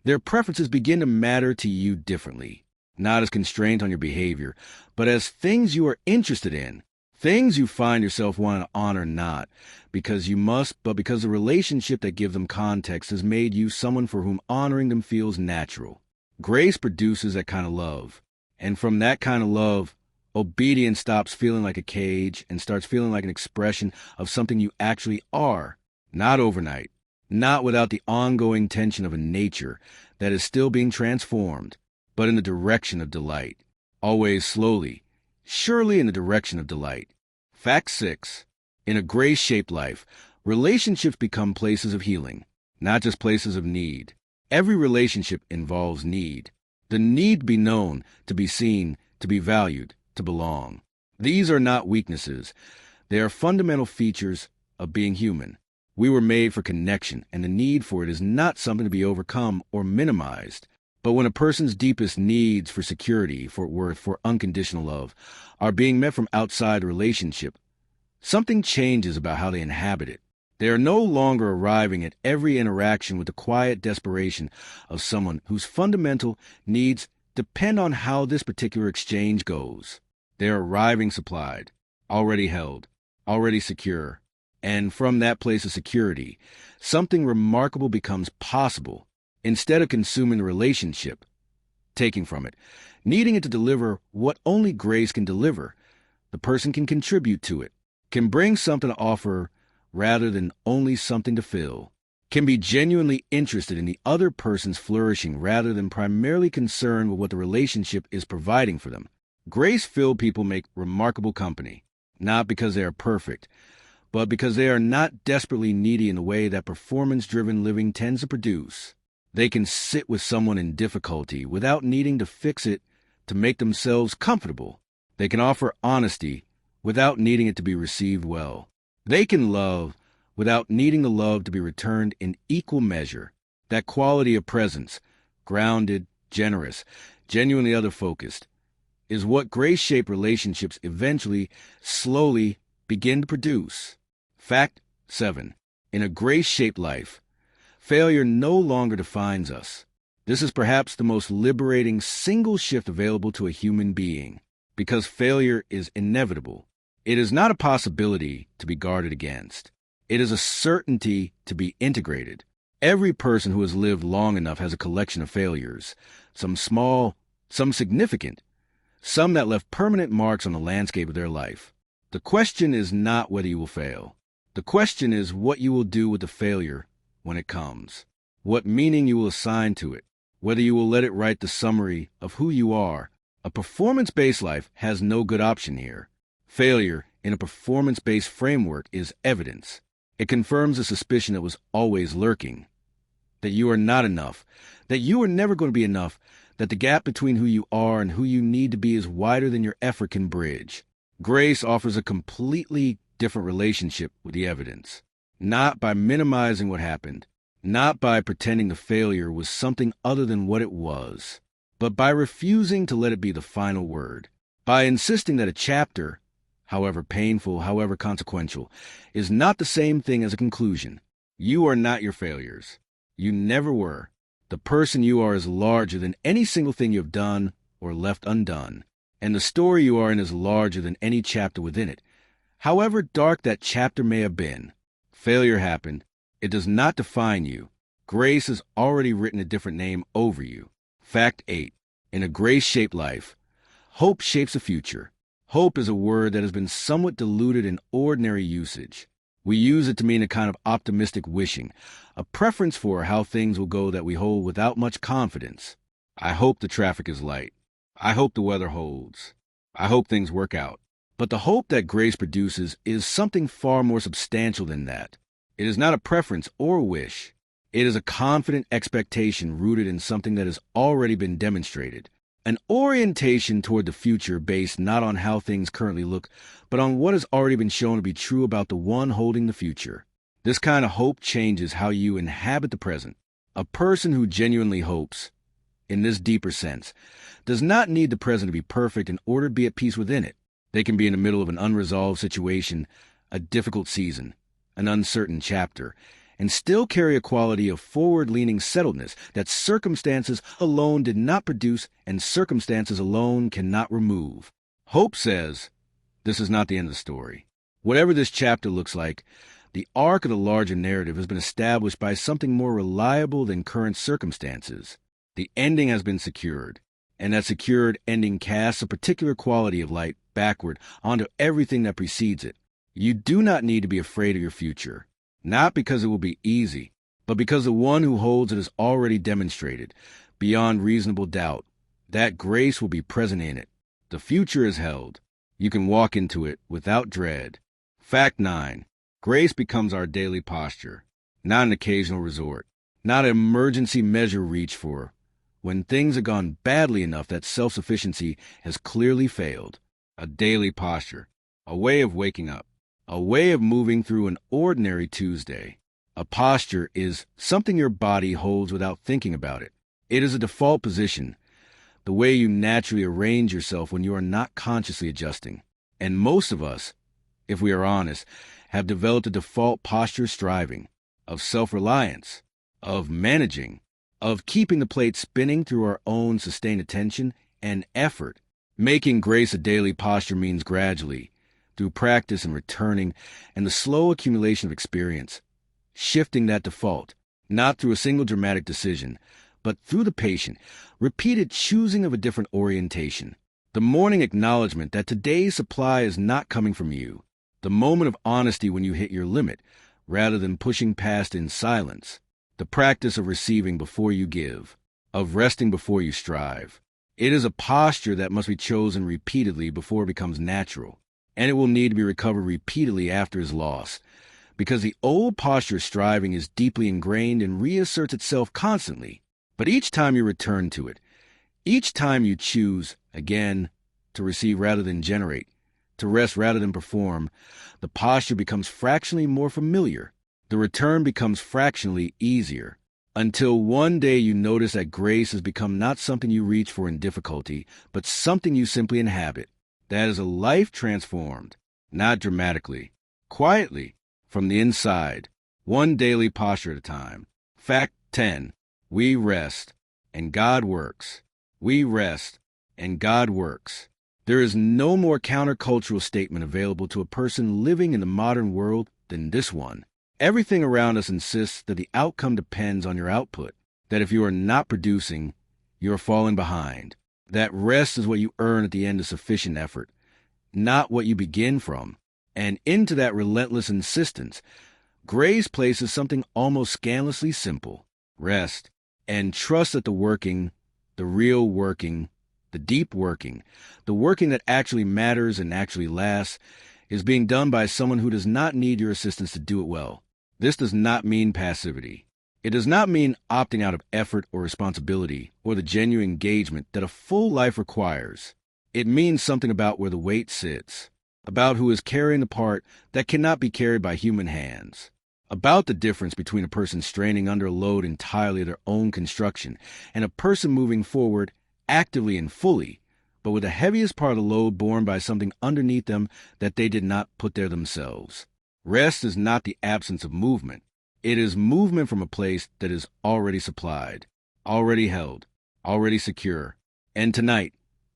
their preferences begin to matter to you differently, not as constraint on your behavior, but as things you are interested in, things you find yourself wanting to honor not because you must, but because the relationship that gives them context has made you someone for whom honoring them feels natural. Grace produces that kind of love, and from that kind of love, obedience stops feeling like a cage and starts feeling like an expression of something you actually are, not overnight, not without the ongoing tension of a nature that is still being transformed, but in the direction of delight, always slowly, surely in the direction of delight. Fact 6. In a grace-shaped life, relationships become places of healing, not just places of need. Every relationship involves need. The need to be known, to be seen, to be valued, to belong. These are not weaknesses. They are fundamental features of being human. We were made for connection, and the need for it is not something to be overcome or minimized. But when a person's deepest needs for security, for worth, for unconditional love are being met from outside a relationship, something changes about how they inhabit it. They are no longer arriving at every interaction with the quiet desperation of someone whose fundamental needs depend on how this particular exchange goes. They are arriving supplied, already held, already secure. And from that place of security, something remarkable becomes possible. Instead of consuming the relationship, taking from it, needing it to deliver what only grace can deliver, the person can contribute to it, can bring something to offer rather than only something to fill, can be genuinely interested in the other person's flourishing rather than primarily concerned with what the relationship is providing for them. Grace-filled people make remarkable company, not because they are perfect, but because they are not desperately needy in the way that performance-driven living tends to produce. They can sit with someone in difficulty without needing to fix it to make themselves comfortable. They can offer honesty without needing it to be received well. They can love without needing the love to be returned in equal measure. That quality of presence, grounded, generous, genuinely other-focused, is what grace-shaped relationships eventually, slowly begin to produce. Fact 7. In a grace-shaped life, failure no longer defines us. This is perhaps the most liberating single shift available to a human being, because failure is inevitable. It is not a possibility to be guarded against. It is a certainty to be integrated. Every person who has lived long enough has a collection of failures, some small, some significant, some that left permanent marks on the landscape of their life. The question is not whether you will fail. The question is what you will do with the failure when it comes, what meaning you will assign to it, whether you will let it write the summary of who you are. A performance-based life has no good option here. Failure in a performance-based framework is evidence. It confirms a suspicion that was always lurking, that you are not enough, that you are never going to be enough, that the gap between who you are and who you need to be is wider than your effort can bridge. Grace offers a completely different relationship with the evidence. Not by minimizing what happened, not by pretending the failure was something other than what it was, but by refusing to let it be the final word, by insisting that a chapter, however painful, however consequential, is not the same thing as a conclusion. You are not your failures. You never were. The person you are is larger than any single thing you have done or left undone. And the story you are in is larger than any chapter within it. However dark that chapter may have been, failure happened. It does not define you. Grace has already written a different name over you. Fact 8. In a grace-shaped life, hope shapes a future. Hope is a word that has been somewhat diluted in ordinary usage. We use it to mean a kind of optimistic wishing, a preference for how things will go that we hold without much confidence. I hope the traffic is light. I hope the weather holds. I hope things work out. But the hope that grace produces is something far more substantial than that. It is not a preference or a wish. It is a confident expectation rooted in something that has already been demonstrated. An orientation toward the future based not on how things currently look, but on what has already been shown to be true about the one holding the future. This kind of hope changes how you inhabit the present. A person who genuinely hopes, in this deeper sense, does not need the present to be perfect in order to be at peace within it. They can be in the middle of an unresolved situation, a difficult season, an uncertain chapter, and still carry a quality of forward-leaning settledness that circumstances alone did not produce and circumstances alone cannot remove. Hope says, this is not the end of the story. Whatever this chapter looks like, the arc of the larger narrative has been established by something more reliable than current circumstances. The ending has been secured, and that secured ending casts a particular quality of light backward onto everything that precedes it. You do not need to be afraid of your future. Not because it will be easy, but because the one who holds it has already demonstrated, beyond reasonable doubt, that grace will be present in it. The future is held. You can walk into it without dread. Fact 9. Grace becomes our daily posture, not an occasional resort, not an emergency measure reached for, when things have gone badly enough that self-sufficiency has clearly failed. A daily posture, a way of waking up. A way of moving through an ordinary Tuesday. A posture is something your body holds without thinking about it. It is a default position, the way you naturally arrange yourself when you are not consciously adjusting. And most of us, if we are honest, have developed a default posture striving, of self-reliance, of managing, of keeping the plate spinning through our own sustained attention and effort. Making grace a daily posture means gradually, through practice and returning, and the slow accumulation of experience, shifting that default, not through a single dramatic decision, but through the patient, repeated choosing of a different orientation. The morning acknowledgement that today's supply is not coming from you. The moment of honesty when you hit your limit, rather than pushing past in silence. The practice of receiving before you give, of resting before you strive. It is a posture that must be chosen repeatedly before it becomes natural. And it will need to be recovered repeatedly after its loss, because the old posture striving is deeply ingrained and reasserts itself constantly. But each time you return to it, each time you choose, again, to receive rather than generate, to rest rather than perform, the posture becomes fractionally more familiar. The return becomes fractionally easier, until one day you notice that grace has become not something you reach for in difficulty, but something you simply inhabit. That is a life transformed, not dramatically, quietly, from the inside, one daily posture at a time. Fact 10. We rest, and God works. We rest, and God works. There is no more countercultural statement available to a person living in the modern world than this one. Everything around us insists that the outcome depends on your output, that if you are not producing, you are falling behind. That rest is what you earn at the end of sufficient effort, not what you begin from. And into that relentless insistence, grace places something almost scandalously simple. Rest, and trust that the working, the real working, the deep working, the working that actually matters and actually lasts, is being done by someone who does not need your assistance to do it well. This does not mean passivity. It does not mean opting out of effort or responsibility or the genuine engagement that a full life requires. It means something about where the weight sits, about who is carrying the part that cannot be carried by human hands, about the difference between a person straining under a load entirely of their own construction and a person moving forward actively and fully, but with the heaviest part of the load borne by something underneath them that they did not put there themselves. Rest is not the absence of movement. It is movement from a place that is already supplied. already held, already secure. And tonight,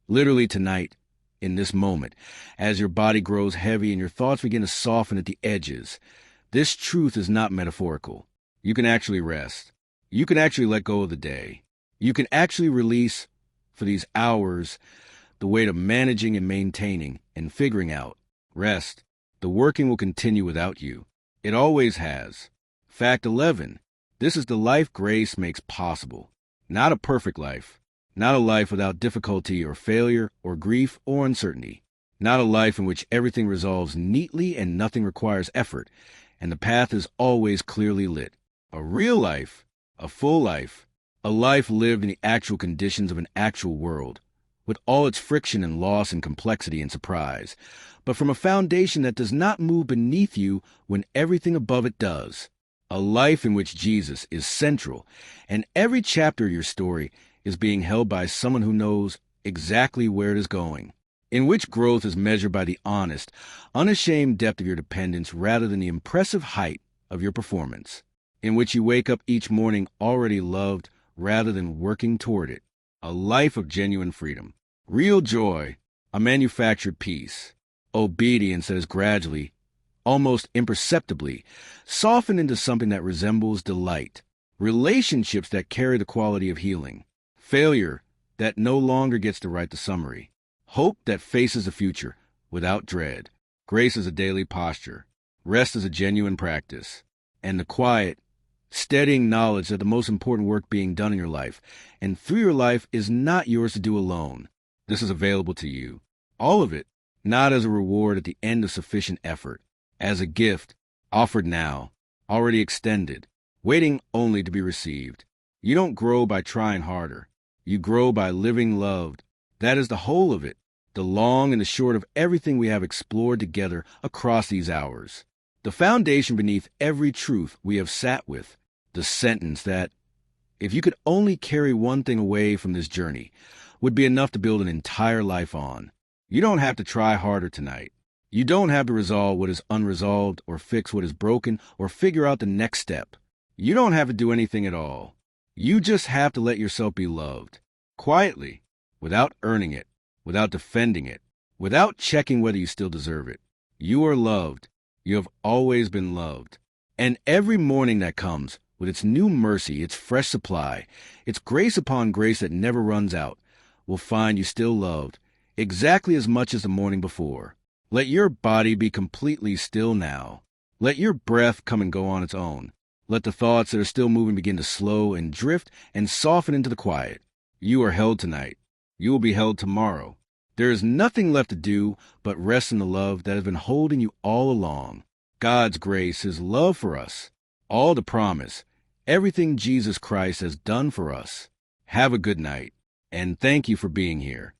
literally tonight, in this moment, as your body grows heavy and your thoughts begin to soften at the edges, this truth is not metaphorical. You can actually rest. You can actually let go of the day. You can actually release, for these hours, the weight of managing and maintaining and figuring out. Rest. The working will continue without you. It always has. Fact 11. This is the life grace makes possible. Not a perfect life. Not a life without difficulty or failure or grief or uncertainty. Not a life in which everything resolves neatly and nothing requires effort, and the path is always clearly lit. A real life, a full life, a life lived in the actual conditions of an actual world, with all its friction and loss and complexity and surprise, but from a foundation that does not move beneath you when everything above it does. A life in which Jesus is central, and every chapter of your story is being held by someone who knows exactly where it is going. In which growth is measured by the honest, unashamed depth of your dependence rather than the impressive height of your performance. In which you wake up each morning already loved rather than working toward it. A life of genuine freedom. Real joy, a manufactured peace. Obedience that is gradually, almost imperceptibly, softened into something that resembles delight. Relationships that carry the quality of healing. Failure that no longer gets to write the summary. Hope that faces the future without dread. Grace is a daily posture. Rest is a genuine practice. And the quiet, steadying knowledge that the most important work being done in your life and through your life is not yours to do alone. This is available to you. All of it, not as a reward at the end of sufficient effort, as a gift, offered now, already extended, waiting only to be received. You don't grow by trying harder. You grow by living loved. That is the whole of it, the long and the short of everything we have explored together across these hours. The foundation beneath every truth we have sat with, the sentence that, if you could only carry one thing away from this journey, would be enough to build an entire life on. You don't have to try harder tonight. You don't have to resolve what is unresolved or fix what is broken or figure out the next step. You don't have to do anything at all. You just have to let yourself be loved, quietly, without earning it, without defending it, without checking whether you still deserve it. You are loved. You have always been loved. And every morning that comes, with its new mercy, its fresh supply, its grace upon grace that never runs out, will find you still loved, exactly as much as the morning before. Let your body be completely still now. Let your breath come and go on its own. Let the thoughts that are still moving begin to slow and drift and soften into the quiet. You are held tonight. You will be held tomorrow. There is nothing left to do but rest in the love that has been holding you all along. God's grace, His love for us, all the promise, everything Jesus Christ has done for us. Have a good night, and thank you for being here.